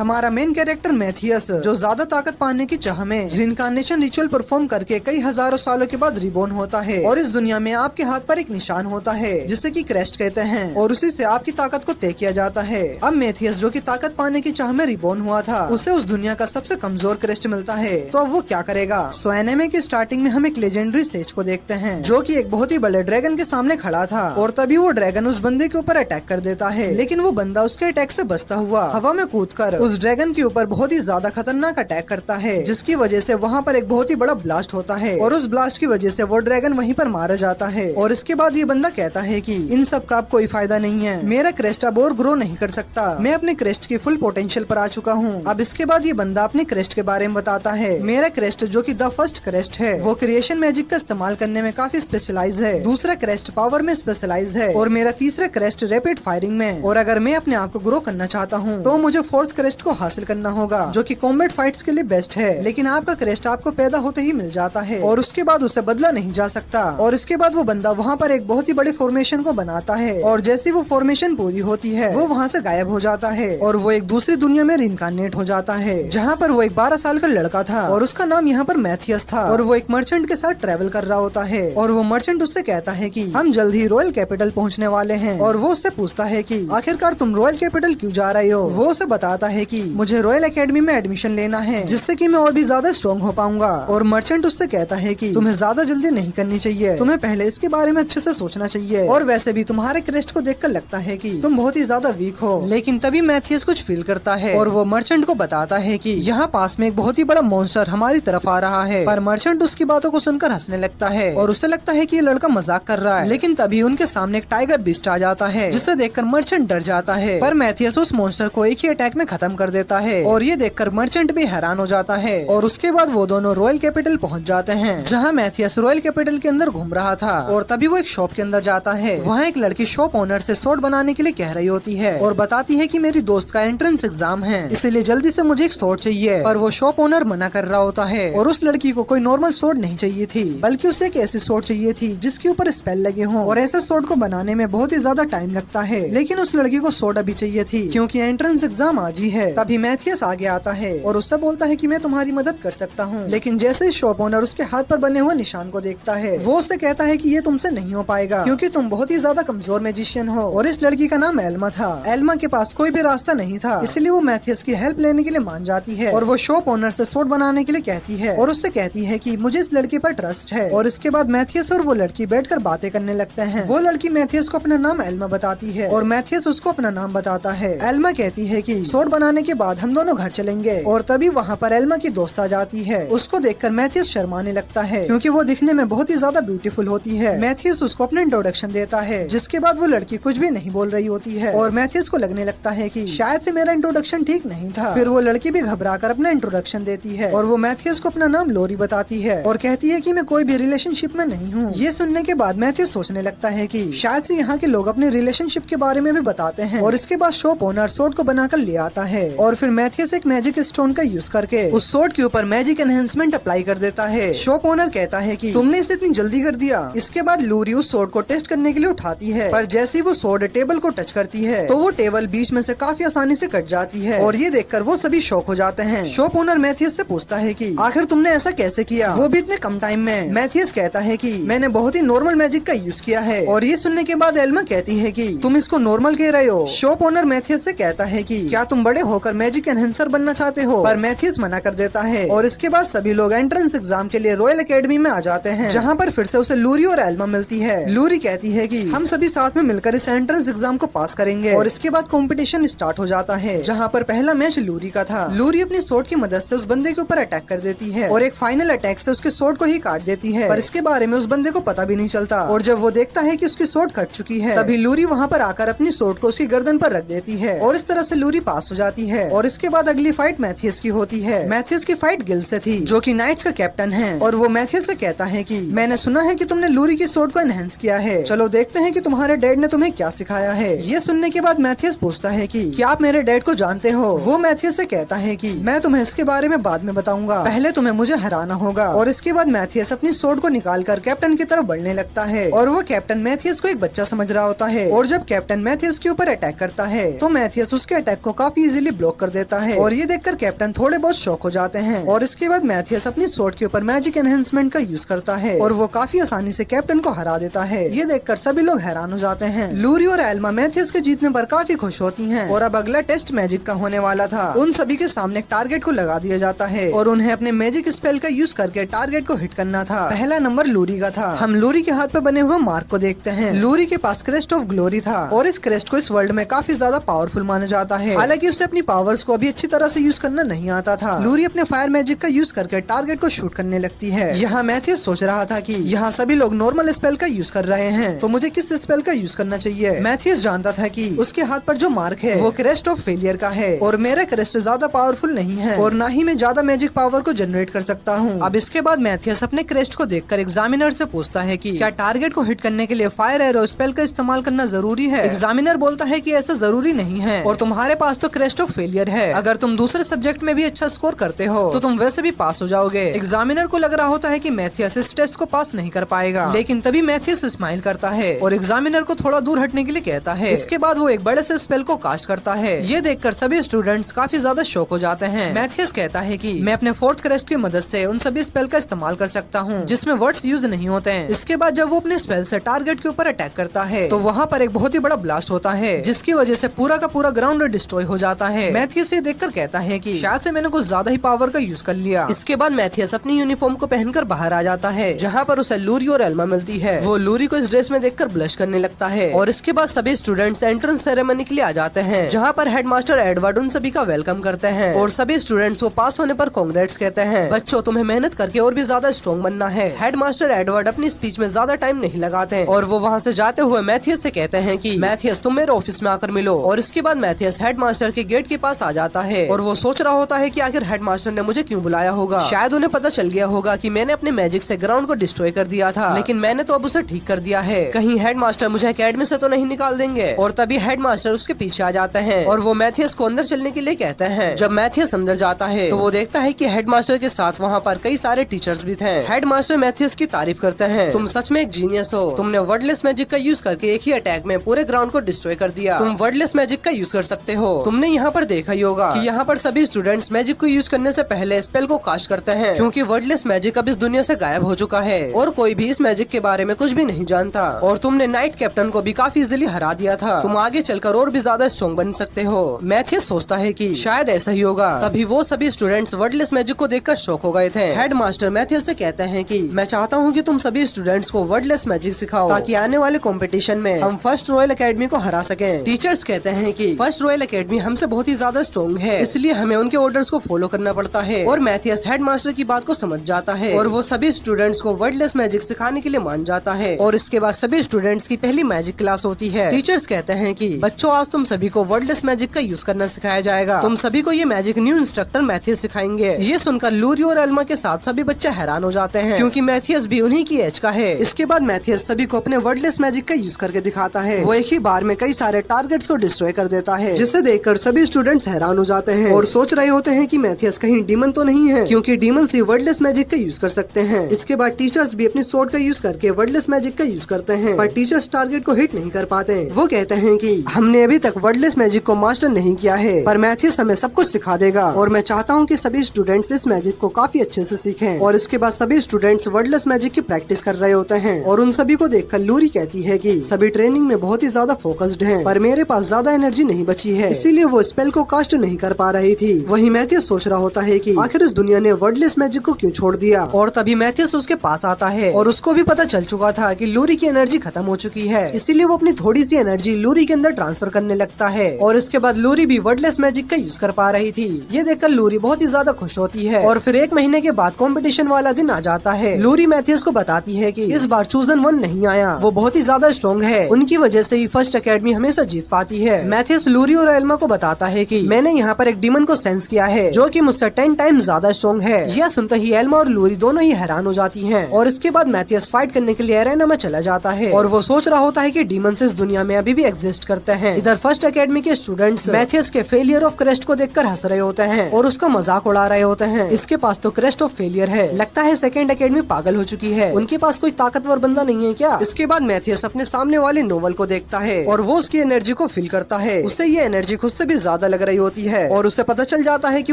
हमारा main character Matheus, जो ज्यादा ताकत पाने की चाह में रिइंकार्नेशन रिचुअल परफॉर्म करके कई हजारों सालों के बाद रिबॉर्न होता है और इस दुनिया में आपके हाथ पर एक निशान होता है जिसे कि क्रेस्ट कहते हैं और उसी से आपकी ताकत को तय किया जाता है। अब मैथियस जो कि ताकत पाने की चाह में रिबॉर्न हुआ था, उसे उस दुनिया का सबसे कमजोर क्रेस्ट मिलता है, तो अब वो क्या करेगा। सो एनिमे की स्टार्टिंग में हम एक लेजेंडरी सेज को देखते हैं जो कि एक बहुत ही बड़े ड्रैगन के सामने खड़ा था और तभी वो ड्रैगन उस बंदे के ऊपर अटैक कर देता है, लेकिन वो बंदा उसके अटैक से बचता हुआ हवा में कूदकर उस ड्रैगन के ऊपर बहुत ही ज्यादा खतरनाक अटैक करता है, जिसकी वजह से वहाँ पर एक बहुत ही बड़ा ब्लास्ट होता है और उस ब्लास्ट की वजह से वो ड्रैगन वहीं पर मारा जाता है। और इसके बाद ये बंदा कहता है कि इन सब का अब कोई फायदा नहीं है, मेरा क्रेस्ट अब और ग्रो नहीं कर सकता, मैं अपने क्रेस्ट की फुल पोटेंशियल पर आ चुका हूँ। अब इसके बाद ये बंदा अपने क्रेस्ट के बारे में बताता है। मेरा क्रेस्ट जो कि द फर्स्ट क्रेस्ट है वो क्रिएशन मैजिक का इस्तेमाल करने में काफी स्पेशलाइज है, दूसरा क्रेस्ट पावर में स्पेशलाइज है और मेरा तीसरा क्रेस्ट रैपिड फायरिंग में। और अगर मैं अपने आप को ग्रो करना चाहता हूँ तो मुझे फोर्थ क्रेस्ट को हासिल करना होगा जो कि कॉम्बैट फाइट्स के लिए बेस्ट है, लेकिन आपका क्रेस्ट आपको पैदा होते ही मिल जाता है और उसके बाद उसे बदला नहीं जा सकता। और इसके बाद वो बंदा वहाँ पर एक बहुत ही बड़ी फॉर्मेशन को बनाता है और जैसी वो फॉर्मेशन पूरी होती है वो वहाँ से गायब हो जाता है और वो एक दूसरी दुनिया में रिइंकार्नेट हो जाता है जहाँ पर वो एक 12 साल का लड़का था और उसका नाम यहाँ पर मैथियस था और वो एक मर्चेंट के साथ ट्रेवल कर रहा होता है और वो मर्चेंट उससे कहता है कि हम जल्द ही रॉयल कैपिटल पहुँचने वाले हैं और वो उससे पूछता है कि आखिरकार तुम रॉयल कैपिटल क्यों जा रहे हो। वो उसे बताता है कि मुझे रॉयल एकेडमी में एडमिशन लेना है जिससे कि मैं और भी ज्यादा स्ट्रॉन्ग हो पाऊंगा। और मर्चेंट उससे कहता है कि तुम्हें ज्यादा जल्दी नहीं करनी चाहिए, तुम्हें पहले इसके बारे में अच्छे से सोचना चाहिए और वैसे भी तुम्हारे क्रेस्ट को देखकर लगता है कि तुम बहुत ही ज्यादा वीक हो। लेकिन तभी मैथियस कुछ फील करता है और वो मर्चेंट को बताता है कि यहाँ पास में एक बहुत ही बड़ा मॉन्स्टर हमारी तरफ आ रहा है, पर मर्चेंट उसकी बातों को सुनकर हंसने लगता है और उसे लगता है कि ये लड़का मजाक कर रहा है। लेकिन तभी उनके सामने एक टाइगर बीस्ट आ जाता है जिसे देखकर मर्चेंट डर जाता है, पर मैथियस उस मॉन्स्टर को एक ही अटैक में खत्म कर देता है और ये देखकर मर्चेंट भी हैरान हो जाता है। और उसके बाद वो दोनों रॉयल कैपिटल पहुंच जाते हैं जहां मैथियस रॉयल कैपिटल के अंदर घूम रहा था और तभी वो एक शॉप के अंदर जाता है। वहाँ एक लड़की शॉप ओनर से सोर्ड बनाने के लिए कह रही होती है और बताती है कि मेरी दोस्त का एंट्रेंस एग्जाम है इसलिए जल्दी से मुझे एक सोर्ड चाहिए, पर वो शॉप ओनर मना कर रहा होता है और उस लड़की को कोई नॉर्मल सोर्ड नहीं चाहिए थी बल्कि उसे एक ऐसी सोर्ड चाहिए थी जिसके ऊपर स्पेल लगे हों और ऐसे सोर्ड को बनाने में बहुत ही ज्यादा टाइम लगता है। लेकिन उस लड़की को सोर्ड अभी चाहिए थी क्योंकि एंट्रेंस एग्जाम आज ही है। तभी मैथियस आगे आता है और उससे बोलता है कि मैं तुम्हारी मदद कर सकता हूँ, लेकिन जैसे ही शॉप ओनर उसके हाथ पर बने हुए निशान को देखता है वो उससे कहता है कि ये तुमसे नहीं हो पाएगा क्योंकि तुम बहुत ही ज्यादा कमजोर मैजिशियन हो। और इस लड़की का नाम एल्मा था। एल्मा के पास कोई भी रास्ता नहीं था इसलिए वो मैथियस की हेल्प लेने के लिए मान जाती है और वो शॉप ओनर से सोर्ड बनाने के लिए कहती है और उससे कहती है कि मुझे इस लड़की पर ट्रस्ट है। और इसके बाद मैथियस और वो लड़की बैठकर बातें करने लगते हैं। वो लड़की मैथियस को अपना नाम एल्मा बताती है और मैथियस उसको अपना नाम बताता है। एल्मा कहती है कि सोर्ड बनाने के बाद हम दोनों घर चलेंगे और तभी वहाँ पर एल्मा की दोस्त आ जाती है। उसको देखकर मैथियस शर्माने लगता है क्योंकि वो दिखने में बहुत ही ज्यादा ब्यूटीफुल होती है। मैथियस उसको अपना इंट्रोडक्शन देता है जिसके बाद वो लड़की कुछ भी नहीं बोल रही होती है और मैथियस को लगने लगता है कि शायद से मेरा इंट्रोडक्शन ठीक नहीं था। फिर वो लड़की भी घबराकर अपना इंट्रोडक्शन देती है और वो मैथियस को अपना नाम लोरी बताती है और कहती है कि मैं कोई भी रिलेशनशिप में नहीं हूँ। ये सुनने के बाद मैथियस सोचने लगता है कि शायद से यहाँ के लोग अपने रिलेशनशिप के बारे में भी बताते हैं। और इसके बाद शॉप ओनर सोर्ड को बनाकर ले आता है और फिर मैथियस एक मैजिक स्टोन का यूज करके उस सोर्ड के ऊपर मैजिक एनहेंसमेंट अप्लाई कर देता है। शॉप ओनर कहता है कि तुमने इसे इतनी जल्दी कर दिया। इसके बाद लूरी उस सोर्ड को टेस्ट करने के लिए उठाती है, पर जैसे ही वो सोर्ड टेबल को टच करती है तो वो टेबल बीच में से काफी आसानी से कट जाती है और ये देखकर वो सभी शॉक हो जाते हैं। शॉप ओनर मैथियस से पूछता है कि आखिर तुमने ऐसा कैसे किया, वो भी इतने कम टाइम में। मैथियस कहता है कि मैंने बहुत ही नॉर्मल मैजिक का यूज किया है। और ये सुनने के बाद एल्मा कहती है कि तुम इसको नॉर्मल कह रहे हो। शॉप ओनर मैथियस से कहता है कि क्या तुम बड़े होकर मैजिक एनहेंसर बनना चाहते हो, पर मैथियस मना कर देता है। और इसके बाद सभी लोग एंट्रेंस एग्जाम के लिए रॉयल एकेडमी में आ जाते हैं जहाँ पर फिर से उसे लूरी और एल्मा मिलती है। लूरी कहती है कि हम सभी साथ में मिलकर इस एंट्रेंस एग्जाम को पास करेंगे और इसके बाद कंपटीशन स्टार्ट हो जाता है जहाँ पर पहला मैच लूरी का था। लूरी अपनी सोर्ड की मदद से उस बंदे के ऊपर अटैक कर देती है और एक फाइनल अटैक से उसके सोर्ड को ही काट देती है, पर इसके बारे में उस बंदे को पता भी नहीं चलता। और जब वो देखता है कि उसकी सोर्ड कट चुकी है तभी लूरी वहाँ पर आकर अपनी सोर्ड को उसकी गर्दन पर रख देती है और इस तरह से लूरी पास हो जाती है। और इसके बाद अगली फाइट मैथियस की होती है। मैथियस की फाइट गिल से थी जो कि नाइट्स का कैप्टन है और वो मैथियस से कहता है कि मैंने सुना है कि तुमने लूरी की सोर्ड को एनहेंस किया है, चलो देखते हैं कि तुम्हारे डैड ने तुम्हें क्या सिखाया है। ये सुनने के बाद मैथियस पूछता है कि क्या आप मेरे डैड को जानते हो। वो मैथियस से कहता है कि मैं तुम्हें इसके बारे में बाद में बताऊंगा, पहले तुम्हें मुझे हराना होगा। और इसके बाद मैथियस अपनी सोर्ड को निकालकर कैप्टन की तरफ बढ़ने लगता है और वो कैप्टन मैथियस को एक बच्चा समझ रहा होता है। और जब कैप्टन मैथियस के ऊपर अटैक करता है तो मैथियस उसके अटैक को काफी इजीली इजीली ब्लॉक कर देता है और ये देखकर कैप्टन थोड़े बहुत शॉक हो जाते हैं। और इसके बाद मैथियस अपनी स्वॉर्ड के ऊपर मैजिक एनहेंसमेंट का यूज करता है और वो काफी आसानी से कैप्टन को हरा देता है। ये देखकर सभी लोग हैरान हो जाते हैं। लूरी और एल्मा मैथियस के जीतने पर काफी खुश होती हैं और अब अगला टेस्ट मैजिक का होने वाला था। उन सभी के सामने टारगेट को लगा दिया जाता है और उन्हें अपने मैजिक स्पेल का यूज करके टारगेट को हिट करना था। पहला नंबर लूरी का था। हम लूरी के हाथ पे बने हुए मार्क को देखते हैं। लूरी के पास क्रेस्ट ऑफ ग्लोरी था और इस क्रेस्ट को इस वर्ल्ड में काफी ज्यादा पावरफुल माना जाता है। हालांकि उसे अपनी पावर्स को अभी अच्छी तरह से यूज करना नहीं आता था। लूरी अपने फायर मैजिक का यूज करके टारगेट को शूट करने लगती है। यहाँ मैथियस सोच रहा था कि यहाँ सभी लोग नॉर्मल स्पेल का यूज कर रहे हैं तो मुझे किस स्पेल का यूज करना चाहिए। मैथियस जानता था कि उसके हाथ पर जो मार्क है वो क्रेस्ट ऑफ फेलियर का है और मेरा क्रेस्ट ज्यादा पावरफुल नहीं है और ना ही मैं ज्यादा मैजिक पावर को जनरेट कर सकता हूँ। अब इसके बाद मैथियस अपने क्रेस्ट को देखकर एग्जामिनर से पूछता है कि क्या टारगेट को हिट करने के लिए फायर एरो स्पेल का इस्तेमाल करना जरूरी है। एग्जामिनर बोलता है कि ऐसा जरूरी नहीं है और तुम्हारे पास तो क्रेस्ट ऑफ फेलियर है। अगर तुम दूसरे सब्जेक्ट में भी अच्छा स्कोर करते हो तो तुम वैसे भी पास हो जाओगे। एग्जामिनर को लग रहा होता है कि मैथियस इस टेस्ट को पास नहीं कर पाएगा, लेकिन तभी मैथियस स्माइल करता है और एग्जामिनर को थोड़ा दूर हटने के लिए कहता है। इसके बाद वो एक बड़े से स्पेल को कास्ट करता है। ये देखकर सभी स्टूडेंट्स काफी ज्यादा शॉक हो जाते हैं। मैथियस कहता है कि मैं अपने फोर्थ क्रेस्ट की मदद से उन सभी स्पेल का इस्तेमाल कर सकता हूँ जिसमें वर्ड्स यूज नहीं होते हैं। इसके बाद जब वो अपने स्पेल से टारगेट के ऊपर अटैक करता है तो वहाँ पर एक बहुत ही बड़ा ब्लास्ट होता है जिसकी वजह से पूरा का पूरा ग्राउंड डिस्ट्रॉय हो जाता है। मैथियस ये देखकर कहता है कि शायद से मैंने कुछ ज्यादा ही पावर का यूज कर लिया। इसके बाद मैथियस अपनी यूनिफॉर्म को पहनकर बाहर आ जाता है जहाँ पर उसे लूरी और एल्मा मिलती है। वो लूरी को इस ड्रेस में देखकर ब्लश करने लगता है और इसके बाद सभी स्टूडेंट्स एंट्रेंस सेरेमनी के लिए आ जाते हैं जहाँ पर हेडमास्टर एडवर्ड उन सभी का वेलकम करते हैं और सभी स्टूडेंट्स को पास होने पर कांग्रेट्स कहते हैं। बच्चों तुम्हें मेहनत करके और भी ज्यादा स्ट्रॉन्ग बनना है। हेडमास्टर एडवर्ड अपनी स्पीच में ज्यादा टाइम नहीं लगाते और वो वहाँ से जाते हुए मैथियस से कहते हैं कि मैथियस तुम मेरे ऑफिस में आकर मिलो। और इसके बाद मैथियस हेडमास्टर के गेट के पास आ जाता है और वो सोच रहा होता है कि आखिर हेडमास्टर ने मुझे क्यों बुलाया होगा। शायद उन्हें पता चल गया होगा कि मैंने अपने मैजिक से ग्राउंड को डिस्ट्रॉय कर दिया था, लेकिन मैंने तो अब उसे ठीक कर दिया है। कहीं हेडमास्टर मुझे एकेडमी से तो नहीं निकाल देंगे। और तभी हेडमास्टर उसके पीछे आ जाते हैं और वो मैथियस को अंदर चलने के लिए कहते हैं। जब मैथियस अंदर जाता है तो वो देखता है कि हेडमास्टर के साथ वहाँ पर कई सारे टीचर्स भी थे। हेडमास्टर मैथियस की तारीफ करते हैं। तुम सच में एक जीनियस हो। तुमने वर्डलेस मैजिक का यूज करके एक ही अटैक में पूरे ग्राउंड को डिस्ट्रॉय कर दिया। तुम वर्डलेस मैजिक का यूज कर सकते हो। तुमने यहाँ पर देखा ही होगा कि यहाँ पर सभी स्टूडेंट्स मैजिक को यूज करने से पहले स्पेल को कास्ट करते हैं क्योंकि वर्डलेस मैजिक अब इस दुनिया से गायब हो चुका है और कोई भी इस मैजिक के बारे में कुछ भी नहीं जानता। और तुमने नाइट कैप्टन को भी काफी इजीली हरा दिया था। तुम आगे चलकर और भी ज्यादा स्ट्रॉन्ग बन सकते हो। मैथियस सोचता है कि शायद ऐसा ही होगा। तभी वो सभी स्टूडेंट्स वर्डलेस मैजिक को देखकर शॉक हो गए थे। हेडमास्टर मैथियस से कहते हैं कि मैं चाहता हूँ कि तुम सभी स्टूडेंट्स को वर्डलेस मैजिक सिखाओ ताकि आने वाले कंपटीशन में हम फर्स्ट रॉयल एकेडमी को हरा सकें। टीचर्स कहते हैं कि फर्स्ट रॉयल एकेडमी हमसे बहुत ही ज्यादा स्ट्रॉन्ग है, इसलिए हमें उनके ऑर्डर्स को फॉलो करना पड़ता है। और मैथियस हेडमास्टर की बात को समझ जाता है और वो सभी स्टूडेंट्स को वर्डलेस मैजिक सिखाने के लिए मान जाता है। और इसके बाद सभी स्टूडेंट्स की पहली मैजिक क्लास होती है। टीचर्स कहते हैं कि बच्चों आज तुम सभी को वर्डलेस मैजिक का यूज करना सिखाया जाएगा। तुम सभी को ये मैजिक न्यू इंस्ट्रक्टर मैथियस सिखाएंगे। ये सुनकर लूरी और एल्मा के साथ सभी बच्चे हैरान हो जाते हैं क्योंकि मैथियस भी उन्हीं की एज का है। इसके बाद मैथियस सभी को अपने वर्डलेस मैजिक का यूज करके दिखाता है। वो एक ही बार में कई सारे टारगेट्स को डिस्ट्रॉय कर देता है जिसे देखकर सभी स्टूडेंट्स हैरान हो जाते हैं और सोच रहे होते हैं कि मैथियस कहीं डीमन तो नहीं है क्योंकि डीमन ही वर्डलेस मैजिक का यूज कर सकते हैं। इसके बाद टीचर्स भी अपनी स्वॉर्ड का यूज करके वर्डलेस मैजिक का यूज करते हैं पर टीचर्स टारगेट को हिट नहीं कर पाते। वो कहते हैं कि हमने अभी तक वर्डलेस मैजिक को मास्टर नहीं किया है पर मैथियस हमें सब कुछ सिखा देगा और मैं चाहता हूँ कि सभी स्टूडेंट्स इस मैजिक को काफी अच्छे से सीखें। और इसके बाद सभी स्टूडेंट्स वर्डलेस मैजिक की प्रैक्टिस कर रहे होते हैं और उन सभी को देखकर लूरी कहती है कि सभी ट्रेनिंग में बहुत ही ज्यादा फोकस्ड हैं पर मेरे पास ज्यादा एनर्जी नहीं बची है, इसीलिए वो स्पेल को कास्ट नहीं कर पा रही थी। वहीं मैथियस सोच रहा होता है कि आखिर इस दुनिया ने वर्डलेस मैजिक को क्यों छोड़ दिया। और तभी मैथियस उसके पास आता है और उसको भी पता चल चुका था कि लूरी की एनर्जी खत्म हो चुकी है, इसीलिए वो अपनी थोड़ी सी एनर्जी लूरी के अंदर ट्रांसफर करने लगता है। और इसके बाद लूरी भी वर्डलेस मैजिक का यूज कर पा रही थी। ये देखकर लूरी बहुत ही ज्यादा खुश होती है। और फिर एक महीने के बाद कंपटीशन वाला दिन आ जाता है। लूरी मैथियस को बताती है कि इस बार चूजन 1 नहीं आया, वो बहुत ही ज्यादा स्ट्रॉन्ग है, उनकी वजह से ही फर्स्ट एकेडमी हमेशा जीत पाती है। मैथियस लूरी और एल्मा को बताता है कि मैंने यहाँ पर एक डीमन को सेंस किया है जो कि मुझसे 10 टाइम्स ज्यादा स्ट्रॉन्ग है। यह सुनते ही एल्मा और लूरी दोनों ही हैरान हो जाती हैं। और इसके बाद मैथियस फाइट करने के लिए एरेना में चला जाता है और वो सोच रहा होता है कि डीमंस इस दुनिया में अभी भी एग्जिस्ट करते हैं। इधर फर्स्ट एकेडमी के स्टूडेंट्स मैथियस के फेलियर ऑफ क्रेस्ट को देखकर हंस रहे होते हैं और उसका मजाक उड़ा रहे होते हैं। इसके पास तो क्रेस्ट ऑफ फेलियर है, लगता है सेकंड एकेडमी पागल हो चुकी है, उनके पास कोई ताकतवर बंदा नहीं है क्या। इसके बाद मैथियस अपने सामने वाले नोवल को देखता है और वो उसकी एनर्जी को फील करता है। उससे ये एनर्जी खुद से भी ज्यादा लग रही होती है और उसे पता चल जाता है कि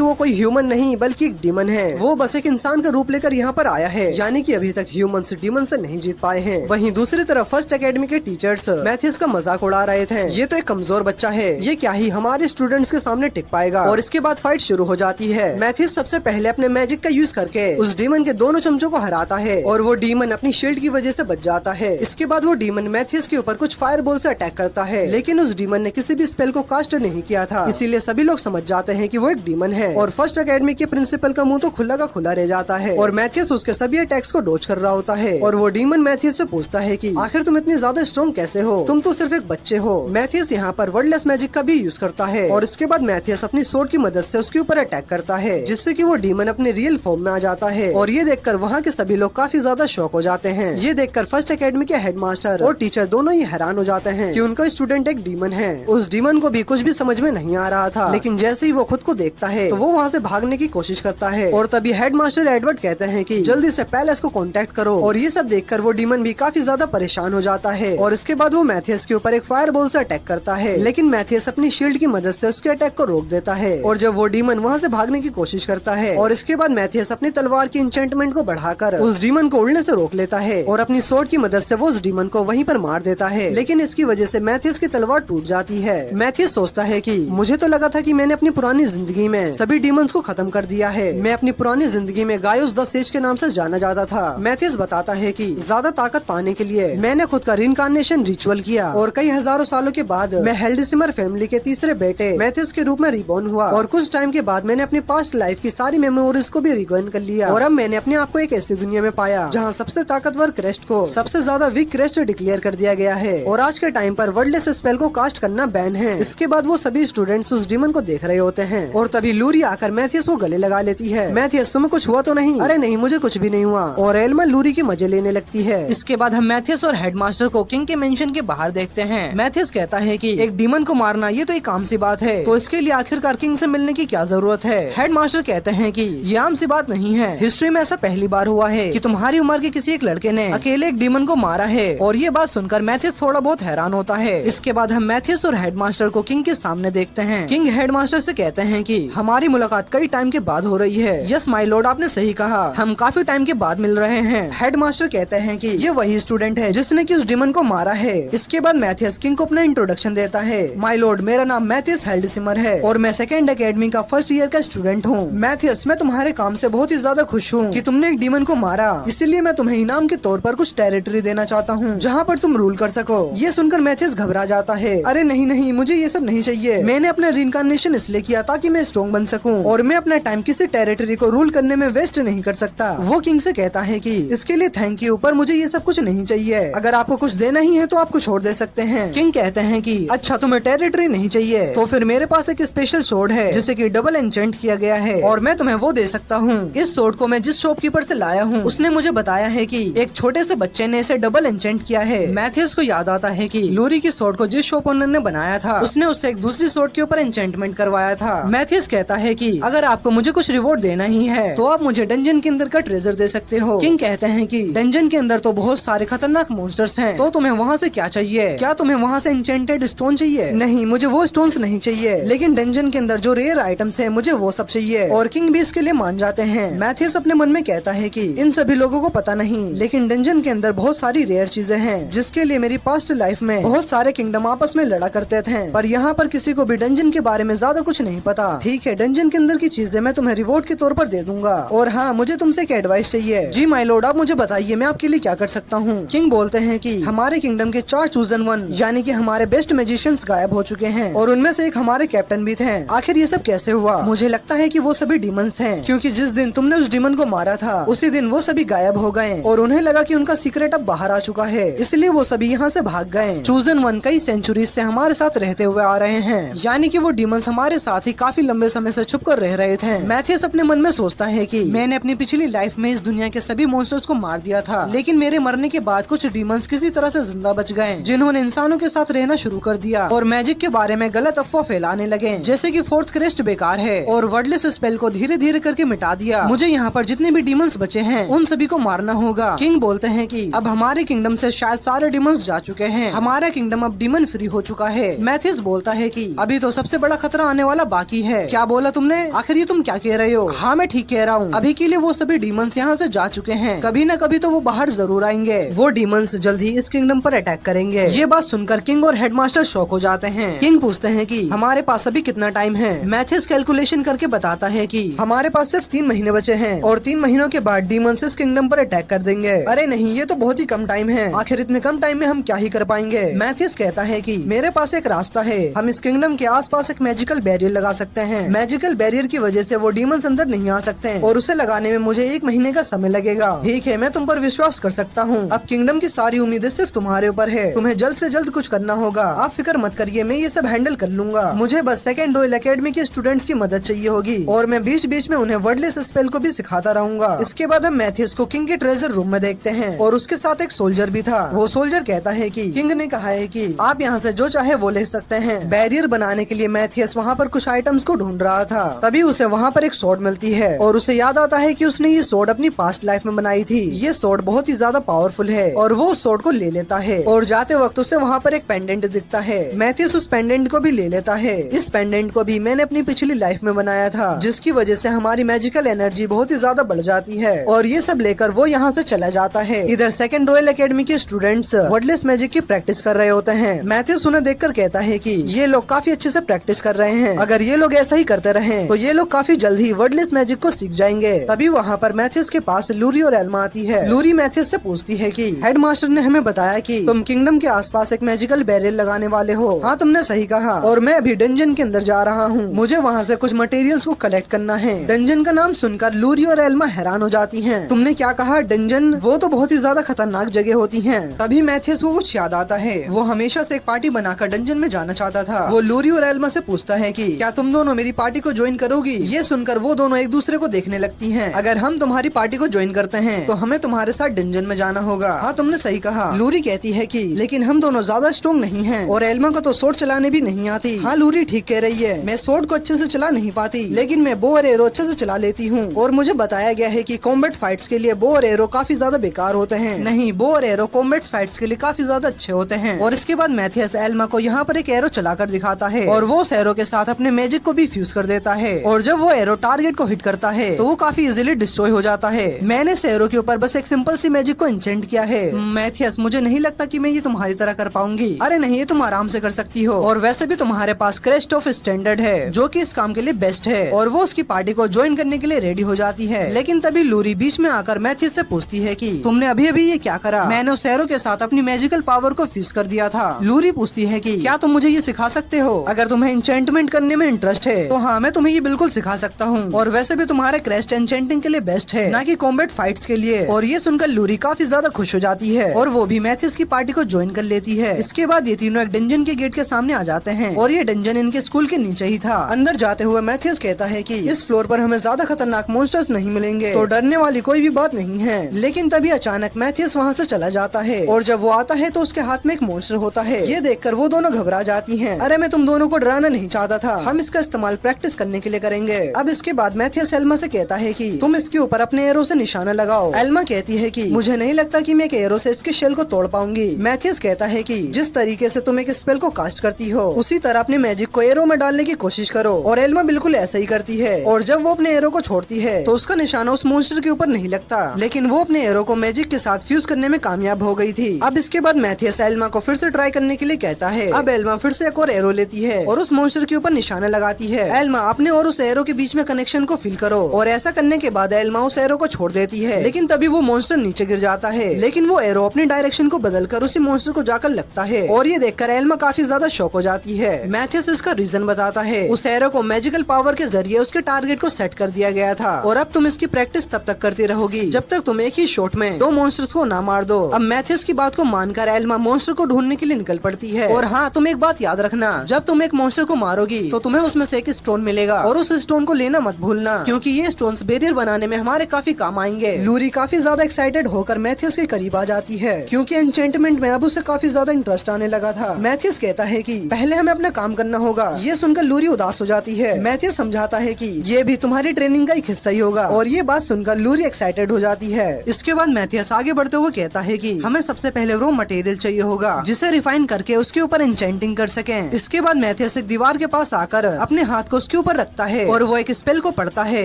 वो कोई ह्यूमन नहीं बल्कि एक डीमन है। वो बस एक इंसान का रूप लेकर यहाँ पर आया है, यानी कि अभी तक ह्यूमन से डीमन से नहीं जीत पाए हैं। वहीं दूसरी तरफ फर्स्ट एकेडमी के टीचर्स मैथियस का मजाक उड़ा रहे थे। ये तो एक कमजोर बच्चा है, ये क्या ही हमारे स्टूडेंट्स के सामने टिक पाएगा। और इसके बाद फाइट शुरू हो जाती है। मैथियस सबसे पहले अपने मैजिक का यूज करके उस डीमन के दोनों चमचों को हराता है और वो डीमन अपनी शील्ड की वजह से बच जाता है। इसके बाद वो डीमन मैथियस के ऊपर कुछ फायर बॉल से अटैक करता है, लेकिन उस डीमन ने किसी भी स्पेल को कास्ट नहीं किया था, इसीलिए सभी लोग समझ जाते हैं कि वो एक डीमन है। और फर्स्ट एकेडमी के प्रिंसिपल का मुंह तो खुला का खुला रह जाता है और मैथियस उसके सभी अटैक्स को डॉज कर रहा होता है। और वो डीमन मैथियस से पूछता है कि आखिर तुम इतनी ज्यादा स्ट्रॉन्ग कैसे हो, तुम तो सिर्फ एक बच्चे हो। मैथियस यहाँ पर वर्डलेस मैजिक का भी यूज करता है और इसके बाद मैथियस अपनी सोर्ड की मदद से उसके ऊपर अटैक करता है, जिससे कि वो डीमन अपने रियल फॉर्म में आ जाता है। और ये देखकर वहाँ के सभी लोग काफी ज्यादा शॉक हो जाते हैं। ये देखकर फर्स्ट एकेडमी के हेडमास्टर और टीचर दोनों ही हैरान हो जाते हैं कि उनका स्टूडेंट एक डीमन है। उस डीमन को भी कुछ भी समझ में नहीं आ रहा था, लेकिन जैसे ही वो खुद को देखता है तो वो वहाँ से भागने की कोशिश करता है। और तभी हेडमास्टर एडवर्ड कहते हैं कि जल्दी से पैलेस को कांटेक्ट करो। और ये सब देखकर वो डीमन भी काफी ज्यादा परेशान हो जाता है और इसके बाद वो मैथियस के ऊपर एक फायर बॉल से अटैक करता है, लेकिन मैथियस अपनी शील्ड की मदद से उसके अटैक को रोक देता है। और जब वो डीमन वहाँ से भागने की कोशिश करता है और इसके बाद मैथियस अपनी तलवार की इंचेंटमेंट को बढ़ाकर उस डीमन को उड़ने से रोक लेता है और अपनी सोर्ड की मदद से वो उस डीमन को वहीं पर मार देता है, लेकिन इसकी वजह से मैथियस की तलवार टूट जाती है। मैथियस सोचता है कि मुझे तो लगा था कि मैंने अपनी पुरानी जिंदगी में सभी डीमंस को खत्म कर दिया है। मैं अपनी पुरानी जिंदगी में गायोस द सेज के नाम से जाना जाता था। मैथियस बताता है कि ज्यादा ताकत पाने के लिए मैंने खुद का रिइंकार्नेशन रिचुअल किया और कई हजारों सालों के बाद मैं हेल्डिसिमर फैमिली के तीसरे बेटे मैथियस के रूप में रिबॉर्न हुआ और कुछ टाइम के बाद मैंने अपनी पास्ट लाइफ की सारी मेमोरीज को भी रिगेन कर लिया और अब मैंने अपने आप को एक ऐसी दुनिया में पाया जहाँ सबसे ताकतवर क्रेस्ट को सबसे ज्यादा वीक क्रेस्ट डिक्लेयर कर दिया गया है और आज के टाइम पर वर्डलेस स्पेल को कास्ट करना बैन है। इसके बाद वो सभी स्टूडेंट्स उस डीमन को देख रहे होते हैं और तभी लूरी आकर मैथियस को गले लगा लेती है। मैथियस तुम्हें कुछ हुआ तो नहीं? अरे नहीं, मुझे कुछ भी नहीं हुआ। और एल्मा लूरी की मजे लेने लगती है। इसके बाद हम मैथियस और हेडमास्टर को किंग के मेंशन के बाहर देखते हैं। मैथियस कहता है कि एक डीमन को मारना ये तो एक आम सी बात है, तो इसके लिए आखिरकार किंग से मिलने की क्या जरूरत है? हेडमास्टर कहते हैं कि ये आम सी बात नहीं है, हिस्ट्री में ऐसा पहली बार हुआ है कि तुम्हारी उम्र के किसी एक लड़के ने अकेले एक डीमन को मारा है। और ये बात सुनकर मैथियस थोड़ा बहुत हैरान होता है। इसके बाद हम मैथियस और हेडमास्टर को किंग के सामने देखते हैं। किंग हेडमास्टर से कहते हैं कि हमारी मुलाकात कई टाइम के बाद हो रही है। यस माय लॉर्ड, आपने सही कहा, हम काफी टाइम के बाद मिल रहे हैं। हेडमास्टर कहते हैं कि ये वही स्टूडेंट है जिसने कि उस डीमन को मारा है। इसके बाद मैथियस किंग को अपना इंट्रोडक्शन देता है। माय लॉर्ड, मेरा नाम मैथियस हेल्डिसिमर है और मैं सेकेंड एकेडमी का फर्स्ट ईयर का स्टूडेंट हूँ। मैथियस, मैं तुम्हारे काम से बहुत ही ज्यादा खुश हूँ कि तुमने एक डीमन को मारा, इसीलिए मैं तुम्हें इनाम के तौर पर कुछ टेरिटरी देना चाहता हूँ जहाँ पर तुम रूल कर सको। ये सुनकर मैथियस घबरा जाता है। अरे नहीं नहीं, मुझे ये सब नहीं चाहिए। मैंने अपना रिइंकार्नेशन इसलिए किया ताकि मैं स्ट्रॉन्ग बन सकूं और मैं अपना टाइम किसी टेरिटरी को रूल करने में वेस्ट नहीं कर सकता। वो किंग से कहता है कि इसके लिए थैंक यू, पर मुझे ये सब कुछ नहीं चाहिए। अगर आपको कुछ देना ही है तो आप कुछ और दे सकते हैं। किंग कहते हैं कि अच्छा, तुम्हें टेरिटरी नहीं चाहिए तो फिर मेरे पास एक स्पेशल सोर्ड है जिसे कि डबल एन्चेंट किया गया है और मैं तुम्हें वो दे सकता हूँ। इस सोर्ड को मैं जिस शॉपकीपर से लाया हूँ उसने मुझे बताया है कि एक छोटे से बच्चे ने इसे डबल एन्चेंट किया है। मैथियस को याद आता है कि लूरी की सोर्ड को जिस शॉप ओनर ने बनाया था उसने उससे एक दूसरी सोर्ड के ऊपर एन्चेंटमेंट करवाया था। मैथियस कहता है कि अगर आपको मुझे कुछ रिवॉर्ड देना ही है तो आप मुझे डंजन के अंदर का ट्रेजर दे सकते हो। किंग कहते हैं कि डंजन के अंदर तो बहुत सारे खतरनाक मॉन्स्टर्स हैं, तो तुम्हें वहाँ से क्या चाहिए? क्या तुम्हें वहाँ से एन्चेंटेड स्टोन चाहिए? नहीं, मुझे वो स्टोन्स नहीं चाहिए, लेकिन डंजन के अंदर जो रेयर आइटम्स हैं मुझे वो सब चाहिए। और किंग भी इसके लिए मान जाते हैं। मैथियस अपने मन में कहता है कि इन सभी लोगों को पता नहीं, लेकिन डंजन के अंदर बहुत सारी रेयर चीजें हैं जिसके लिए मेरी पास्ट लाइफ में बहुत सारे किंगडम आपस में लड़ा करते थे, पर यहाँ पर किसी को भी डंजन के बारे में ज्यादा कुछ नहीं पता। ठीक है, डंजन के अंदर की चीजें मैं तुम्हें रिवॉर्ड के तौर पर दे दूंगा। और हाँ, मुझे तुमसे एक एडवाइस चाहिए। जी माय लॉर्ड, आप मुझे बताइए मैं आपके लिए क्या कर सकता हूँ? किंग बोलते हैं कि हमारे किंगडम के 4 चूजन वन यानी कि हमारे बेस्ट मैजिशियंस गायब हो चुके हैं और उनमें से एक हमारे कैप्टन भी थे। आखिर ये सब कैसे हुआ? मुझे लगता है कि वो सभी डीमंस थे, क्योंकि जिस दिन तुमने उस डीमन को मारा था उसी दिन वो सभी गायब हो गए और उन्हें लगा कि उनका सीक्रेट अब बाहर आ चुका है, इसलिए वो सभी यहाँ से भाग गए। चूजन वन कई सेंचुरीज से हमारे साथ रहते हुए आ रहे हैं, यानी कि वो डीमंस हमारे साथ ही काफी लंबे समय से छुप कर रह रहे थे। मैथियस अपने मन में सोचता है कि मैंने अपनी पिछली लाइफ में इस दुनिया के सभी मॉन्स्टर्स को मार दिया था, लेकिन मेरे मरने के बाद कुछ डीमंस किसी तरह से जिंदा बच गए, जिन्होंने इंसानों के साथ रहना शुरू कर दिया और मैजिक के बारे में गलत अफवाह फैलाने लगे, जैसे कि फोर्थ क्रेस्ट बेकार है और वर्डलेस स्पेल को धीरे धीरे करके मिटा दिया। मुझे यहाँ पर जितने भी डीमंस बचे हैं उन सभी को मारना होगा। किंग बोलते हैं कि अब हमारे किंगडम से शायद सारे डीमंस जा चुके हैं, हमारा किंगडम अब डीमन फ्री हो चुका है। मैथियस बोलता है कि अभी तो तो सबसे बड़ा खतरा आने वाला बाकी है। क्या बोला तुमने? आखिर ये तुम क्या कह रहे हो? हाँ मैं ठीक कह रहा हूँ। अभी के लिए वो सभी डीमंस यहाँ से जा चुके हैं, कभी न कभी तो वो बाहर जरूर आएंगे। वो डीमंस जल्द ही इस किंगडम पर अटैक करेंगे। ये बात सुनकर किंग और हेडमास्टर शॉक हो जाते हैं। किंग पूछते हैं कि हमारे पास अभी कितना टाइम है? मैथ्यूस कैलकुलेशन करके बताता है कि हमारे पास सिर्फ 3 महीने बचे हैं और 3 महीनों के बाद डीमंस इस किंगडम पर अटैक कर देंगे। अरे नहीं, ये तो बहुत ही कम टाइम है। आखिर इतने कम टाइम में हम क्या ही कर पाएंगे? मैथ्यूस कहता है कि मेरे पास एक रास्ता है। हम इस किंगडम के आसपास एक मैजिकल बैरियर लगा सकते हैं। मैजिकल बैरियर की वजह से वो डीमंस अंदर नहीं आ सकते और उसे लगाने में मुझे 1 महीने का समय लगेगा। ठीक है, मैं तुम पर विश्वास कर सकता हूँ। अब किंगडम की सारी उम्मीदें सिर्फ तुम्हारे ऊपर है। तुम्हें जल्द से जल्द कुछ करना होगा। आप फिक्र मत करिए, मैं ये सब हैंडल कर लूंगा। मुझे बस सेकंड रॉयल एकेडमी के स्टूडेंट्स की मदद चाहिए होगी और मैं बीच बीच में उन्हें वर्डलेस स्पेल को भी सिखाता रहूंगा। इसके बाद हम मैथ्यूस को किंग के ट्रेजर रूम में देखते हैं और उसके साथ एक सोल्जर भी था। वो सोल्जर कहता है कि किंग ने कहा है कि आप यहाँ से जो चाहे वो ले सकते हैं। बैरियर बनाने के लिए मैथ्यूस वहाँ पर कुछ आइटम्स को ढूंढ रहा था। तभी उसे वहाँ पर एक स्वॉर्ड मिलती है और उसे याद आता है कि उसने ये स्वॉर्ड अपनी पास्ट लाइफ में बनाई थी। ये स्वॉर्ड बहुत ही ज्यादा पावरफुल है और वो स्वॉर्ड को ले लेता है और जाते वक्त उसे वहाँ पर एक पेंडेंट दिखता है। मैथ्यूस उस पेंडेंट को भी ले लेता है। इस पेंडेंट को भी मैंने अपनी पिछली लाइफ में बनाया था, जिसकी वजह से हमारी मैजिकल एनर्जी बहुत ही ज्यादा बढ़ जाती है। और ये सब लेकर वो यहाँ से चला जाता है। इधर सेकंड रॉयल एकेडमी के स्टूडेंट्स वर्डलेस मैजिक की प्रैक्टिस कर रहे होते हैं। मैथ्यूस उन्हें देखकर कहता है कि ये लोग काफी अच्छे से प्रैक्टिस कर रहे हैं। अगर ये लोग ऐसा ही करते रहे तो ये लोग काफी जल्द ही वर्डलेस मैजिक को सीख जाएंगे। तभी वहाँ पर मैथ्यूस के पास लूरी और एल्मा आती है। लूरी मैथ्यूस से पूछती है कि हेडमास्टर ने हमें बताया कि तुम किंगडम के आसपास एक मैजिकल बैरियर लगाने वाले हो। हाँ तुमने सही कहा और मैं अभी डंजन के अंदर जा रहा हूँ। मुझे वहाँ से कुछ मटेरियल्स को कलेक्ट करना है। डंजन का नाम सुनकर लूरी और एल्मा हैरान हो जाती हैं। तुमने क्या कहा? डंजन? वो तो बहुत ही ज्यादा खतरनाक जगह होती हैं। तभी मैथ्यूस को कुछ याद आता है। वो हमेशा से एक पार्टी बनाकर डंजन में जाना चाहता था। वो लूरी और एल्मा से पूछता है कि क्या तुम दोनों मेरी पार्टी को ज्वाइन करोगी? ये सुनकर वो दोनों एक दूसरे को देखने लगती हैं। अगर हम तुम्हारी पार्टी को ज्वाइन करते हैं तो हमें तुम्हारे साथ डंजन में जाना होगा। हाँ तुमने सही कहा। लूरी कहती है कि लेकिन हम दोनों ज्यादा स्ट्रॉन्ग नहीं हैं और एल्मा को तो स्वॉर्ड चलाने भी नहीं आती। हाँ लूरी ठीक कह रही है, मैं स्वॉर्ड को अच्छे से चला नहीं पाती, लेकिन मैं बो और एरो अच्छे से चला लेती हूँ। और मुझे बताया गया है कि कॉम्बैट फाइट्स के लिए बो और एरो काफी ज्यादा बेकार होते हैं। नहीं, बो और एरो कॉम्बैट फाइट्स के लिए काफी ज्यादा अच्छे होते हैं। और इसके बाद मैथ्यूस एल्मा को यहाँ पर एक एरो चलाकर दिखाता है और वो उस एरो के साथ अपने मैजिक को भी फ्यूज कर देता है। और जब वो एरो टारगेट को हिट करता है तो वो काफी इजीली डिस्ट्रॉय हो जाता है। मैंने इस एरो के ऊपर बस एक सिंपल सी मैजिक को इंचेंट किया है। मैथ्यूस, मुझे नहीं लगता कि मैं ये तुम्हारी तरह कर पाऊंगी। अरे नहीं, ये तुम आराम से कर सकती हो और वैसे भी तुम्हारे पास क्रेस्ट ऑफ स्टैंडर्ड है जो कि इस काम के लिए बेस्ट है। और वो उसकी पार्टी को ज्वाइन करने के लिए रेडी हो जाती है। लेकिन तभी लूरी बीच में आकर मैथ्यूस से पूछती है कि तुमने अभी अभी ये क्या करा? मैंने उस एरो के साथ अपनी मैजिकल पावर को फ्यूज कर दिया था। लूरी पूछती है कि क्या तुम मुझे ये सिखा सकते हो? अगर तुम्हें एन्चेंटमेंट करने में इंटरेस्ट है तो हाँ, मैं तुम्हें ये बिल्कुल सिखा सकता हूँ। और वैसे भी तुम्हारे क्रेस्ट एन्चेंटिंग के लिए बेस्ट है, ना कि कॉम्बैट फाइट्स के लिए। और ये सुनकर लूरी काफी ज्यादा खुश हो जाती है और वो भी मैथ्यूस की पार्टी को ज्वाइन कर लेती है। इसके बाद ये तीनों एक डंजन के गेट के सामने आ जाते हैं और ये डंजन इनके स्कूल के नीचे ही था। अंदर जाते हुए मैथ्यूस कहता है कि इस फ्लोर पर हमें ज्यादा खतरनाक मॉन्स्टर्स नहीं मिलेंगे, तो डरने वाली कोई भी बात नहीं है। लेकिन तभी अचानक मैथ्यूस वहाँ से चला जाता है और जब वो आता है तो उसके हाथ में एक मॉन्स्टर होता है। ये देखकर वो दोनों घबरा जाती हैं। अरे मैं तुम दोनों को डराना नहीं चाहता था, हम इसका इस्तेमाल प्रैक्टिस करने के लिए करेंगे। अब इसके बाद मैथ्यूस एल्मा से कहता है कि तुम इसके ऊपर अपने एरो से निशाना लगाओ। एल्मा कहती है कि मुझे नहीं लगता कि मैं एक एरो से इसके शेल को तोड़ पाऊंगी। मैथ्यूस कहता है कि जिस तरीके से तुम एक स्पेल को कास्ट करती हो उसी तरह अपने मैजिक को एरो में डालने की कोशिश करो। और एल्मा बिल्कुल ऐसा ही करती है और जब वो अपने एरो को छोड़ती है तो उसका निशाना उस मॉन्स्टर के ऊपर नहीं लगता, लेकिन वो अपने एरो को मैजिक के साथ फ्यूज करने में कामयाब हो गई थी। अब इसके बाद मैथ्यूस एल्मा को फिर से ट्राई करने के लिए कहता है। अब एल्मा फिर से एक और एरो लेती है और उस मॉन्स्टर के ऊपर निशाना लगाती है। एल्मा, अपने और उस एरो के बीच में कनेक्शन को फील करो। और ऐसा करने के बाद एल्मा उस एरो को छोड़ देती है, लेकिन तभी वो मॉन्स्टर नीचे गिर जाता है। लेकिन वो एरो अपनी डायरेक्शन को बदलकर उसी मॉन्स्टर को जाकर लगता है और ये देखकर एल्मा काफी ज्यादा शॉक हो जाती है। मैथ्यूस इसका रीजन बताता है। उस एरो को मैजिकल पावर के जरिए उसके टारगेट को सेट कर दिया गया था और अब तुम इसकी प्रैक्टिस तब तक करती रहोगी जब तक तुम एक ही शॉट में 2 मॉन्स्टर्स को ना मार दो। अब मैथ्यूस की बात को मानकर एल्मा मॉन्स्टर को ढूंढने के लिए निकल पड़ती है। और हाँ, तुम एक बात याद रखना, जब तुम एक मॉन्स्टर को मारोगी तो तुम्हें उसमें से एक स्टोन मिलेगा और उस स्टोन को लेना मत भूलना, क्योंकि ये स्टोन्स बैरियर बनाने में हमारे काफी काम आएंगे। लूरी काफी ज्यादा एक्साइटेड होकर मैथ्यूस के करीब आ जाती है क्योंकि एन्चेंटमेंट में अब उसे काफी ज्यादा इंटरेस्ट आने लगा था। मैथ्यूस कहता है कि पहले हमें अपना काम करना होगा। ये सुनकर लूरी उदास हो जाती है। मैथ्यूस समझाता है कि ये भी तुम्हारी ट्रेनिंग का एक हिस्सा ही होगा और ये बात सुनकर लूरी एक्साइटेड हो जाती है। इसके बाद मैथ्यूस आगे बढ़ते हुए कहता है कि हमें सबसे पहले रॉ मटेरियल चाहिए होगा जिसे रिफाइन करके उसके ऊपर एन्चेंटिंग कर सकें। इसके बाद मैथ्यूस मैथियस एक दीवार के पास आकर अपने हाथ को उसके ऊपर रखता है और वो एक स्पेल को पढ़ता है,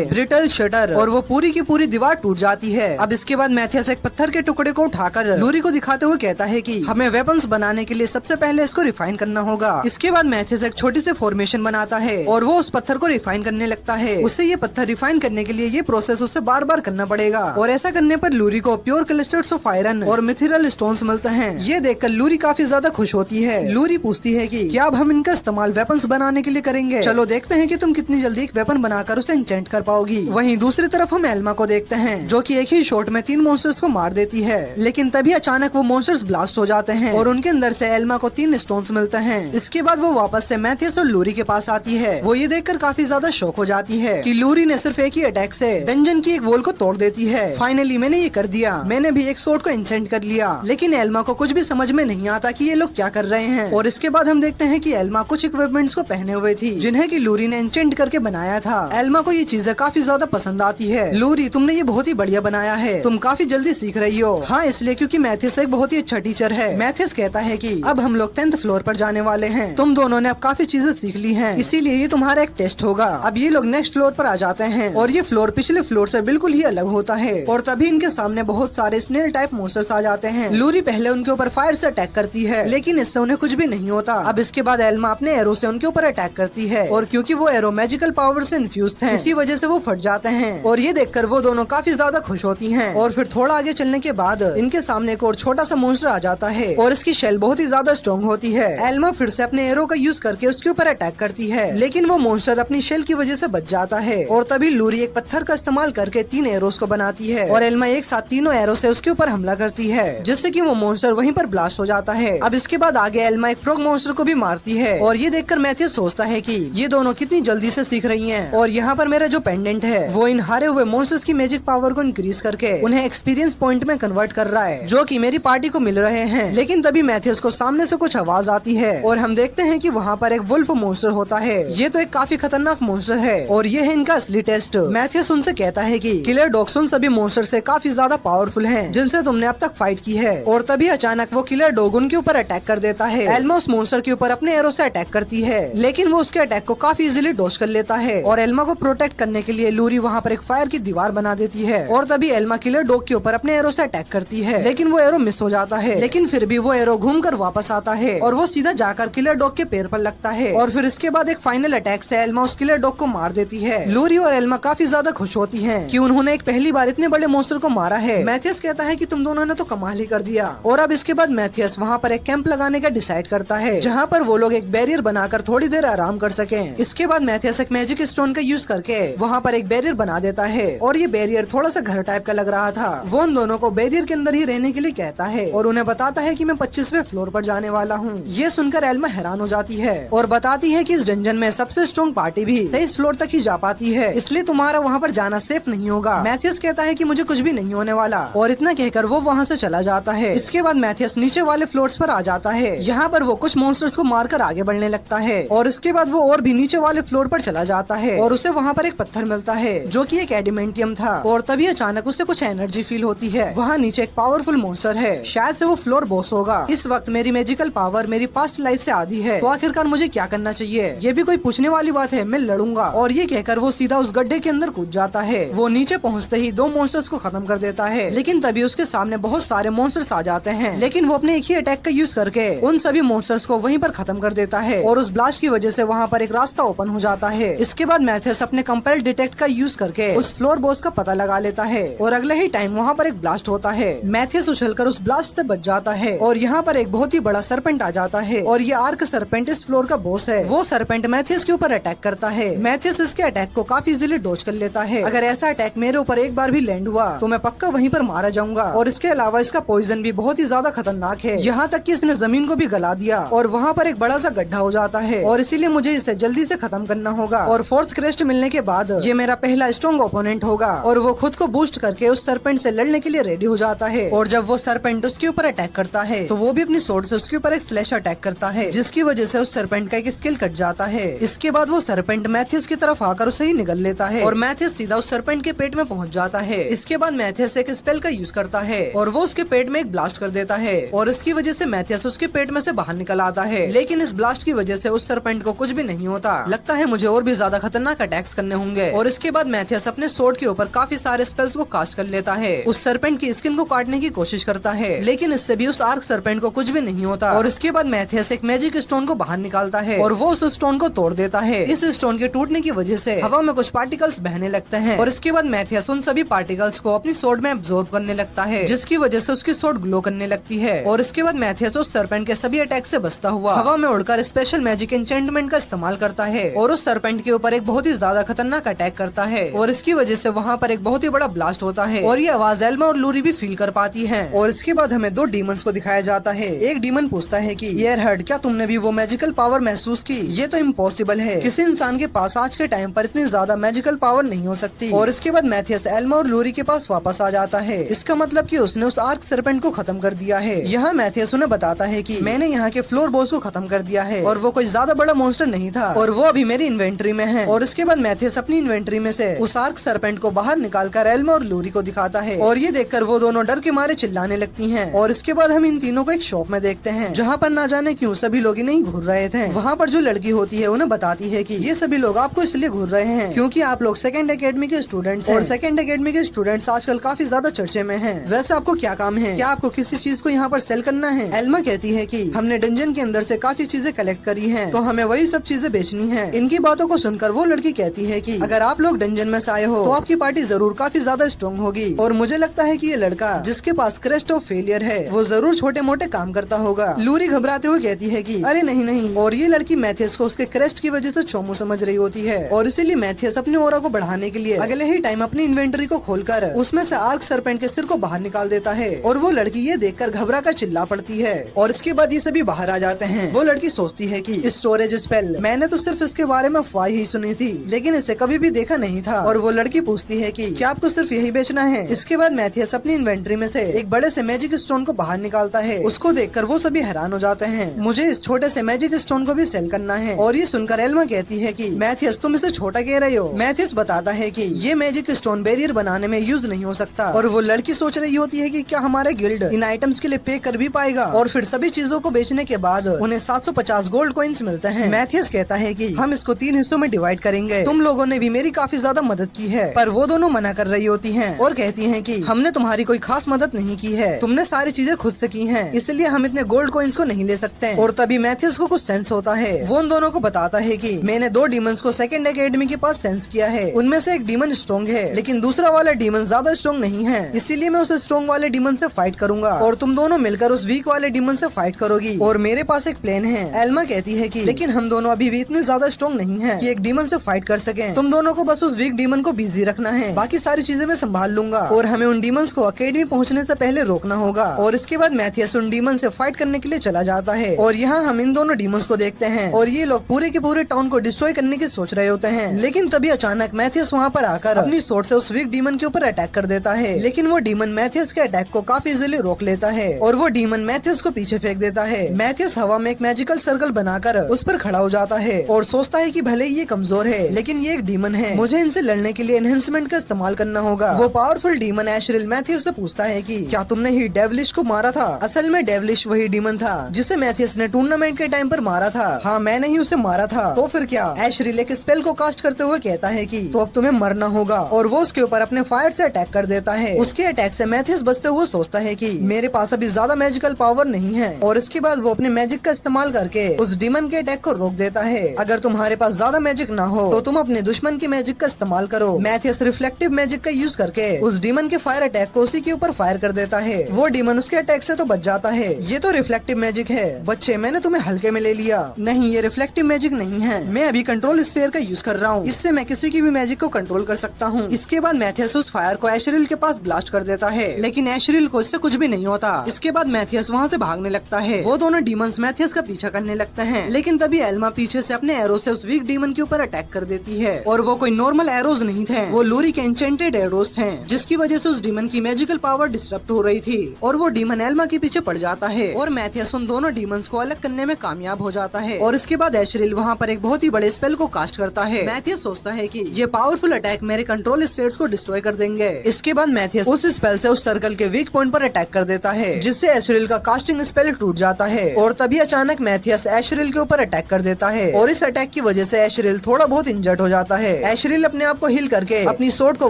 ब्रिटल शटर, और वो पूरी की पूरी दीवार टूट जाती है। अब इसके बाद मैथियस एक पत्थर के टुकड़े को उठाकर लूरी को दिखाते हुए कहता है कि हमें वेपन्स बनाने के लिए सबसे पहले इसको रिफाइन करना होगा। इसके बाद मैथियस एक छोटी सी फॉर्मेशन बनाता है और वो उस पत्थर को रिफाइन करने लगता है। उसे ये पत्थर रिफाइन करने के लिए ये प्रोसेस उसे बार बार करना पड़ेगा और ऐसा करने पर लूरी को प्योर क्लस्टर्स ऑफ आयरन और मिथिरल स्टोन्स मिलते हैं। ये देखकर लूरी काफी ज्यादा खुश होती है। लूरी पूछती है कि क्या अब हम इनका इस्तेमाल वेपन्स बनाने के लिए करेंगे? चलो देखते हैं कि तुम कितनी जल्दी एक वेपन बनाकर उसे एन्चेंट कर पाओगी। वहीं दूसरी तरफ हम एल्मा को देखते हैं जो कि एक ही शॉट में 3 मॉन्स्टर्स को मार देती है, लेकिन तभी अचानक वो मॉन्स्टर्स ब्लास्ट हो जाते हैं और उनके अंदर से एल्मा को 3 स्टोन्स मिलते हैं। इसके बाद वो वापस से मैथियस और लूरी के पास आती है। वो ये देखकर काफी ज्यादा शॉक हो जाती है कि लूरी ने सिर्फ एक ही अटैक से डंजन की एक वॉल को तोड़ देती है। फाइनली मैंने ये कर दिया, मैंने भी एक स्वॉर्ड को एन्चेंट कर लिया। लेकिन एल्मा को कुछ भी समझ में नहीं आता कि ये लोग क्या कर रहे हैं। और इसके बाद हम देखते हैं कि एल्मा कुछ इक्विपमेंट्स को पहने हुए थी जिन्हें कि लूरी ने एन्चेंट करके बनाया था। एल्मा को ये चीजें काफी ज्यादा पसंद आती है। लूरी, तुमने ये बहुत ही बढ़िया बनाया है, तुम काफी जल्दी सीख रही हो। हाँ, इसलिए क्योंकि मैथियस एक बहुत ही अच्छा टीचर है। मैथियस कहता है कि अब हम लोग 10th फ्लोर पर जाने वाले हैं, तुम दोनों ने अब काफी चीजें सीख ली हैं, इसीलिए ये तुम्हारा एक टेस्ट होगा। अब ये लोग नेक्स्ट फ्लोर पर आ जाते हैं और ये फ्लोर पिछले फ्लोर से बिल्कुल ही अलग होता है और तभी इनके सामने बहुत सारे स्नेल टाइप मॉन्स्टर्स आ जाते हैं। लूरी पहले उनके ऊपर फायर से अटैक करती है, लेकिन इससे उन्हें कुछ भी नहीं होता। अब इसके बाद एल्मा अपने एरो से उनके ऊपर अटैक करती है और क्योंकि वो एरो मैजिकल पावर से इन्फ्यूज थे, इसी वजह से वो फट जाते हैं और ये देखकर वो दोनों काफी ज्यादा खुश होती हैं। और फिर थोड़ा आगे चलने के बाद इनके सामने एक और छोटा सा मॉन्स्टर आ जाता है और इसकी शेल बहुत ही ज्यादा स्ट्रॉन्ग होती है। एल्मा फिर से अपने एरो का यूज करके उसके ऊपर अटैक करती है, लेकिन वो मॉन्स्टर अपनी शेल की वजह से बच जाता है और तभी लूरी एक पत्थर का इस्तेमाल करके 3 एरोस को बनाती है और एल्मा एक साथ तीनों एरो से उसके ऊपर हमला करती है, जिससे कि वो मॉन्स्टर वहीं पर ब्लास्ट हो जाता है। अब इसके बाद आगे एल्मा एक फ्रॉग मॉन्स्टर को भी मारती है और ये देखकर मैथियस सोचता है कि ये दोनों कितनी जल्दी से सीख रही हैं। और यहाँ पर मेरा जो पेंडेंट है वो इन हारे हुए मॉन्स्टर्स की मैजिक पावर को इंक्रीज करके उन्हें एक्सपीरियंस पॉइंट में कन्वर्ट कर रहा है, जो कि मेरी पार्टी को मिल रहे हैं। लेकिन तभी मैथियस को सामने से कुछ आवाज आती है और हम देखते हैं कि वहाँ पर एक वुल्फ मॉन्स्टर होता है। ये तो एक काफी खतरनाक मॉन्स्टर है और ये है इनका असली टेस्ट। मैथियस उनसे कहता है कि किलर डॉग्स उन सभी मॉन्स्टर से काफी ज्यादा पावरफुल हैं जिनसे तुमने अब तक फाइट की है। और तभी अचानक वो किलर डॉग उनके ऊपर अटैक कर देता है। एल्मा उस मॉन्स्टर के ऊपर अपने एरो से अटैक करती है, लेकिन वो उसके अटैक को काफी इजीली डॉज कर लेता है और एल्मा को प्रोटेक्ट करने के लिए लूरी वहाँ पर एक फायर की दीवार बना देती है। और तभी एल्मा किलर डॉग के ऊपर अपने एरो से अटैक करती है, लेकिन वो एरो मिस हो जाता है। लेकिन फिर भी वो एरो घूमकर वापस आता है और वो सीधा जाकर किलर डॉग के पैर पर लगता है और फिर इसके बाद एक फाइनल अटैक से एल्मा उस किलर डॉग को मार देती है। लूरी और एल्मा काफी ज्यादा खुश होती हैं कि उन्होंने एक पहली बार इतने बड़े मॉन्स्टर को मारा है। मैथियस कहता है कि तुम दोनों ने तो कमाल ही कर दिया। और अब इसके बाद मैथियस वहाँ पर एक कैंप लगाने का डिसाइड करता है जहाँ पर वो लोग एक बैरियर बनाकर थोड़ी देर आराम कर सकें। इसके बाद मैथियस एक मैजिक स्टोन का यूज करके वहाँ पर एक बैरियर बना देता है और ये बैरियर थोड़ा सा घर टाइप का लग रहा था। वो उन दोनों को बैरियर के अंदर ही रहने के लिए कहता है और उन्हें बताता है कि मैं 25वें फ्लोर पर जाने वाला हूँ। ये सुनकर एल्मा हैरान हो जाती है और बताती है कि इस डंजन में सबसे स्ट्रॉन्ग पार्टी भी 23 फ्लोर तक ही जा पाती है, इसलिए तुम्हारा वहाँ पर जाना सेफ नहीं होगा। मैथियस कहता है कि मुझे कुछ भी नहीं होने वाला और इतना कहकर वो वहाँ से चला जाता है। इसके बाद मैथियस नीचे वाले फ्लोर्स पर आ जाता है। यहाँ पर वो कुछ मॉन्स्टर्स को मारकर आगे बढ़ने लगता है और इसके बाद वो और भी नीचे वाले फ्लोर पर चला जाता है और उसे वहाँ पर एक पत्थर मिलता है जो कि एक एडिमेंटियम था और तभी अचानक उसे कुछ एनर्जी फील होती है। वहाँ नीचे एक पावरफुल मॉन्स्टर है, शायद से वो फ्लोर बॉस होगा। इस वक्त मेरी मैजिकल पावर मेरी पास्ट लाइफ से आधी है, तो आखिरकार मुझे क्या करना चाहिए? ये भी कोई पूछने वाली बात है, मैं लड़ूंगा। और ये कहकर वो सीधा उस गड्ढे के अंदर कूद जाता है। वो नीचे पहुँचते ही 2 मॉन्स्टर्स को खत्म कर देता है, लेकिन तभी उसके सामने बहुत सारे मॉन्स्टर्स आ जाते हैं, लेकिन वो अपने एक ही अटैक का यूज करके उन सभी मॉन्स्टर्स को वहीं पर खत्म कर देता है और उस ब्लास्ट की वजह से वहाँ पर एक रास्ता ओपन हो जाता है। इसके बाद मैथियस अपने कंपेल डिटेक्ट का यूज करके उस फ्लोर बॉस का पता लगा लेता है और अगले ही टाइम वहाँ पर एक ब्लास्ट होता है। मैथियस उछलकर उस ब्लास्ट से बच जाता है और यहाँ पर एक बहुत ही बड़ा सरपेंट आ जाता है और ये आर्क सरपेंट इस फ्लोर का बॉस है। वो सरपेंट मैथियस के ऊपर अटैक करता है। मैथियस इसके अटैक को काफी इजीली डॉज कर लेता है। अगर ऐसा अटैक मेरे ऊपर एक बार भी लैंड हुआ तो मैं पक्का वहीं पर मारा जाऊंगा। और इसके अलावा इसका पॉइजन भी बहुत ही ज्यादा खतरनाक है, यहाँ तक कि इसने जमीन को भी गला दिया और वहाँ पर एक बड़ा सा गड्ढा हो जाता है और इसीलिए मुझे इसे जल्दी से खत्म करना होगा। और 4th क्रेस्ट मिलने के बाद ये मेरा पहला स्ट्रॉन्ग ओपोनेंट होगा और वो खुद को बूस्ट करके उस सरपेंट से लड़ने के लिए रेडी हो जाता है। और जब वो सरपेंट उसके ऊपर अटैक करता है तो वो भी अपनी स्वॉर्ड से उसके ऊपर एक स्लैश अटैक करता है, जिसकी वजह से उस सरपेंट का एक स्किल कट जाता है। इसके बाद वो सरपेंट मैथियस की तरफ आकर उसे ही निगल लेता है और मैथियस सीधा उस सरपेंट के पेट में पहुंच जाता है। इसके बाद मैथियस एक स्पेल का यूज करता है और वो उसके पेट में एक ब्लास्ट कर देता है और इसकी वजह से मैथियस उसके पेट में से बाहर निकल आता है। लेकिन इस ब्लास्ट की वजह से उस सरपेंट को कुछ भी नहीं होता। लगता है मुझे और भी ज्यादा खतरनाक अटैक्स करने होंगे। और इसके बाद मैथियस अपने सोर्ड के ऊपर काफी सारे स्पेल्स को कास्ट कर लेता है। उस सरपेंट की स्किन को काटने की कोशिश करता है, लेकिन इससे भी उस आर्क सरपेंट को कुछ भी नहीं होता। और इसके बाद मैथियस एक मैजिक स्टोन को बाहर निकालता है और वो उस स्टोन को तोड़ देता है। इस स्टोन के टूटने की वजह से हवा में कुछ पार्टिकल्स बहने लगते हैं और इसके बाद मैथियस उन सभी पार्टिकल्स को अपनी सोर्ड में एब्जॉर्ब करने लगता है, जिसकी वजह से उसकी सोर्ड ग्लो करने लगती है। और इसके बाद मैथियस उस सरपेंट के सभी अटैक से बचता हुआ हवा में उड़कर स्पेशल मैजिक एन्चेंटमेंट का इस्तेमाल करता है और उस सरपेंट के ऊपर एक बहुत ही ज्यादा खतरनाक अटैक करता है। और इसकी वजह से वहाँ पर एक बहुत ही बड़ा ब्लास्ट होता है और ये आवाज एल्मा और लूरी भी फील कर पाती है। और इसके बाद हमें दो डीमंस को दिखाया जाता है। एक डीमन पूछता है कि एयरहर्ड, क्या तुमने भी वो मैजिकल पावर महसूस की? ये तो इम्पॉसिबल है, किसी इंसान के पास आज के टाइम पर इतनी ज्यादा मैजिकल पावर नहीं हो सकती। और इसके बाद मैथियस एल्मा और लूरी के पास वापस आ जाता है। इसका मतलब कि उसने उस आर्क सरपेंट को खत्म कर दिया है। यहाँ मैथियस उन्हें बताता है कि मैंने यहाँ के फ्लोर बॉस को खत्म कर दिया है और वो कोई ज्यादा बड़ा मॉन्स्टर नहीं था और वो अभी मेरी इन्वेंट्री में है। और इसके बाद मैथियस अपनी इन्वेंट्री में से उस आर्क सरपेंट को बाहर निकालकर एल्मा और लूरी को दिखाता है और ये देखकर वो दोनों डर के मारे चिल्लाने लगती हैं। और इसके बाद हम इन तीनों को एक शॉप में देखते हैं जहाँ पर ना जाने क्यों सभी लोग इन्हें घूर रहे थे। वहाँ पर जो लड़की होती है उन्हें बताती है कि ये सभी लोग आपको इसलिए घूर रहे हैं क्योंकि आप लोग सेकंड एकेडमी के स्टूडेंट्स हैं और सेकंड एकेडमी के स्टूडेंट्स आजकल काफी ज्यादा चर्चे में हैं। वैसे आपको क्या काम है? क्या आपको किसी चीज को यहाँ पर सेल करना है? एल्मा कहती है कि हमने डंजन के अंदर से काफी चीजें कलेक्ट करी हैं, तो हमें वही सब चीजें बेचनी है। इनकी बातों को सुनकर वो लड़की कहती है कि अगर आप लोग डंजन में से आए हो तो आपकी पार्टी जरूर काफी ज्यादा स्ट्रॉन्ग होगी और मुझे लगता है कि ये लड़का जिसके पास क्रेस्ट ऑफ फेलियर है वो जरूर छोटे मोटे काम करता होगा। लूरी घबराते हुए कहती है कि अरे नहीं नहीं। और ये लड़की मैथियस को उसके क्रेस्ट की वजह से चोमू समझ रही होती है और इसीलिए मैथियस अपने ऑरा को बढ़ाने के लिए अगले ही टाइम अपनी इन्वेंटरी को खोलकर उसमें से आर्क सरपेंट के सिर को बाहर निकाल देता है और वो लड़की ये देखकर घबरा कर चिल्ला पड़ती है। और इसके बाद ये सभी बाहर आ जाते हैं। वो लड़की सोचती है कि स्टोरेज स्पेल, मैंने तो सिर्फ इसके बारे में अफवाह ही सुनी थी लेकिन इसे कभी भी देखा नहीं था। और वो लड़की पूछती है कि क्या आपको सिर्फ यही बेचना है? इसके बाद मैथियस अपनी इन्वेंटरी में से एक बड़े से मैजिक स्टोन को बाहर निकालता है। उसको देखकर वो सभी हैरान हो जाते हैं। मुझे इस छोटे से मैजिक स्टोन को भी सेल करना है। और ये सुनकर एल्मा कहती है कि मैथियस तुम इसे छोटा कह रहे हो। मैथियस बताता है कि ये मैजिक स्टोन बैरियर बनाने में यूज नहीं हो सकता। और वो लड़की सोच रही होती है कि क्या हमारा गिल्ड इन आइटम्स के लिए पे कर भी पाएगा। और फिर सभी चीजों को बेचने के बाद उन्हें 750 गोल्ड कॉइन्स मिलते हैं। मैथियस कहता है कि हम इसको 3 हिस्सों में डिवाइड करेंगे, तुम लोगों ने भी मेरी काफी ज्यादा मदद की है। पर वो दोनों मना कर रही होती हैं और कहती हैं कि हमने तुम्हारी कोई खास मदद नहीं की है, तुमने सारी चीजें खुद से की हैं, इसलिए हम इतने गोल्ड कॉइन्स को नहीं ले सकते। और तभी मैथियस को कुछ सेंस होता है। वो उन दोनों को बताता है कि मैंने 2 डीमंस को सेकंड एकेडमी के पास सेंस किया है। उनमें से एक डीमन स्ट्रॉन्ग है लेकिन दूसरा वाला डीमन ज्यादा स्ट्रॉन्ग नहीं है, इसीलिए मैं उस स्ट्रॉन्ग वाले डीमन से फाइट करूंगा और तुम दोनों मिलकर उस वीक वाले डीमन से फाइट करोगी। और मेरे पास एक प्लान है। एल्मा कहती है कि लेकिन हम दोनों अभी भी इतने ज्यादा स्ट्रॉन्ग नहीं है कि एक डीमन से फाइट कर सकें। तुम दोनों को बस उस वीक डीमन को बिजी रखना है, बाकी सारी चीजें मैं संभाल लूंगा। और हमें उन डीमंस को अकेडमी पहुंचने से पहले रोकना होगा। और इसके बाद मैथियस उन डीमन से फाइट करने के लिए चला जाता है। और यहाँ हम इन दोनों डीमंस को देखते हैं और ये लोग पूरे के पूरे टाउन को डिस्ट्रॉय करने की सोच रहे होते हैं। लेकिन तभी अचानक मैथियस वहाँ पर आकर अपनी सोर्ड से उस वीक डीमन के ऊपर अटैक कर देता है। लेकिन वो डीमन मैथियस के अटैक को काफी इजीली रोक लेता है और वो डीमन मैथियस को पीछे फेंक देता है। मैथियस हवा में एक मैजिकल सर्कल बनाकर उस पर खड़ा हो जाता है और सोचता है कि भले ही ये कमजोर है लेकिन ये एक डीमन है, मुझे इनसे लड़ने के लिए एनहेंसमेंट का इस्तेमाल करना होगा। वो पावरफुल डीमन एशरिल मैथियस से पूछता है कि क्या तुमने ही डेविलिश को मारा था? असल में डेविलिश वही डीमन था जिसे मैथियस ने टूर्नामेंट के टाइम पर मारा था। हाँ, मैंने ही उसे मारा था। तो फिर क्या? एशरिल एक स्पेल को कास्ट करते हुए कहता है कि तो अब तुम्हें मरना होगा और वो उसके ऊपर अपने फायर से अटैक कर देता है। उसके अटैक से मैथियस बचते हुए सोचता है कि मेरे पास अभी ज्यादा मैजिकल पावर नहीं है और इसके बाद वो अपने मैजिक का इस्तेमाल करके उस डीमन के अटैक को रोक देता है। अगर तुम्हारे पास ज्यादा मैजिक ना हो तो तुम अपने दुश्मन के मैजिक का इस्तेमाल करो। मैथियस रिफ्लेक्टिव मैजिक का यूज करके उस डीमन के फायर अटैक को उसी के ऊपर फायर कर देता है। वो डीमन उसके अटैक से तो बच जाता है। ये तो रिफ्लेक्टिव मैजिक है बच्चे, मैंने तुम्हें हल्के में ले लिया। नहीं, ये रिफ्लेक्टिव मैजिक नहीं है, मैं अभी कंट्रोल स्फीयर का यूज कर रहा हूँ, इससे मैं किसी की भी मैजिक को कंट्रोल कर सकता हूँ। इसके बाद मैथियस उस फायर को एशरिल के पास ब्लास्ट कर देता है लेकिन एशरिल को इससे कुछ भी नहीं होता। इसके बाद मैथियस वहाँ से भागने लगता है। वो दोनों डीमंस मैथियस का पीछा करने लगते हैं लेकिन तभी एल्मा पीछे से अपने एरो से उस वीक डीमन के ऊपर अटैक कर देती है। और वो कोई नॉर्मल एरोज नहीं थे, वो लूरी के एन्चेंटेड एरोज थे जिसकी वजह से उस डीमन की मैजिकल पावर डिस्टर्ब हो रही थी और वो डीमन एल्मा के पीछे पड़ जाता है और मैथियस उन दोनों डीमंस को अलग करने में कामयाब हो जाता है। और इसके बाद एशरिल वहाँ पर एक बहुत ही बड़े स्पेल को कास्ट करता है। मैथियस सोचता है कि ये पावरफुल अटैक मेरे कंट्रोल स्फीयर्स को डिस्ट्रॉय कर देंगे। इसके बाद मैथियस उस स्पेल से उस सर्कल के वीक पॉइंट पर अटैक कर देता है जिससे एशरिल का कास्टिंग स्पेल टूट जाता है। और तभी अचानक मैथियस एशरिल के ऊपर अटैक कर देता है और इस अटैक की वजह से एशरिल थोड़ा बहुत इंजर्ड हो जाता है। एशरिल अपने आप को हील करके अपनी सोर्ड को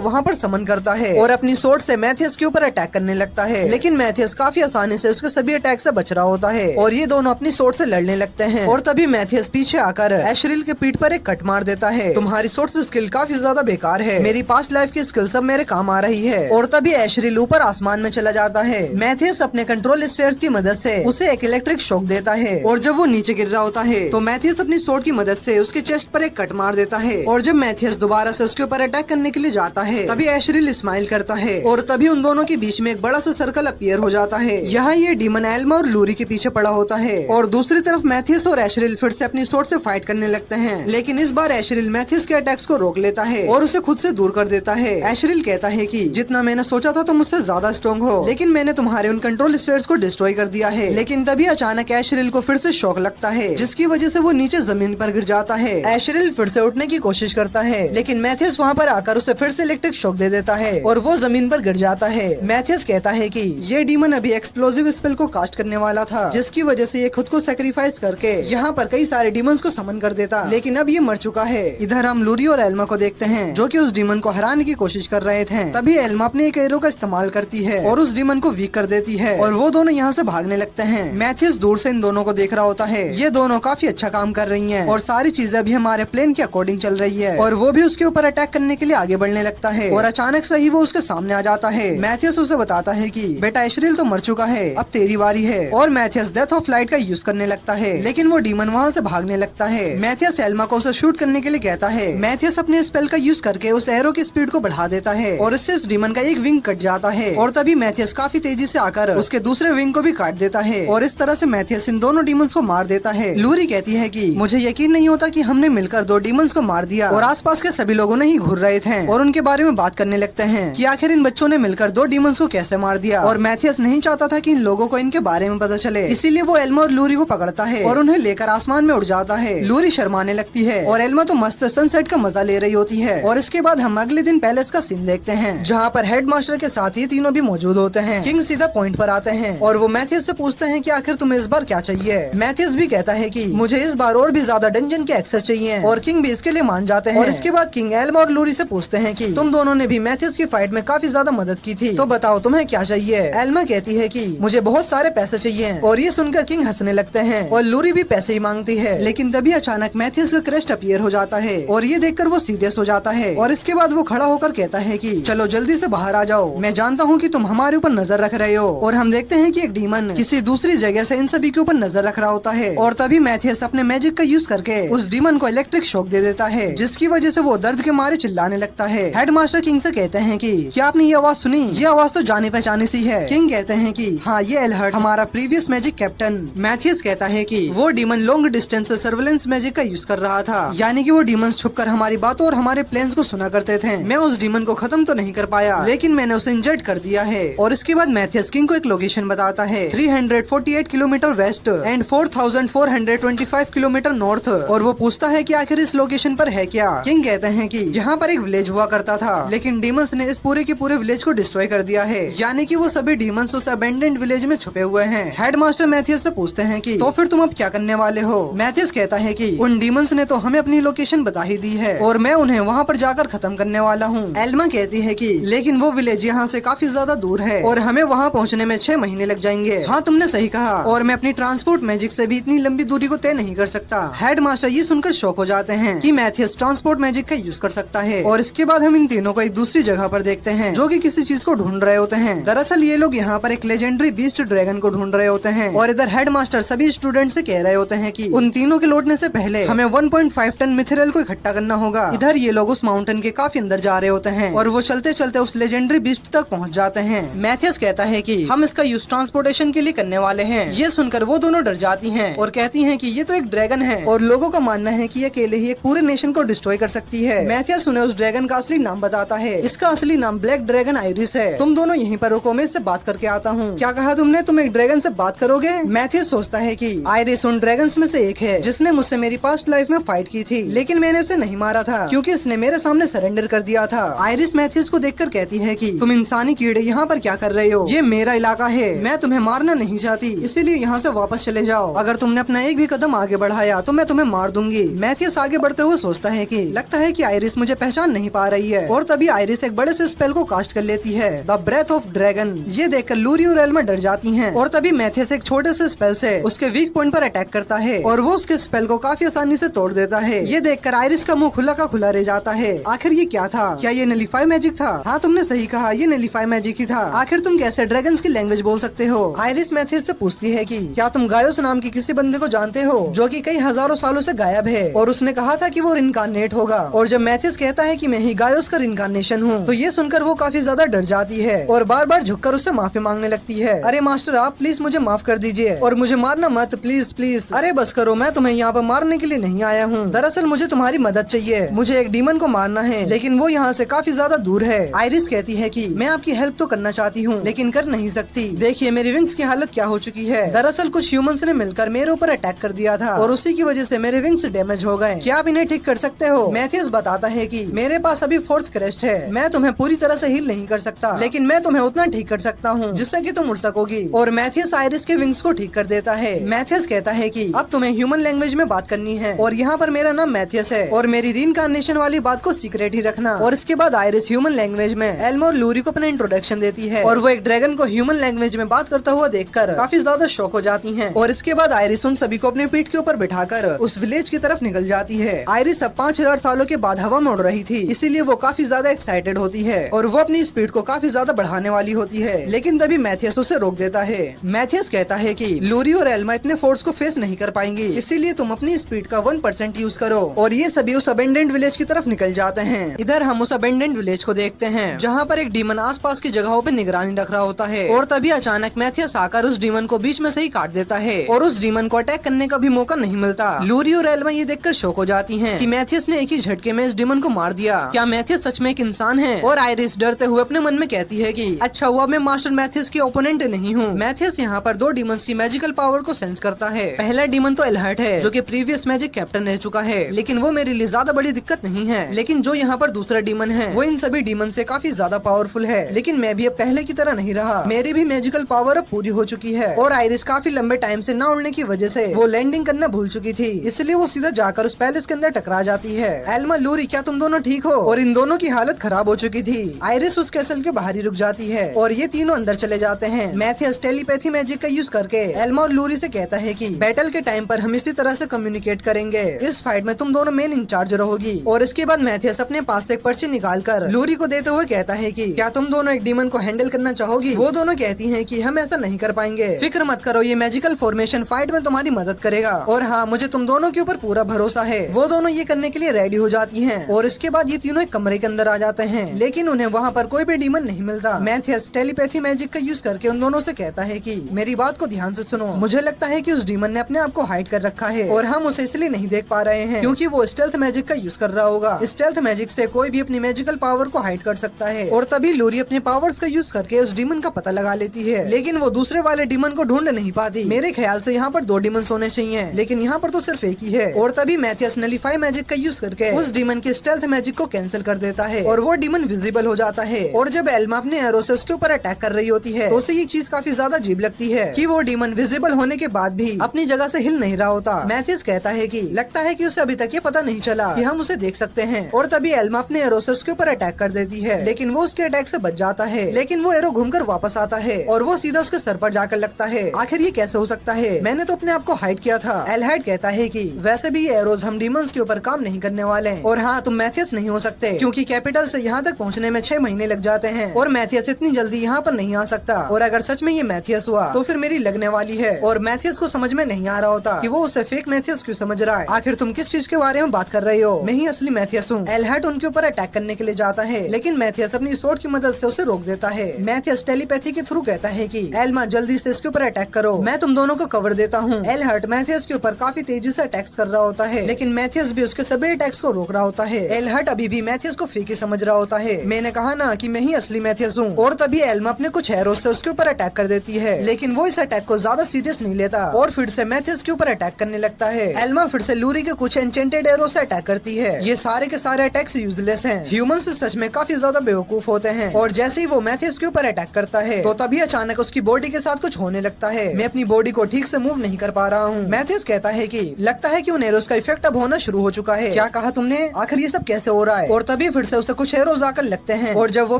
वहाँ पर समन करता है और अपनी सोर्ड से मैथियस के ऊपर अटैक करने लगता है, लेकिन मैथियस काफी आसानी से उसके सभी अटैक से बच रहा होता है और ये दोनों अपनी सोर्ड से लड़ने लगते हैं। और तभी मैथियस पीछे आकर एशरिल के पीठ पर एक कट मार देता है। तुम्हारी सोर्ड से स्किल काफी ज्यादा बेकार है, मेरी पास्ट लाइफ की स्किल सब मेरे काम आ रही है। और तभी एशरिल ऊपर आसमान में चला जाता है। मैथियस अपने कंट्रोल स्फीयर्स की मदद से उसे एक इलेक्ट्रिक शॉक देता है और जब वो नीचे गिर रहा होता है तो मैथियस अपनी सोर्ड की मदद से उसके चेस्ट पर एक कट मार देता है। और जब मैथियस दोबारा से उसके ऊपर अटैक करने के लिए जाता है तभी एशरिल स्माइल करता है और तभी उन दोनों के बीच में एक बड़ा सा सर्कल अपीयर हो जाता है। यहाँ ये डीमन एल्मा और लूरी के पीछे पड़ा होता है और दूसरी तरफ मैथियस और एशरिल फिर से अपनी सोर्ड से फाइट करने लगते हैं, लेकिन इस बार एशरिल मैथियस के अटैक्स को रोक लेता है और उसे खुद से दूर कर देता है। एशरिल कहता है कि जितना मैंने सोचा था तुम मुझसे ज्यादा स्ट्रॉन्ग हो, लेकिन मैंने तुम्हारे उन कंट्रोल स्फीयर्स को डिस्ट्रॉय कर दिया है। लेकिन तभी अचानक एशरिल को फिर से शॉक लगता है जिसकी वजह से वो नीचे जमीन पर गिर जाता है। एशरिल फिर से उठने की कोशिश करता है लेकिन मैथियस वहाँ पर आकर उसे फिर से इलेक्ट्रिक शॉक दे देता है और वो जमीन पर गिर जाता है। मैथियस कहता है कि ये डीमन अभी एक्सप्लोजिव स्पेल को कास्ट करने वाला था जिसकी वजह से ये खुद को सेक्रीफाइस करके यहाँ पर कई सारे डीमंस को समन कर देता, लेकिन अब ये मर चुका है। इधर हम लूरी और एल्मा को देखते हैं जो कि उस डीमन को हराने की कोशिश कर रहे थे। तभी एल्मा अपने एक एरो का इस्तेमाल करती है और उस डीमन को वीक कर देती है और वो दोनों यहाँ से भागने लगते हैं। मैथियस दूर से इन दोनों को देख रहा होता है। ये दोनों काफी अच्छा काम कर रही हैं और सारी चीजें अभी हमारे प्लान के अकॉर्डिंग चल रही है और वो भी उसके ऊपर अटैक करने के लिए आगे बढ़ने लगता है और अचानक से ही वो उसके सामने आ जाता है। मैथियस उसे बताता है कि बेटा एशरिल तो मर चुका है, अब तेरी बारी है और मैथियस डेथ ऑफ लाइट का यूज करने लगता है, लेकिन वो डीमन वहाँ से भागने लगता है। मैथियस एल्मा को उसे शूट करने के लिए कहता है। मैथियस अपने स्पेल का यूज करके उस एरो की स्पीड को बढ़ा देता है और इससे उस डीमन का एक विंग कट जाता है और तभी मैथियस काफी तेजी से आकर उसके दूसरे विंग को भी काट देता है और इस तरह से मैथियस इन दोनों डीमंस को मार देता है। लूरी कहती है कि मुझे यकीन नहीं होता कि हमने मिलकर दो डीमंस को मार दिया और आसपास के सभी लोगों ने ही घूर रहे थे और उनके बारे में बात करने लगते हैं कि आखिर इन बच्चों ने मिलकर दो डीमंस को कैसे मार दिया। और मैथियस नहीं चाहता था कि इन लोगों को इनके बारे में पता चले, इसीलिए वो एल्मा और लूरी को पकड़ता है और उन्हें लेकर आसमान में उड़ जाता है। लूरी शर्माने लगती है और एल्मा तो मस्त सनसेट का मजा ले रही होती है। और इसके बाद हम अगले दिन पैलेस का सीन देखते हैं जहाँ पर हेड मास्टर के साथ ये तीनों भी मौजूद होते हैं। किंग सीधा पॉइंट पर आते हैं और वो मैथियस से पूछते हैं कि आखिर तुम्हें इस बार क्या चाहिए। मैथियस भी कहता है कि मुझे इस बार और भी ज्यादा डंजन के एक्सेस चाहिए और किंग भी इसके लिए मान जाते हैं। और इसके बाद किंग एल्मा और लूरी से पूछते हैं कि तुम दोनों ने भी मैथियस की फाइट में काफी ज्यादा मदद की थी, तो बताओ तुम्हें क्या चाहिए। एल्मा कहती है कि मुझे बहुत सारे पैसे चाहिए और ये सुनकर किंग हंसने लगते हैं और लूरी भी पैसे ही मांगती है, लेकिन तभी अचानक मैथियस का क्रेस्ट अपीयर हो जाता है और ये देखकर वो सीरियस हो जाता है और इसके बाद वो खड़ा होकर कहता है कि चलो जल्दी से बाहर आ जाओ, मैं जानता हूँ कि तुम हमारे ऊपर नजर रख रहे हो। और हम देखते हैं कि एक डीमन किसी दूसरी जगह से इन सभी के ऊपर नजर रख रहा होता है और तभी मैथियस अपने मैजिक का यूज करके उस डीमन को इलेक्ट्रिक शॉक दे देता है जिसकी वजह से वो दर्द के मारे चिल्लाने लगता है। हेडमास्टर किंग से कहते हैं कि क्या आपने ये आवाज सुनी? ये आवाज तो जानी पहचानी सी है। किंग कहते हैं कि हाँ ये एलहर्ट हमारा प्रीवियस मैजिक कैप्टन। मैथियस कहता है कि वो डीमन लॉन्ग डिस्टेंस से सर्वेलेंस मैजिक का यूज कर रहा था, यानी कि वो डीमंस छुपकर हमारी बातों और हमारे प्लान्स को सुना करते थे। मैं उस डीमन को खत्म तो नहीं कर पाया, लेकिन मैंने उसे इंजर्ड कर दिया है। और इसके बाद मैथियस किंग को एक लोकेशन बताता है 348 kilometre west and 4425 kilometre north और वो पूछता है कि आखिर इस लोकेशन पर है क्या। किंग कहते हैं कि यहाँ पर एक विलेज हुआ करता था, लेकिन डीमंस ने इस पूरे के पूरे विलेज को डिस्ट्रॉय कर दिया है, यानी कि वो सभी डीमंस उस अबेंडेंड विलेज में छुपे हुए हैं। हेडमास्टर मैथियस से पूछते हैं कि तो फिर तुम अब क्या करने वाले हो। मैथियस कहता है कि उन डीमंस ने तो हमें अपनी लोकेशन बता ही दी है और मैं उन्हें वहाँ पर जाकर खत्म करने वाला हूँ। एल्मा कहती है कि लेकिन वो विलेज यहाँ से काफी ज्यादा दूर है और हमें वहाँ पहुँचने में 6 महीने लग जाएंगे। हाँ तुमने सही कहा, और मैं अपनी ट्रांसपोर्ट मैजिक से भी इतनी लंबी दूरी को तय नहीं कर सकता। हेडमास्टर ये सुनकर शॉक हो जाते हैं कि मैथियस ट्रांसपोर्ट मैजिक का यूज कर सकता है। और इसके बाद हम इन तीनों को एक दूसरी जगह पर देखते हैं जो कि किसी चीज को ढूंढ रहे होते हैं। दरअसल ये लोग यहाँ पर एक लेजेंडरी बीस्ट ड्रैगन को ढूंढ रहे होते हैं और इधर हेडमास्टर सभी स्टूडेंट से कह रहे होते हैं कि उन तीनों के लौटने से पहले हमें 1.5 टन मिथेरल को इकट्ठा करना होगा। इधर ये लोग उस माउंटेन के काफी अंदर जा रहे होते हैं और वो चलते चलते उस लेजेंडरी बीस्ट तक पहुँच जाते हैं। मैथियस कहता है कि हम इसका यूज ट्रांसपोर्टेशन के लिए करने वाले हैं। ये सुनकर वो दोनों डर जाती हैं और कहती हैं कि ये तो एक ड्रैगन है और लोगों का मानना है कि ये अकेले ही एक पूरे नेशन को डिस्ट्रॉय कर सकती है। मैथियस उन्हें उस ड्रैगन का असली नाम बताता है। इसका असली नाम ब्लैक ड्रैगन आइरिस है। तुम दोनों यहीं पर रुको, मैं इससे बात करके आता हूँ। क्या कहा तुमने? तुम एक ड्रैगन से बात करोगे? मैथियस सोचता है कि आइरिस उन ड्रैगन्स में से एक है जिसने मुझसे मेरी पास्ट लाइफ में फाइट की थी, लेकिन मैंने इसे नहीं मारा था क्योंकि इसने मेरे सामने सरेंडर कर दिया था। आइरिस मैथियस को देखकर कहती है कि तुम इंसानी कीड़े यहाँ पर क्या कर रहे हो? ये मेरा इलाका है, मैं तुम्हें मारना नहीं चाहती, इसीलिए यहाँ से वापस चले जाओ। अगर तुमने अपना एक भी कदम आगे बढ़ाया तो मैं तुम्हें मार दूंगी। मैथियस आगे बढ़ते हुए सोचता है कि लगता है कि आयरिस मुझे पहचान नहीं पा रही है, और तभी आयरिस एक बड़े से स्पेल को कास्ट कर लेती है, द ब्रेथ ऑफ ड्रैगन। ये देखकर लूरी और एल्मा डर जाती हैं, और तभी मैथियस एक छोटे से स्पेल से उसके वीक पॉइंट पर अटैक करता है और वो उसके स्पेल को काफी आसानी से तोड़ देता है। ये देखकर आयरिस का मुंह खुला का खुला रह जाता है। आखिर ये क्या था? क्या ये नलीफाई मैजिक था? हाँ, तुमने सही कहा, ये नलीफाई मैजिक ही था। आखिर तुम कैसे ड्रैगन्स की लैंग्वेज बोल सकते हो? आयरिस मैथियस से पूछती है कि क्या तुम गायोस नाम के किसी बंदे को जानते हो जो कि कई हजारों सालों से गायब है, और उसने कहा था कि वो रिनकार्नेट होगा। और जब मैथियस कहता है कि मैं ही गायोस का रिनकार्नेशन हूँ, तो ये सुनकर वो काफी ज्यादा डर जाती है और बार बार झुककर उससे माफी मांगने लगती है। अरे मास्टर, आप प्लीज मुझे माफ कर दीजिए और मुझे मारना मत, प्लीज प्लीज। अरे बस करो, मैं तुम्हें यहाँ पर मारने के लिए नहीं आया हूँ। दरअसल मुझे तुम्हारी मदद चाहिए, मुझे एक डीमन को मारना है, लेकिन वो यहाँ से काफी ज्यादा दूर है। आयरिस कहती है कि मैं आपकी हेल्प तो करना चाहती हूँ, लेकिन कर नहीं सकती। देखिए मेरी विंग्स की हालत क्या हो चुकी है। दरअसल कुछ ह्यूमंस ने मिलकर मेरे ऊपर अटैक कर दिया था और उसी की वजह से मेरे विंग्स डैमेज हो गए। क्या आप इन्हें ठीक कर सकते हो? मैथियस बताता है कि मेरे पास अभी 4th क्रेस्ट है, मैं तुम्हें पूरी तरह से हील नहीं कर सकता, लेकिन मैं तुम्हें उतना ठीक कर सकता हूँ जिससे कि तुम उड़ सकोगी। और मैथियस आयरिस के विंग्स को ठीक कर देता है। मैथियस कहता है कि अब तुम्हें ह्यूमन लैंग्वेज में बात करनी है, और यहाँ पर मेरा नाम मैथियस है, और मेरी रीइंकार्नेशन वाली बात को सीक्रेट ही रखना। और इसके बाद आयरिस ह्यूमन लैंग्वेज में एल्मा और लूरी को अपना इंट्रोडक्शन देती है, और वो एक ड्रैगन को ह्यूमन लैंग्वेज में बात करता हुआ देखकर काफी ज्यादा शॉक हो जाती हैं। और इसके बाद आयरिस उन सभी को अपने पीठ के ऊपर बिठाकर उस विलेज की तरफ निकल जाती है। आयरिस अब 5000 सालों के बाद हवा में उड़ रही थी, इसीलिए वो काफी ज्यादा एक्साइटेड होती है और वो अपनी स्पीड को काफी ज्यादा बढ़ाने वाली होती है, लेकिन तभी मैथियस उसे रोक देता है। मैथियस कहता है कि लूरी और एल्मा इतने फोर्स को फेस नहीं कर पाएंगी, इसीलिए तुम अपनी स्पीड का 1% यूज करो। और ये सभी उस अबेंडेंट विलेज की तरफ निकल जाते हैं। इधर हम उस अबेंडेंट विलेज को देखते हैं जहाँ पर एक डीमन आसपास की जगहों पे निगरानी रख रहा होता है, और तभी अचानक मैथियस आकर उस डीमन को बीच में से ही काट देता है और उस डीमन को अटैक करने का भी मौका नहीं मिलता। लूरी और एल्मा ये देखकर शॉक हो जाती हैं कि मैथियस ने एक ही झटके में इस डीमन को मार दिया। क्या मैथियस सच में एक इंसान है? और आयरिस डरते हुए अपने मन में कहती है कि अच्छा हुआ मैं मास्टर मैथियस की ओपोनेंट नहीं हूँ। मैथियस यहाँ पर 2 डीमंस की मैजिकल पावर को सेंस करता है। पहला डीमन तो एलहर्ट है जो कि प्रीवियस मैजिक कैप्टन रह चुका है, लेकिन वो मेरे लिए ज्यादा बड़ी दिक्कत नहीं है। लेकिन जो यहाँ पर दूसरा डीमन है वो इन सभी डीमन से काफी ज्यादा पावरफुल है, लेकिन मैं भी अब पहले की तरह नहीं रहा, मेरी भी मैजिकल पावर अब पूरी हो चुकी है। और आयरिस काफी लंबे टाइम से ना उड़ने की वजह से वो लैंडिंग करना भूल चुकी थी, इसलिए वो सीधा जाकर उस पैलेस के अंदर टकरा जाती है। एल्मा, लूरी, क्या तुम दोनों ठीक हो? और इन दोनों की हालत खराब हो चुकी थी। आयरिस उस कैसल के बाहर ही रुक जाती है और ये तीनों अंदर चले जाते हैं। मैथियस टेलीपैथी मैजिक का यूज करके एल्मा और लूरी से कहता है कि बैटल के टाइम पर हम इसी तरह से कम्युनिकेट करेंगे, इस फाइट में तुम दोनों मेन इंचार्ज रहोगी। और इसके बाद मैथियस अपने पास से एक पर्ची निकालकर लूरी को देते हुए कहता है कि क्या तुम दोनों एक डीमन को हैंडल करना चाहोगी? वो दोनों कहती हैं कि हम ऐसा नहीं कर पाएंगे, फिक्र मत करो, ये मैजिकल फॉर्मेशन फाइट में तुम्हारी मदद करेगा, और हाँ, मुझे तुम दोनों के ऊपर पूरा भरोसा है। वो दोनों ये करने के लिए रेडी हो जाती हैं और इसके बाद ये तीनों एक कमरे के अंदर आ जाते हैं, लेकिन उन्हें वहाँ पर कोई भी डीमन नहीं मिलता। मैथियस टेलीपैथी मैजिक का यूज करके उन दोनों से कहता है कि मेरी बात को ध्यान से सुनो, मुझे लगता है कि उस डीमन ने अपने आप को हाइड कर रखा है और हम उसे इसलिए नहीं देख पा रहे हैं क्योंकि वो स्टेल्थ मैजिक का यूज कर रहा होगा। स्टेल्थ मैजिक से कोई भी अपनी मैजिकल पावर को हाइड कर सकता है, और तभी लूरी अपने पावर्स का यूज करके उस डीमन का पता लगा लेती है, लेकिन वो दूसरे वाले डीमन को ढूंढ नहीं पाती। मेरे ख्याल से यहाँ पर 2 डीमंस होने चाहिए, लेकिन यहाँ पर तो सिर्फ एक ही है। और तभी मैथियस नलीफाई मैजिक का यूज करके उस डीमन के स्टेल्थ मैजिक को कैंसिल कर देता है और वो डीमन विजिबल हो जाता है। और जब एल्मा अपने एरो से उसके ऊपर अटैक कर रही होती है तो उसे ये चीज काफी ज्यादा अजीब लगती है कि वो डीमन विजिबल होने के बाद भी अपनी जगह से हिल नहीं रहा होता। मैथियस कहता है कि लगता है कि उसे अभी तक ये पता नहीं चला कि हम उसे देख सकते हैं। और तभी एल्मा अपने एरो से उसके ऊपर अटैक कर देती है, लेकिन वो उसके अटैक से बच जाता है, लेकिन वो एरो घूमकर वापस आता है और वो सीधा उसके सर पर जाकर लगता है। आखिर ये कैसे हो सकता है? मैंने तो अपने आप को हाइड किया था। एलहाइड कहता है कि वैसे भी ये एरोज हम डीमंस के ऊपर काम नहीं करने वाले हैं, और हाँ, तुम मैथियस नहीं हो सकते क्योंकि कैपिटल से यहाँ तक पहुँचने में 6 महीने लग जाते हैं और मैथियस इतनी जल्दी यहाँ पर नहीं आ सकता। और अगर सच में ये मैथियस हुआ तो फिर मेरी लगने वाली है। और मैथियस को समझ में नहीं आ रहा होता कि वो उसे फेक मैथियस क्यों समझ रहा है। आखिर तुम किस चीज के बारे में बात कर रही हो? मैं ही असली मैथियस हूँ। एलहाइड उनके ऊपर अटैक करने के लिए जाता है, लेकिन मैथियस अपनी स्वॉर्ड की मदद से उसे रोक देता है। मैथियस टेलीपैथी के थ्रू कहता है कि एल्मा, जल्दी से इसके ऊपर अटैक करो, मैं तुम दोनों को कवर देता हूँ। एलहाइड मैथियस के ऊपर काफी तेजी से अटैक्स कर रहा होता है, लेकिन मैथियस भी उसके सभी अटैक्स को रोक रहा होता है। एलहाइड अभी भी मैथियस को फेक ही समझ रहा होता है। मैंने कहा ना कि मैं ही असली मैथियस हूँ। और तभी एल्मा अपने कुछ एरोस से उसके ऊपर अटैक कर देती है, लेकिन वो इस अटैक को ज्यादा सीरियस नहीं लेता और फिर से मैथियस के ऊपर अटैक करने लगता है। एल्मा फिर से लूरी के कुछ एन्चेंटेड एरो से अटैक करती है। ये सारे के सारे अटैक्स यूजलेस हैं। ह्यूमंस सच में काफी ज्यादा बेवकूफ होते हैं। और जैसे ही वो मैथियस के ऊपर अटैक करता है तो तभी अचानक उसकी बॉडी के साथ कुछ होने लगता है। मैं अपनी बॉडी को ठीक से मूव नहीं कर पा रहा हूँ। मैथियस कहता है कि लगता है कि उन एरोज का इफेक्ट अब होना शुरू हो चुका है। क्या कहा तुमने? आखिर ये सब कैसे हो रहा है? और तभी फिर से उसे कुछ एरोज आकर लगते हैं और जब वो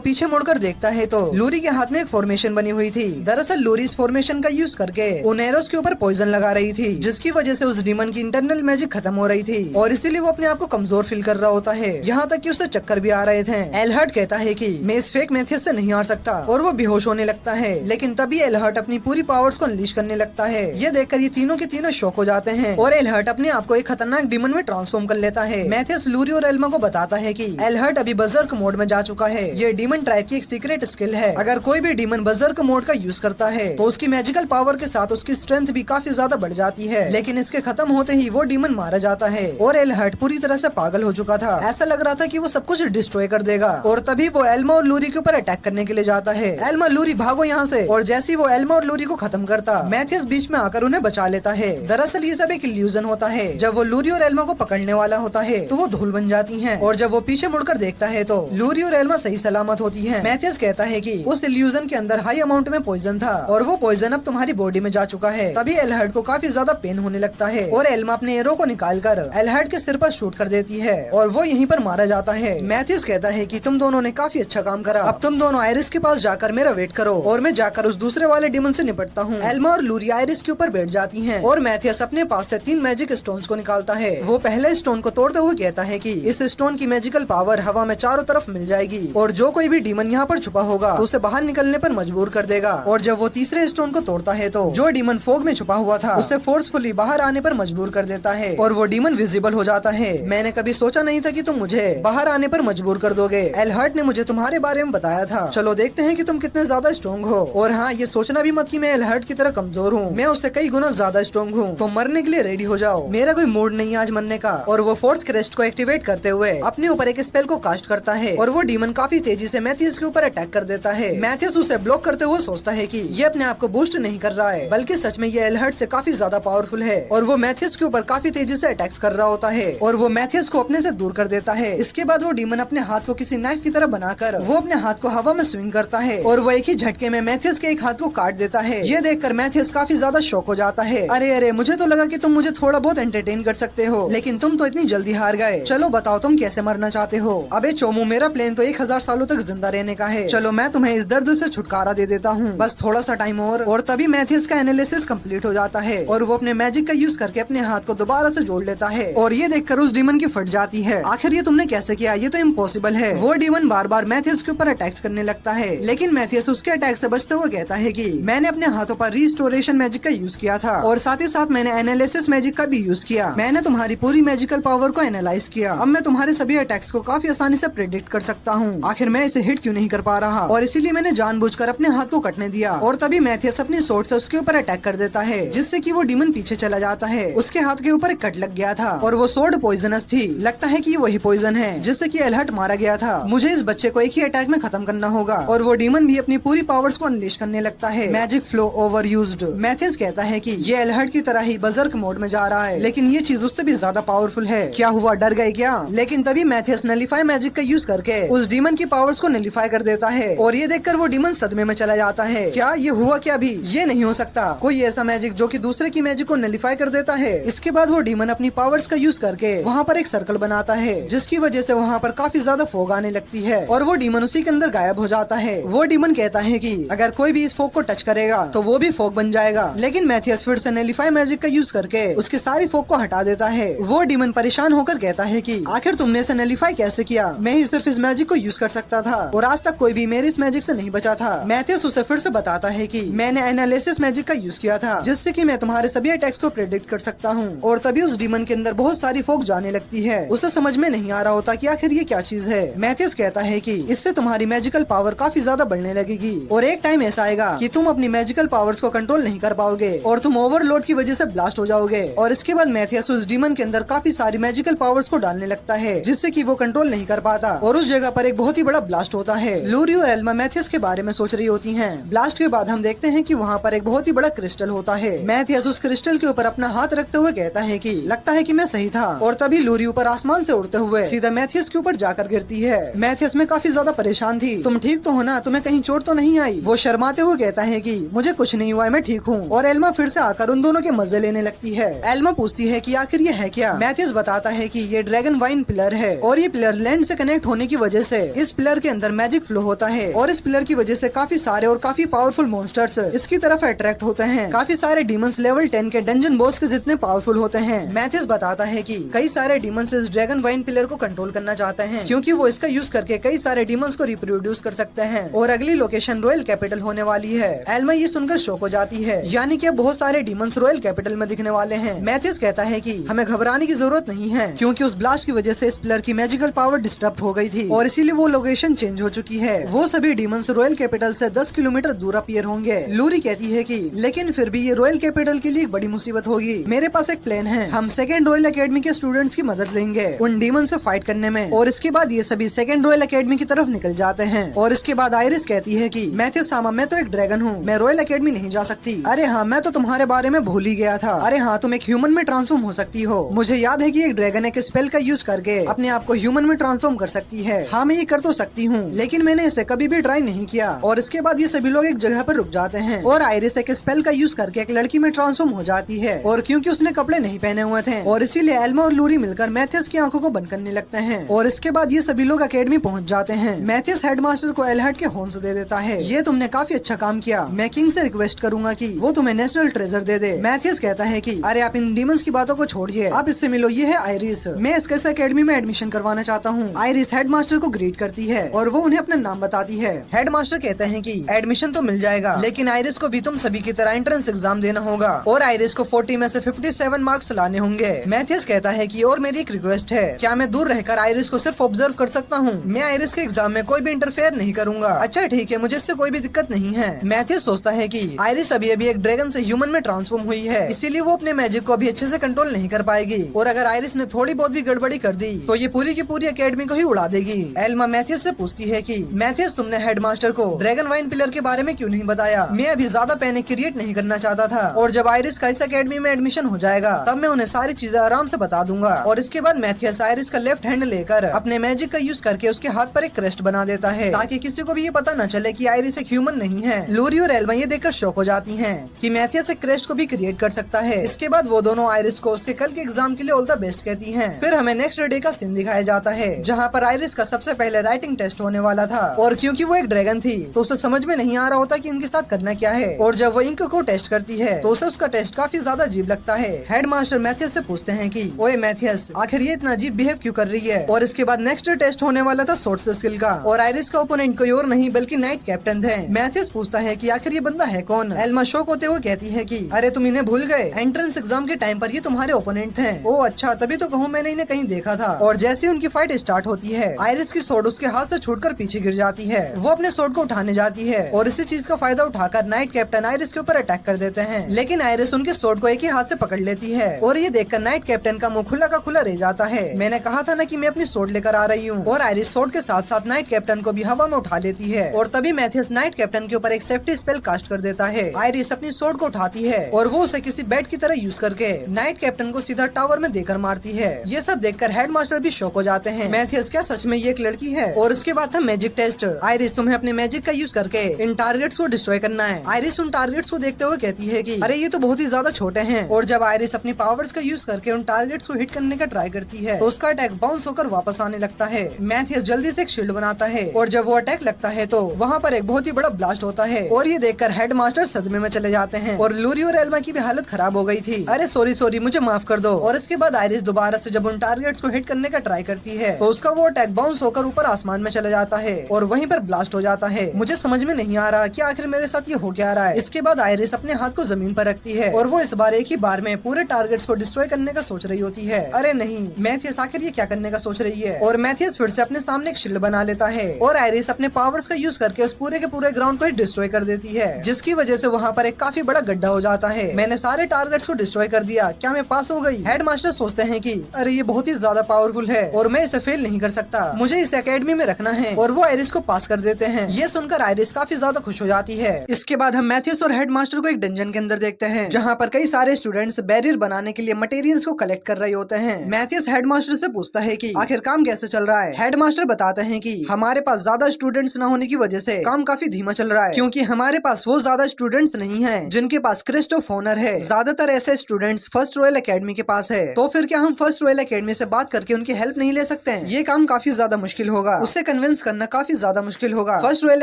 पीछे मुड़कर देखता है तो लूरी के हाथ में एक फॉर्मेशन बनी हुई थी। दरअसल लूरी इस फॉर्मेशन का यूज करके उन एरोज के ऊपर पॉइजन लगा रही थी, जिसकी वजह से उस डीमन की इंटरनल मैजिक खत्म हो रही थी और इसीलिए वो अपने आप को कमजोर फील कर रहा होता है। यहाँ तक कि उसे चक्कर भी आ रहे थे। एलहर्ट कहता है कि मैं इस फेक मैथियस से नहीं हार सकता और वो बेहोश होने लगता है। लेकिन तभी एलहर्ट अपनी पूरी पावर्स को अनलीश करने लगता है। ये देखकर ये तीनों के तीनों शॉक हो जाते हैं और एलहर्ट अपने आप को एक खतरनाक डीमन में ट्रांसफॉर्म कर लेता है। मैथियस लूरी और एल्मा को बताता है कि एलहर्ट अभी बजर्क मोड में जा चुका है। ये डीमन ट्राइब की एक सीक्रेट स्किल है। अगर कोई भी डीमन बजर्क मोड का यूज करता है तो उसकी मैजिकल पावर के साथ उसकी स्ट्रेंथ भी काफी ज्यादा बढ़ जाती है। लेकिन इसके खत्म होते ही वो डीमन मारा जाता है और एलहर्ट पूरी तरह से पागल हो चुका था। ऐसा लग रहा था कि वो सब कुछ डिस्ट्रॉय कर देगा और तभी वो एल्मा और लूरी के ऊपर अटैक करने के लिए जाता है। एल्मा, लूरी भागो यहाँ से। और जैसे ही वो एल्मा और लूरी को खत्म करता, मैथियस बीच में आकर उन्हें बचा लेता है। दरअसल ये सब एक इल्यूजन होता है। जब वो लूरी और एल्मा को पकड़ने वाला होता है तो वो धूल बन जाती हैं और जब वो पीछे मुड़कर देखता है तो लूरी और एल्मा सही सलामत होती हैं। मैथियस कहता है कि उस इल्यूजन के अंदर हाई अमाउंट में पॉइजन था और वो पॉइजन अब तुम्हारी बॉडी में जा चुका है। तभी एलहर्ट को काफी ज्यादा पेन होने लगता है और एल्मा अपने एरो को निकालकर एलहर्ट के सिर पर शूट कर देती है और वो यहीं पर मारा जाता है। मैथियस कहता है कि तुम दोनों ने काफी अच्छा काम करा। अब तुम दोनों आयरिस के पास जाकर मेरा वेट करो और मैं जाकर उस दूसरे वाले डीमन से निपटता हूँ। एल्मा और लूरी आयरिस के ऊपर बैठ जाती हैं और मैथियस अपने पास से 3 मैजिक स्टोन्स को निकालता है। वो पहले स्टोन को तोड़ते हुए कहता है कि इस स्टोन की मैजिकल पावर हवा में चारों तरफ मिल जाएगी और जो कोई भी डीमन यहाँ पर छुपा होगा तो उसे बाहर निकलने पर मजबूर कर देगा। और जब वो तीसरे स्टोन को तोड़ता है तो जो डीमन फोग में छुपा हुआ था उसे फोर्सफुली बाहर आने पर मजबूर कर देता है और वो डीमन विजिबल हो जाता है। मैंने कभी सोचा नहीं था कि तुम मुझे बाहर आने पर मजबूर कर दोगे। एलहर्ट ने मुझे तुम्हारे बारे में बताया था। चलो देखते हैं कि तुम कितने ज्यादा स्ट्रॉन्ग हो। और हाँ, ये सोचना भी मत कि मैं एलहर्ट की तरह कमजोर हूँ। मैं उससे कई गुना ज्यादा स्ट्रॉन्ग हूँ। तो मरने के लिए रेडी हो जाओ। मेरा कोई मूड नहीं आज मरने का। और वो 4th क्रेस्ट को एक्टिवेट करते हुए अपने ऊपर एक स्पेल को कास्ट करता है और वो डीमन काफी तेजी से मैथियस के ऊपर अटैक कर देता है। मैथियस उसे ब्लॉक करते हुए सोचता है कि ये अपने आप को बूस्ट नहीं कर रहा है, बल्कि सच में ये एलहर्ट से काफी ज्यादा पावरफुल है। और वो मैथियस के ऊपर काफी तेजी से अटैक्स कर रहा होता है और वो मैथियस को अपने से दूर कर देता है। इसके बाद वो डीमन अपने हाथ को किसी नाइफ की तरह बनाकर वो अपने हाथ को हवा में स्विंग करता है और वो एक ही झटके में मैथियस के एक हाथ को काट देता है। ये देखकर मैथियस काफी ज्यादा शॉक हो जाता है। अरे मुझे तो लगा कि तुम मुझे थोड़ा बहुत एंटरटेन कर सकते हो, लेकिन तुम तो इतनी जल्दी हार गए। चलो बताओ तुम कैसे मरना चाहते हो। अबे चोमू, मेरा प्लान तो 1000 सालों तक जिंदा रहने का है। चलो मैं तुम्हें इस दर्द से छुटकारा दे देता हूँ, बस थोड़ा सा टाइम और तभी मैथियस का एनालिसिस कंप्लीट हो जाता है और वो अपने मैजिक का यूज करके अपने हाथ को दोबारा से जोड़ लेता है और ये देखकर उस डीमन की फट जाती है। आखिर ये तुमने कैसे किया? ये तो इम्पॉसिबल है। वो डीमन बार बार मैथियस के ऊपर अटैक्स करने लगता है, लेकिन मैथियस उसके अटैक से बचते हुए कहता है कि मैंने अपने हाथों पर रिस्टोरेशन मैजिक का यूज किया था और साथ ही साथ मैंने एनालिसिस मैजिक का भी यूज किया। मैंने तुम्हारी पूरी मैजिकल पावर को एनालाइज किया। अब मैं तुम्हारे सभी अटैक्स को काफी आसानी से प्रेडिक्ट कर सकता हूँ। आखिर मैं इसे हिट क्यों नहीं कर पा रहा, और इसीलिए मैंने जानबूझकर अपने हाथ को कटने दिया। और तभी मैथियस अपनी सोर्ड से उसके ऊपर अटैक कर देता है, जिससे कि वो डीमन पीछे चला जाता है। उसके हाथ के ऊपर एक कट लग गया था और वो सोर्ड पॉइजनस थी। लगता है कि ये वही पॉइजन है जिससे कि एलहर्ट मारा गया था। मुझे इस बच्चे को एक ही अटैक में खत्म करना होगा। और वो डीमन भी अपनी पूरी पावर्स को अनलीश करने लगता है। Magic flow over used. Matthias कहता है कि ये एलहर्ट की तरह ही बजर्क मोड में जा रहा है, लेकिन ये चीज उससे भी ज्यादा पावरफुल है। क्या हुआ, डर गए क्या? लेकिन तभी मैथियस नलिफाई मैजिक का यूज करके उस डीमन की पावर्स को नलिफाई कर देता है और ये देखकर वो डीमन सदमे में चला जाता है। क्या ये हुआ? क्या भी ये नहीं हो सकता। कोई ऐसा मैजिक जो कि दूसरे की मैजिक को नलिफाई कर देता है। इसके बाद वो डीमन अपनी पावर्स का यूज करके वहाँ पर एक सर्कल बनाता है, जिसकी वजह से वहाँ पर काफी ज्यादा फोग आने लगती है और वो डीमन उसी के अंदर गायब हो जाता है। वो डीमन कहता है कि अगर कोई भी इस फोग को टच करेगा तो वो भी फोग बन जाएगा, लेकिन मैथियस फिर से नलिफाई मैजिक का यूज करके उसके सारी फोग को हटा देता है। वो डीमन परेशान होकर कहता है कि आखिर तुमने इसे नलिफाई कैसे किया? मैं ही सिर्फ इस मैजिक को यूज कर सकता था और आज तक कोई भी मेरे इस मैजिक से नहीं बचा था। मैथियस उसे फिर से बताता है कि मैंने एनालिसिस मैजिक का यूज किया था, जिससे कि मैं तुम्हारे सभी अटैक्स को प्रेडिक्ट कर सकता हूँ। और तभी उस डीमन के अंदर बहुत सारी फोग जाने लगती है। उसे समझ में नहीं आ रहा होता कि आखिर ये क्या चीज है। मैथियस कहता है कि इससे तुम्हारी मैजिकल पावर काफी ज्यादा बढ़ने लगेगी और एक टाइम ऐसा आएगा कि तुम अपनी मैजिकल पावर्स को कंट्रोल नहीं कर पाओगे और तुम ओवरलोड की वजह से ब्लास्ट हो जाओगे। और इसके बाद मैथियस उस डीमन के अंदर काफी सारी मैजिकल पावर्स को डालने लगता है, जिससे कि वो कंट्रोल नहीं कर पाता और उस जगह पर एक बहुत ही बड़ा ब्लास्ट होता है। लूरी और एल्मा मैथियस के बारे में सोच रही होती हैं। ब्लास्ट के बाद हम देखते हैं कि वहाँ पर एक बहुत ही बड़ा क्रिस्टल होता है। मैथियस उस क्रिस्टल के ऊपर अपना हाथ रखते हुए कहता है कि लगता है कि मैं सही था। और तभी लूरी ऊपर आसमान से उड़ते हुए सीधा मैथियस के ऊपर जाकर गिरती है। मैथियस में काफी ज्यादा परेशान थी। तुम ठीक तो हो ना? तुम्हें कहीं चोट तो नहीं आई? वो शर्माते हुए कहता है कि मुझे कुछ नहीं हुआ, मैं ठीक हूँ। और एल्मा फिर से आकर आकर उन दोनों के मजे लेने लगती है। एल्मा पूछती है कि आखिर ये है क्या। मैथ्यूस बताता है कि ये ड्रैगन वाइन पिलर है और ये पिलर लैंड से कनेक्ट होने की वजह से इस पिलर के अंदर मैजिक फ्लो होता है और इस पिलर की वजह से काफी सारे और काफी पावरफुल मॉन्स्टर्स इसकी तरफ अट्रैक्ट होते हैं। काफी सारे डीमंस लेवल 10 के डंजन बॉस के जितने पावरफुल होते हैं। मैथ्यूस बताता है कि कई सारे डीमंस इस ड्रैगन वाइन पिलर को कंट्रोल करना चाहते हैं क्योंकि वो इसका यूज करके कई सारे डीमंस को रिप्रोड्यूस कर सकते हैं और अगली लोकेशन रॉयल कैपिटल होने वाली है। एल्मा ये सुनकर शॉक हो जाती है, यानी कि बहुत सारे डीमंस रॉयल कैपिटल में दिखने वाले हैं। मैथ्यूस कहता है कि हमें घबराने की जरूरत नहीं है क्योंकि उस ब्लास्ट की वजह से इस पिलर की मैजिकल पावर डिस्टर्ब हो गई थी और इसीलिए वो लोकेशन चेंज हो चुकी है। वो सभी डीमंस रॉयल कैपिटल से 10 किलोमीटर दूर अपीयर होंगे। लूरी कहती है कि लेकिन फिर भी ये रॉयल कैपिटल के लिए एक बड़ी मुसीबत होगी। मेरे पास एक प्लान है, हम सेकंड रॉयल एकेडमी के स्टूडेंट्स की मदद लेंगे उन डीमन से फाइट करने में और इसके बाद ये सभी सेकंड रॉयल एकेडमी की तरफ निकल जाते हैं। और इसके बाद आयरिस कहती है कि मैथ्यूस सामा, मैं तो एक ड्रैगन हूँ, मैं रॉयल एकेडमी नहीं जा सकती। अरे हाँ, मैं तो तुम्हारे बारे में भूल ही गया था। अरे हाँ, तुम एक ह्यूमन में ट्रांसफॉर्म हो सकती हो। मुझे याद है कि एक ड्रैगन एक स्पेल का यूज करके अपने आप को ह्यूमन में ट्रांसफॉर्म कर सकती है। हाँ, मैं ये कर तो सकती हूँ, लेकिन मैंने इसे कभी भी ट्राई नहीं किया। और इसके बाद ये सभी लोग एक जगह पर रुक जाते हैं और आयरिस एक स्पेल का यूज करके एक लड़की में ट्रांसफॉर्म हो जाती है और क्योंकि उसने कपड़े नहीं पहने हुए थे और इसीलिए एल्मा और लूरी मिलकर मैथ्यूस की आंखों को बंद करने लगते हैं। और इसके बाद ये सभी लोग एकेडमी पहुंच जाते हैं। मैथ्यूस हेडमास्टर को एलहट के हॉर्न्स दे देता है, ये तुमने काफी अच्छा काम किया, मैं किंग से रिक्वेस्ट करूंगा कि वो तुम्हें नेशनल ट्रेजर दे दे। मैथ्यूस कहता है कि अरे आप इन डीमंस की बातों को छोड़िए, आप इससे मिलो, ये है आयरिस, मैं इसके एकेडमी में एडमिशन करवाना चाहता हूँ। आयरिस हेडमास्टर को ग्रीट करती है और वो उन्हें अपना नाम बताती है। हेडमास्टर कहते हैं कि एडमिशन तो मिल जाएगा, लेकिन आयरिस को भी तुम सभी की तरह एंट्रेंस एग्जाम देना होगा और आयरिस को 40 में से 57 मार्क्स लाने होंगे। मैथ्यूस कहता है कि और मेरी एक रिक्वेस्ट है, क्या मैं दूर रहकर आयरिस को सिर्फ ऑब्जर्व कर सकता हूँ? मैं आयरिस के एग्जाम में कोई भी इंटरफेयर नहीं करूंगा। अच्छा ठीक है, मुझे इससे कोई भी दिक्कत नहीं है। मैथ्यूस सोचता है कि आयरिस अभी अभी एक ड्रैगन से ह्यूमन में ट्रांसफॉर्म हुई है, इसीलिए वो अपने मैजिक को अभी अच्छे से कंट्रोल नहीं कर पाएगी और अगर आयरिस ने थोड़ी बहुत भी गड़बड़ी कर दी तो ये पूरी की पूरी एकेडमी को ही उड़ा देगी। एल्मा मैथ्यूस से पूछती है कि मैथ्यूस, तुमने हेडमास्टर को ड्रैगन वाइन पिलर के बारे में क्यों नहीं बताया? मैं अभी ज्यादा पैनिक क्रिएट नहीं करना चाहता था और जब आयरिस का इस एकेडमी में एडमिशन हो जाएगा तब मैं उन्हें सारी चीजें आराम से बता दूंगा। और इसके बाद मैथ्यूस आयरिस का लेफ्ट हैंड लेकर अपने मैजिक का यूज करके उसके हाथ पर एक क्रेस्ट बना देता है ताकि किसी को भी ये पता न चले कि आयरिस एक ह्यूमन नहीं है। लूरी और एल्मा ये देखकर शॉक हो जाती हैं कि मैथ्यूस एक क्रेस्ट को भी क्रिएट कर सकता है। इसके बाद वो दोनों आयरिस को उसके कल के एग्जाम के लिए ऑल द बेस्ट कहती हैं। फिर हमें नेक्स्ट डे का सीन दिखाया जाता है जहाँ पर आयरिस का सबसे पहले राइटिंग टेस्ट होने वाला था और क्योंकि वो एक ड्रैगन थी तो उसे समझ में नहीं आ रहा होता कि इनके साथ करना क्या है और जब वो इंक को टेस्ट करती है तो उसे उसका टेस्ट काफी ज्यादा अजीब लगता है। हेडमास्टर मैथ्यूस से पूछते हैं कि ओए मैथ्यूस, आखिर ये इतना अजीब बिहेव क्यों कर रही है? और इसके बाद नेक्स्ट टेस्ट होने वाला था स्वॉर्ड स्किल का और आयरिस का ओपोनेंट कोई और नहीं बल्कि नाइट कैप्टन थे। मैथ्यूस पूछता है कि आखिर ये बंदा है कौन? एल्मा शॉक होते हुए कहती है कि अरे तुम इन्हें भूल गए, एंट्रेंस एग्जाम के टाइम पर ये तुम्हारे ओपोनेंट थे। ओ अच्छा, तभी तो कहूँ मैंने इन्हें कहीं देखा था। और जैसे उनकी फाइट स्टार्ट होती है आयरिस की स्वॉर्ड उसके हाथ से छूटकर पीछे गिर जाती है। वो अपने स्वॉर्ड को उठाने जाती है और इसी चीज का फायदा उठाकर नाइट कैप्टन आयरिस के ऊपर अटैक कर देते हैं, लेकिन आयरिस उनके स्वॉर्ड को एक ही हाथ से पकड़ लेती है और ये देखकर नाइट कैप्टन का मुंह खुला का खुला रह जाता है। मैंने कहा था ना कि मैं अपनी स्वॉर्ड लेकर आ रही हूँ। और आयरिस स्वॉर्ड के साथ साथ नाइट कैप्टन को भी हवा में उठा लेती है और तभी मैथ्यूस नाइट कैप्टन के ऊपर एक सेफ्टी स्पेल कास्ट कर देता है। आयरिस अपनी स्वॉर्ड को उठाती है और वो उसे किसी बैट की तरह यूज करके नाइट कैप्टन को सीधा टावर में देकर मारती है। ये सब देखकर हेडमास्टर भी शॉक हो जाते हैं। मैथ्यूस, क्या सच में ये एक लड़की है? और उसके बाद था मैजिक टेस्ट। आयरिस, तुम्हें अपने मैजिक का यूज करके इन टारगेट्स को डिस्ट्रॉय करना है। आयरिस उन टारगेट्स को देखते हुए कहती है कि अरे ये तो बहुत ही ज्यादा छोटे हैं। और जब आयरिस अपनी पावर्स का यूज करके उन टारगेट्स को हिट करने का ट्राई करती है तो उसका अटैक बाउंस होकर वापस आने लगता है। मैथ्यूस जल्दी से एक शील्ड बनाता है और जब वो अटैक लगता है तो वहाँ पर एक बहुत ही बड़ा ब्लास्ट होता है और ये देखकर हेडमास्टर सदमे में चले जाते हैं और लूरी और एल्मा की भी हालत खराब हो गई थी। अरे सॉरी मुझे माफ कर दो। और इसके बाद आयरिस दोबारा से जब उन टारगेट्स को हिट करने का ट्राई करती है तो उसका वो अटैक बाउंस होकर ऊपर आसमान में चला जाता है और वहीं पर ब्लास्ट हो जाता है। मुझे समझ में नहीं आ रहा कि आखिर मेरे साथ ये हो क्या रहा है। इसके बाद आयरिस अपने हाथ को जमीन पर रखती है और वो इस बार एक ही बार में पूरे टारगेट्स को डिस्ट्रॉय करने का सोच रही होती है। अरे नहीं, मैथ्यूस आखिर ये क्या करने का सोच रही है? और मैथ्यूस फिर से अपने सामने एक शील्ड बना लेता है और आयरिस अपने पावर्स का यूज करके उस पूरे के पूरे ग्राउंड को ही डिस्ट्रॉय कर देती है, जिसकी वजह से वहाँ पर एक काफी बड़ा गड्ढा हो जाता है। मैंने सारे टारगेट्स को डिस्ट्रॉय कर दिया, क्या मैं पास हो गई? हेडमास्टर सोचते हैं कि अरे ये बहुत ही ज्यादा पावरफुल है और मैं इसे फेल नहीं कर सकता, मुझे इस एकेडमी में रखना है। और वो आयरिस को पास कर देते हैं। ये सुनकर आयरिस काफी ज्यादा खुश हो जाती है। इसके बाद हम मैथ्यूस और हेडमास्टर को एक डंजन के अंदर देखते हैं जहाँ पर कई सारे स्टूडेंट्स बैरियर बनाने के लिए मटेरियल्स को कलेक्ट कर रहे होते हैं। मैथ्यूस हेडमास्टर से पूछता है कि आखिर काम कैसे चल रहा है? हेडमास्टर बताते हैं कि हमारे पास ज्यादा स्टूडेंट्स न होने की वजह से काम काफी धीमा चल रहा है, क्योंकि हमारे पास वो ज्यादा स्टूडेंट्स नहीं हैं जिनके पास क्रिस्ट क्रेस्ट ऑफ ऑनर है। ज्यादातर ऐसे स्टूडेंट्स फर्स्ट रॉयल एकेडमी के पास है, तो फिर क्या हम फर्स्ट रॉयल एकेडमी से बात करके उनकी हेल्प नहीं ले सकते हैं? ये काम काफी ज्यादा मुश्किल होगा, उससे कन्विंस करना काफी ज्यादा मुश्किल होगा। फर्स्ट रॉयल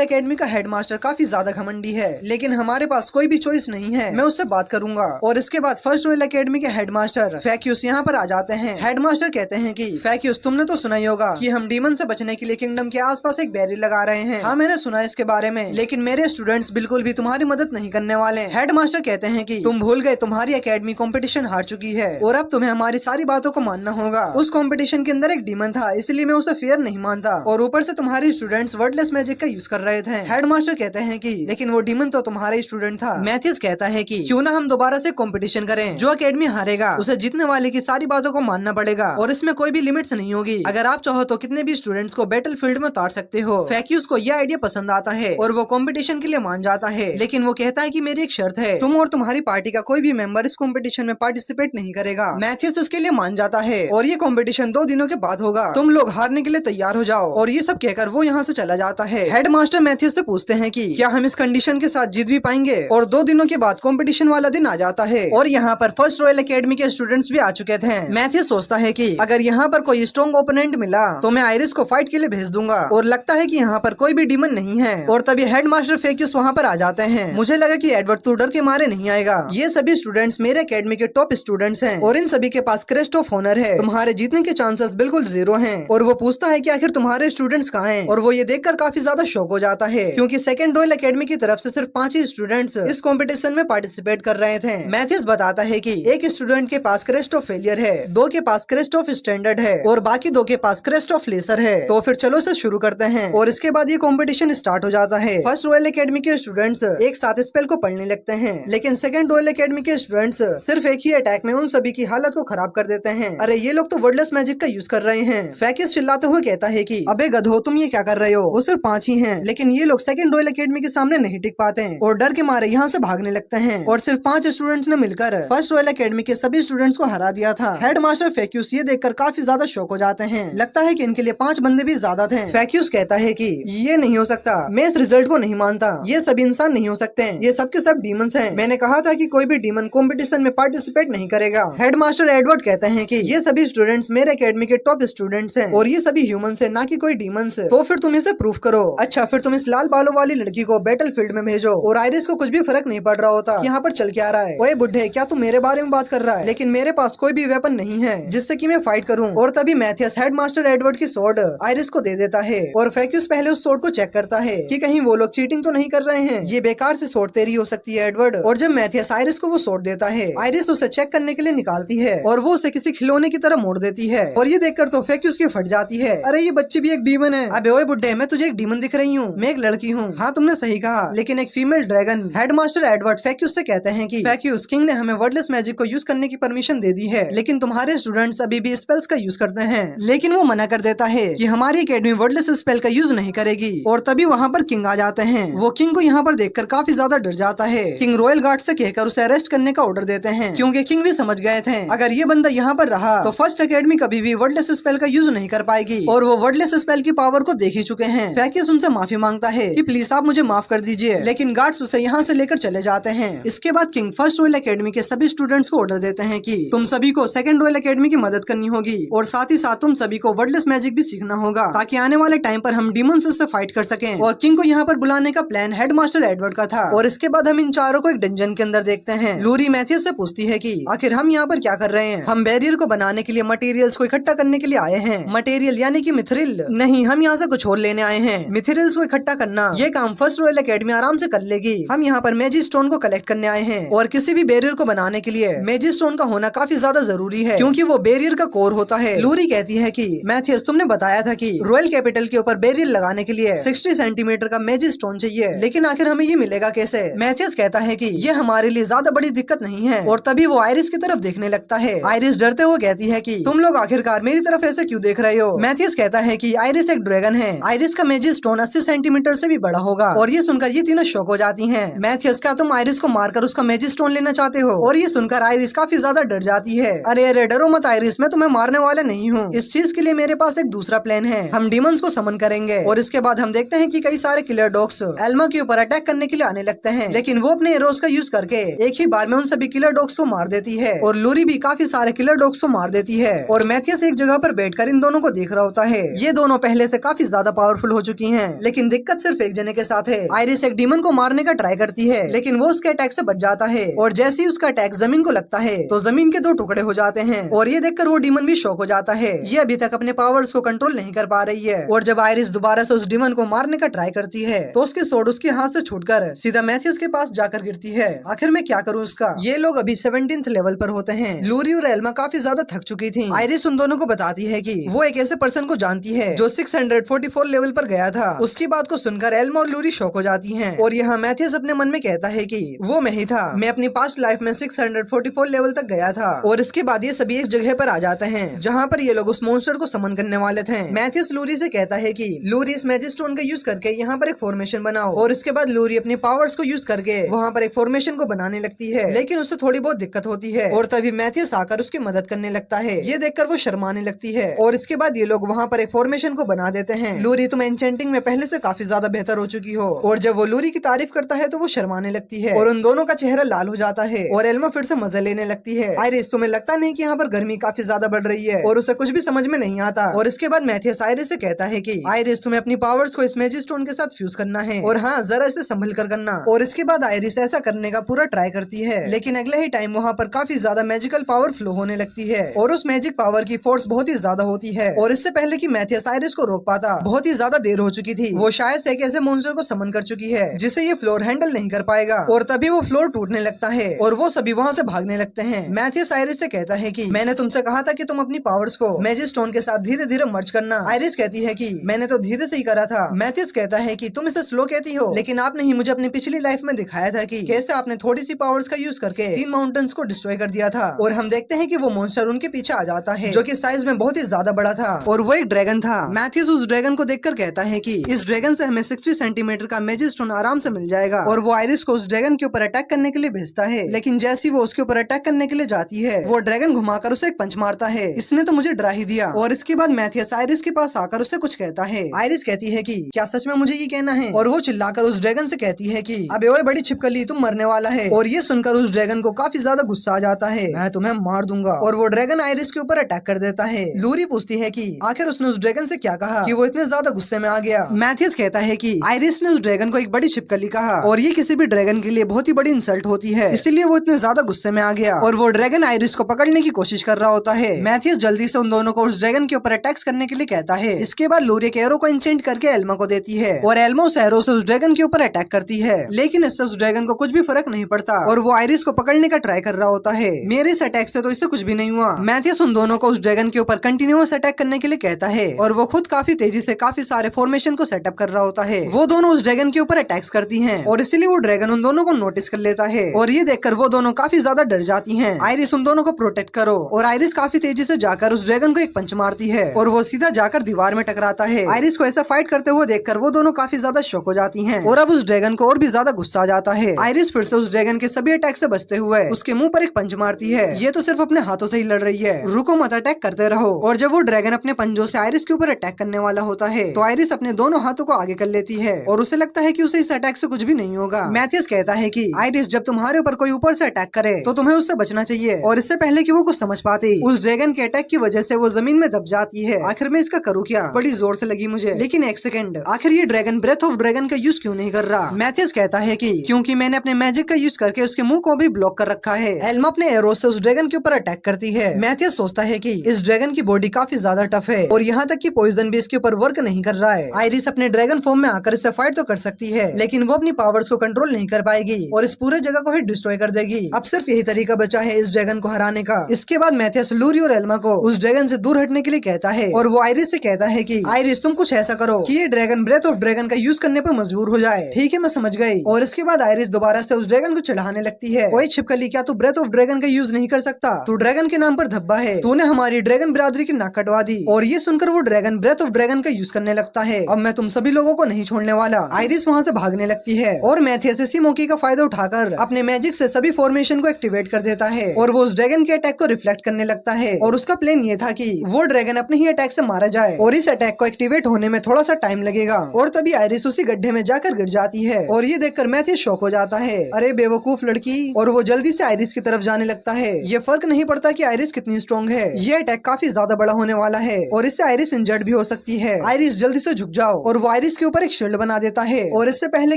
एकेडमी का हेडमास्टर काफी ज्यादा घमंडी है, लेकिन हमारे पास कोई भी चॉइस नहीं है। मैं उससे बात करूंगा। और इसके बाद फर्स्ट रॉयल एकेडमी के हेडमास्टर फैक्यूस यहाँ पर आ जाते हैं। हेडमास्टर कहते हैं कि फैक्यूस, तुमने तो सुना ही होगा कि हम डीमन से बचने के लिए किंगडम के आसपास एक बैरियर लगा रहे हैं। हाँ, मैंने सुना इसके बारे में, लेकिन मेरे स्टूडेंट्स बिल्कुल भी तुम्हारी मदद नहीं करने वाले। हेडमास्टर कहते हैं कि तुम भूल गए, तुम्हारी एकेडमी कंपटीशन हार चुकी है और अब तुम्हें हमारी सारी बातों को मानना होगा। उस कंपटीशन के अंदर एक डीमन था, इसलिए मैं उसे फेयर नहीं मानता, और ऊपर से तुम्हारे स्टूडेंट्स वर्डलेस मैजिक का यूज कर रहे थे। हेडमास्टर कहते हैं कि लेकिन वो डीमन तो तुम्हारा ही स्टूडेंट था। मैथ्यूस कहता है कि क्यों ना हम दोबारा से कंपटीशन करें, जो एकेडमी हारेगा उसे जीतने वाले की सारी बातों को मानना पड़ेगा और इसमें कोई भी लिमिट्स नहीं होगी। अगर आप चाहो तो कितने भी स्टूडेंट्स को बैटल फील्ड में उतार सकते हो। फैक्यूस को यह आइडिया पसंद आता है और वो कंपटीशन के लिए मान जाता है, लेकिन वो कहता है कि मेरी एक शर्त है, तुम और तुम्हारी पार्टी का कोई भी मेंबर इस कंपटीशन में पार्टिसिपेट नहीं करेगा। मैथ्यूस इसके लिए मान जाता है और ये कंपटीशन 2 दिनों के बाद होगा। तुम लोग हारने के लिए तैयार हो जाओ। और ये सब कहकर वो यहाँ से चला जाता है। हेडमास्टर मैथ्यूस से पूछते हैं कि क्या हम इस कंडीशन के साथ जीत भी पाएंगे, और 2 दिनों के बाद कंपटीशन वाला दिन आ जाता है और यहाँ पर फर्स्ट रॉयल एकेडमी के स्टूडेंट्स भी आ चुके थे। मैथ्यूस सोचता है कि अगर यहाँ पर कोई स्ट्रॉन्ग ओपोनेंट मिला तो मैं आयरिस को फाइट के लिए भेज दूंगा, और लगता है कि यहाँ पर कोई भी डीमन नहीं है। और तभी हेडमास्टर फैक्यूस वहाँ पर आ जाते हैं। मुझे लगा कि एडवर्ड तो डर के मारे नहीं आएगा। ये सभी स्टूडेंट्स मेरे एकेडमी के टॉप स्टूडेंट्स हैं और इन सभी के पास क्रेस्ट ऑफ ऑनर है। तुम्हारे जीतने के चांसेस बिल्कुल 0 हैं। और वो पूछता है कि आखिर तुम्हारे स्टूडेंट्स कहाँ हैं, और वो ये देखकर काफी ज्यादा शॉक हो जाता है, क्योंकि सेकंड रॉयल एकेडमी की तरफ से सिर्फ 5 ही स्टूडेंट्स इस कंपटीशन में पार्टिसिपेट कर रहे थे। मैथ्यूस बताता है कि एक स्टूडेंट के पास क्रेस्ट ऑफ फेलियर है, 2 के पास क्रेस्ट ऑफ स्टैंडर्ड है और बाकी 2 के पास क्रेस्ट ऑफ लेसर है। तो फिर चलो से शुरू करते हैं। और इसके बाद ये कंपटीशन स्टार्ट हो जाता है। फर्स्ट रॉयल एकेडमी के स्टूडेंट्स एक साथ स्पेल को पढ़ने लगते हैं, लेकिन सेकंड रॉयल एकेडमी के स्टूडेंट्स सिर्फ एक ही अटैक में उन सभी की हालत को खराब कर देते हैं। अरे ये लोग तो वर्डलेस मैजिक का यूज कर रहे हैं। फैक्यूस चिल्लाते हुए कहता है कि अबे गधो, तुम ये क्या कर रहे हो? वो सिर्फ 5 ही हैं, लेकिन ये लोग सेकंड रॉयल एकेडमी के सामने नहीं टिक पाते हैं और डर के मारे यहाँ से भागने लगते हैं। और सिर्फ 5 स्टूडेंट्स ने मिलकर फर्स्ट रॉयल एकेडमी के सभी स्टूडेंट्स को हरा दिया था। हेडमास्टर फैक्यूस ये देखकर काफी ज्यादा शॉक हो जाते हैं। लगता है कि इनके लिए 5 बंदे भी ज्यादा थे। फैक्यूस कहता है कि ये नहीं हो सकता, मैं इस रिजल्ट को नहीं मानता, ये सब इंसान नहीं हो सकते, ये सब के सब डीमंस हैं। मैंने कहा था कि कोई भी डीमन कंपटीशन में पार्टिसिपेट नहीं करेगा। हेडमास्टर एडवर्ड कहते हैं कि ये सभी स्टूडेंट्स मेरे एकेडमी के टॉप स्टूडेंट्स हैं और ये सभी ह्यूमंस हैं, ना कि कोई डीमंस। तो फिर तुम इसे प्रूफ करो। अच्छा, फिर तुम इस लाल बालों वाली लड़की को बैटल फील्ड में भेजो। और आयरिस को कुछ भी फर्क नहीं पड़ रहा होता यहाँ पर चल के आ रहा है। ओए बुड्ढे, क्या तू मेरे बारे में बात कर रहा है? लेकिन मेरे पास कोई भी वेपन नहीं है जिससे कि मैं फाइट करूं। और तभी मैथियस हेडमास्टर एडवर्ड की स्वॉर्ड आयरिस को दे देता है और फैक्यूस पहले उस स्वॉर्ड को चेक करता है कि कहीं वो लोग चीटिंग तो नहीं कर रहे हैं। ये बेकार से स्वॉर्ड तेरी हो सकती है एडवर्ड। और जब मैथियस आयरिस को वो स्वॉर्ड देता है, आयरिस उसे चेक करने के लिए निकालती है और वो उसे किसी खिलौने की तरह मोड़ देती है। और ये देखकर तो फैक्यूस की फट जाती है। अरे ये बच्ची भी एक डीमन है। अबे ओए बुड्ढे, मैं तुझे एक डीमन दिख रही हूँ, मैं एक लड़की हूँ। हाँ, तुमने सही कहा, लेकिन एक फीमेल ड्रैगन। हेडमास्टर एडवर्ड फैक्यूस से कहते हैं कि फैक्यूस, किंग ने हमें वर्डलेस मैजिक को यूज करने की परमिशन दे दी है, लेकिन तुम्हारे स्टूडेंट्स अभी भी स्पेल्स का यूज करते हैं। लेकिन वो मना कर देता है कि हमारी एकेडमी वर्डलेस स्पेल का यूज नहीं करेगी। और तभी वहाँ पर किंग आ जाते हैं। वो किंग को यहाँ पर देखकर काफी ज्यादा डर जाता है। किंग रॉयल गार्ड से कहकर उसे अरेस्ट करने का ऑर्डर देते हैं, क्योंकि किंग भी समझ गए थे अगर ये बंदा यहाँ पर रहा तो फर्स्ट एकेडमी कभी भी वर्डलेस स्पेल का यूज नहीं कर पाएगी, और वो वर्डलेस स्पेल की पावर को देख ही चुके हैं। फैक्यूस उनसे माफी मांगता है कि प्लीज आप मुझे माफ कर दीजिए, लेकिन गार्ड्स उसे यहाँ से लेकर चले जाते हैं। इसके बाद किंग फर्स्ट रॉयल एकेडमी के सभी स्टूडेंट्स को ऑर्डर देते हैं कि तुम सभी को सेकंड रॉयल एकेडमी की मदद करनी होगी, और साथ ही साथ तुम सभी को वर्डलेस मैजिक भी सीखना होगा, ताकि आने वाले टाइम पर हम डीमंस से फाइट कर सकें। और किंग को यहाँ पर बुलाने का प्लान हेडमास्टर एडवर्ड का था। और इसके बाद हम इन चारों को एक डंजन के अंदर देखते हैं। लूरी मैथियस से पूछती है कि आखिर हम यहाँ पर क्या कर रहे हैं? हम बैरियर को बनाने के लिए मटेरियल्स को इकट्ठा करने के लिए आए हैं। मटेरियल यानी कि मिथरिल नहीं, हम यहाँ से कुछ और लेने आए हैं। मिथरिल्स को इकट्ठा करना ये काम फर्स्ट रॉयल एकेडमी आराम से कर लेगी। हम यहाँ पर मैजिक स्टोन को कलेक्ट करने आए हैं, और किसी भी बैरियर को बनाने के लिए मैजिक स्टोन का होना काफी ज्यादा जरूरी है, क्योंकि वो बैरियर का कोर होता है। लूरी कहती है कि मैथियस, तुमने बताया था कि रॉयल कैपिटल के ऊपर बैरियर लगाने के लिए 60 सेंटीमीटर का मैजिक स्टोन चाहिए, लेकिन आखिर हमें ये मिलेगा कैसे? मैथियस कहता है कि ये हमारे लिए ज्यादा बड़ी दिक्कत नहीं है। और तभी वो आयरिस की तरफ देखने लगता है। आयरिस डरते हुए कहती है कि तुम लोग आखिरकार मेरी तरफ ऐसे क्यों देख रहे हो? मैथियस कहता है कि आयरिस एक ड्रैगन है, आयरिस का मैजिक स्टोन 80 सेंटीमीटर से भी बड़ा होगा। और ये सुनकर ये तीनों शॉक हो जाती हैं। मैथियस, क्या तुम आयरिस को मारकर उसका मैजिक स्टोन लेना चाहते हो? और ये सुनकर आयरिस काफी ज्यादा डर जाती है। अरे अरे डरो मत आयरिस, मैं तुम्हें मारने वाला नहीं हूँ। इस चीज के लिए मेरे पास एक दूसरा प्लान है। हम डीमंस को समन करेंगे और इसके बाद हम देखते हैं कि कई सारे किलर डॉग्स एल्मा के ऊपर अटैक करने के लिए आने लगते हैं, लेकिन वो अपने एरोस का यूज करके एक ही बार में उन सभी किलर डॉग्स को मार देती है और लूरी भी काफी सारे किलर डॉग्स को मार देती है। और मैथियस एक जगह पर बैठकर इन दोनों को देख रहा होता है। ये दोनों पहले से काफी ज्यादा पावरफुल हो चुकी हैं, लेकिन दिक्कत सिर्फ एक जने के साथ है। आयरिस एक डीमन को मारने का ट्राई करती है, लेकिन वो उसके अटैक से बच जाता है और जैसे ही उसका अटैक जमीन को लगता है तो जमीन के 2 टुकड़े हो जाते हैं और ये देखकर वो डीमन भी शॉक हो जाता है। ये अभी तक अपने पावर्स को कंट्रोल नहीं कर पा रही है और जब आयरिस दोबारा से उस डीमन को मारने का ट्राई करती है तो उसके स्वॉर्ड उसके हाथ से छूटकर सीधा मैथियस के पास जाकर गिरती है। आखिर मैं क्या करूँ उसका। ये लोग अभी 17th लेवल पर होते हैं। लूरी और एल्मा काफी ज्यादा थक चुकी थी। आयरिस उन दोनों को बताती है कि वो एक ऐसे पर्सन को जानती है जो 644 लेवल पर गया था। उसकी बात को सुनकर एल्मा और लूरी शॉक हो जाती हैं और यहाँ मैथियस अपने मन में कहता है कि वो मैं ही था। मैं अपनी पास्ट लाइफ में 644 लेवल तक गया था। और इसके बाद ये सभी एक जगह पर आ जाते हैं जहाँ पर ये लोग उस मॉन्स्टर को समन करने वाले थे। मैथियस लूरी से कहता है कि लूरी इस मैजिक स्टोन का यूज करके यहाँ पर एक फॉर्मेशन बनाओ और इसके बाद लूरी अपनी पावर्स को यूज करके वहाँ पर एक फॉर्मेशन को बनाने लगती है, लेकिन उससे थोड़ी बहुत दिक्कत होती है और तभी मैथियस आकर उसकी मदद करने लगता है। ये देखकर वो शर्माने लगती है और इसके बाद ये लोग वहाँ पर एक फॉर्मेशन को बना देते हैं। लूरी तुम एन्चेंटिंग में पहले से काफी ज्यादा बेहतर हो चुकी हो। और जब वो लूरी की तारीफ करता है तो वो शर्माने लगती है और उन दोनों का चेहरा लाल हो जाता है और एल्मा फिर से मजे लेने लगती है। आयरिस तुम्हें लगता नहीं कि यहाँ पर गर्मी काफी ज्यादा बढ़ रही है? और उसे कुछ भी समझ में नहीं आता। और इसके बाद मैथियस आयरिस से कहता है कि आयरिस तुम्हें अपनी पावर्स को इस मैजिक स्टोन के साथ फ्यूज करना है और हाँ जरा इसे संभल कर करना। और इसके बाद आयरिस ऐसा करने का पूरा ट्राई करती है, लेकिन अगले ही टाइम वहाँ पर काफी ज्यादा मैजिकल पावर फ्लो होने लगती है और उस मैजिक पावर की फोर्स बहुत ही ज्यादा होती है। और इससे पहले कि मैथियस आयरिस को रोक पाता बहुत ही ज्यादा देर हो चुकी थी। वो शायद से एक ऐसे मॉन्स्टर को समन कर चुकी है जिसे ये फ्लोर हैंडल नहीं कर पाएगा और तभी वो फ्लोर टूटने लगता है और वो सभी वहाँ से भागने लगते हैं। मैथियस आयरिस से कहता है कि मैंने तुमसे कहा था कि तुम अपनी पावर्स को मैजिक स्टोन के साथ धीरे धीरे मर्ज करना। आयरिस कहती है कि मैंने तो धीरे से ही करा था। मैथियस कहता है कि तुम इसे स्लो कहती हो, लेकिन आपने ही मुझे अपनी पिछली लाइफ में दिखाया था कि कैसे आपने थोड़ी सी पावर्स का यूज करके 3 माउंटेन्स को डिस्ट्रॉय कर दिया था। और हम देखते हैं कि वो मॉन्स्टर उनके पीछे आ जाता है जो कि साइज में बहुत ही ज्यादा बड़ा था और वो एक ड्रैगन था। मैथियस उस ड्रैगन को देखकर कहता है कि इस ड्रैगन से हमें 60 सेंटीमीटर का मैजिक स्टोन आराम से मिल जाएगा। और वो आयरिस को उस ड्रैगन के ऊपर अटैक करने के लिए भेजता है, लेकिन जैसी वो उसके ऊपर अटैक करने के लिए जाती है वो ड्रैगन घुमाकर उसे एक पंच मारता है। इसने तो मुझे डरा ही दिया। और इसके बाद मैथियस आयरिस के पास आकर उसे कुछ कहता है। आयरिस कहती है कि क्या सच में मुझे ये कहना है? और वो चिल्लाकर उस ड्रैगन से कहती है कि अबे ओए बड़ी छिपकली तुम मरने वाला है। और ये सुनकर उस ड्रैगन को काफी ज्यादा गुस्सा आ जाता है, मैं तुम्हें मार दूंगा। और वो ड्रैगन आयरिस के ऊपर अटैक कर देता है। लूरी पूछती है कि आखिर उसने उस ड्रैगन से क्या कहा कि वो इतने ज्यादा गुस्से में आ गया। मैथियस कहता है कि आयरिस ने उस ड्रैगन को एक बड़ी छिपकली कहा और ये किसी भी ड्रैगन के लिए बहुत ही बड़ी इंसल्ट होती है, इसीलिए वो इतने ज्यादा गुस्से में आ गया और वो ड्रैगन आयरिस को पकड़ने की कोशिश कर रहा होता है। मैथियस जल्दी से उन दोनों को उस ड्रैगन के ऊपर अटैक्स करने के लिए कहता है। इसके बाद लूरी एक एरो को इंचेंट करके एल्मा को देती है और एल्मा उस एरो से उस ड्रैगन के ऊपर अटैक करती है, लेकिन इससे उस ड्रैगन को कुछ भी फर्क नहीं पड़ता और वो आयरिस को पकड़ने का ट्राई कर रहा होता है। मेरे इस अटैक से तो इससे कुछ भी नहीं हुआ। मैथियस उन दोनों को उस ड्रैगन के ऊपर कंटिन्यूअस अटैक करने के लिए कहता है और वो खुद काफी तेजी से काफी सारे फॉर्मेशन को सेटअप कर रहा होता है। वो दोनों उस ड्रैगन के ऊपर अटैक्स करती हैं और इसीलिए वो ड्रैगन उन दोनों को नोटिस कर लेता है और ये देखकर वो दोनों काफी ज्यादा डर जाती हैं। आयरिस उन दोनों को प्रोटेक्ट करो और आयरिस काफी तेजी से जाकर उस ड्रैगन को एक पंच मारती है और वो सीधा जाकर दीवार में टकराता है। आयरिस को ऐसा फाइट करते हुए देखकर वो दोनों काफी ज्यादा शॉक हो जाती हैं और अब उस ड्रैगन को और भी ज्यादा गुस्सा आ जाता है। आयरिस फिर से उस ड्रैगन के सभी अटैक से बचते हुए उसके मुंह पर एक पंच मारती है। ये तो सिर्फ अपने हाथों से ही लड़ रही है, रुको मत, अटैक करते रहो। और जब वो ड्रैगन अपने पंजों से आयरिस के ऊपर अटैक करने वाला होता है तो आयरिस अपने दोनों हाथों को आगे कर लेती है और उसे लगता है कि उसे इस अटैक से कुछ भी नहीं होगा। मैथियस कहता है कि आयरिस जब तुम्हारे ऊपर कोई ऊपर से अटैक करे तो तुम्हें उससे बचना चाहिए और इससे पहले कि वो कुछ समझ पाती उस ड्रैगन के अटैक की वजह से वो जमीन में दब जाती है। आखिर में इसका करूँ क्या? बड़ी जोर से लगी मुझे, लेकिन एक सेकंड, आखिर ये ड्रैगन ब्रेथ ऑफ ड्रैगन का यूज क्यों नहीं कर रहा? मैथियस कहता है कि क्योंकि मैंने अपने मैजिक का यूज करके उसके मुंह को भी ब्लॉक कर रखा है। एल्मा अपने एरो से उस ड्रैगन के ऊपर अटैक करती है। मैथियस सोचता है कि इस ड्रैगन की बॉडी काफी ज्यादा टफ है और यहाँ तक कि पॉइजन भी इसके ऊपर वर्क नहीं कर रहा है। आयरिस अपने ड्रैगन फॉर्म में आकर इससे फाइट तो कर सकती है, लेकिन वो अपनी पावर्स को कंट्रोल नहीं कर पाएगी और इस पूरे जगह को ही डिस्ट्रॉय कर देगी। अब सिर्फ यही तरीका बचा है इस ड्रैगन को हराने का। इसके बाद मैथियस लूरी और एल्मा को उस ड्रैगन से दूर हटने के लिए कहता है और वो आयरिस से कहता है कि आयरिस तुम कुछ ऐसा करो कि ये ड्रैगन ब्रेथ ऑफ ड्रैगन का यूज करने पर मजबूर हो जाए। ठीक है, मैं समझ गई। और इसके बाद आयरिस दोबारा से उस ड्रैगन को चढ़ाने लगती है। ओए छिपकली, क्या तू ब्रेथ ऑफ ड्रैगन का यूज नहीं कर सकता? तू ड्रैगन के नाम पर धब्बा है, तूने हमारी ड्रैगन बिरादरी की नाक कटवा दी। और ये सुनकर वो ड्रैगन ब्रेथ ऑफ ड्रैगन का यूज करने लगता है। अब मैं तुम सभी लोगों को नहीं छोड़ने वाला। आयरिस वहाँ से भागने लगती है और मैथियस इसी मौके का फायदा उठाकर अपने मैजिक से सभी फॉर्मेशन को एक्टिवेट कर देता है और वो उस ड्रैगन के अटैक को रिफ्लेक्ट करने लगता है। और उसका प्लान ये था कि वो ड्रैगन अपने ही अटैक से मारा जाए और इस अटैक को एक्टिवेट होने में थोड़ा सा टाइम लगेगा। और तभी आयरिस उसी गड्ढे में जाकर गिर जाती है और ये देखकर मैथियस शॉक हो जाता है। अरे बेवकूफ लड़की, और वो जल्दी से आयरिस की तरफ जाने लगता है। ये फर्क नहीं पड़ता कि आयरिस कितनी स्ट्रॉन्ग है, ये अटैक काफी ज्यादा बड़ा होने वाला है और इससे आयरिस इंजर्ड भी हो सकती है। आयरिस जल्दी से झुक जाओ, और वो आयरिस के ऊपर एक शील्ड बना देता है और इससे पहले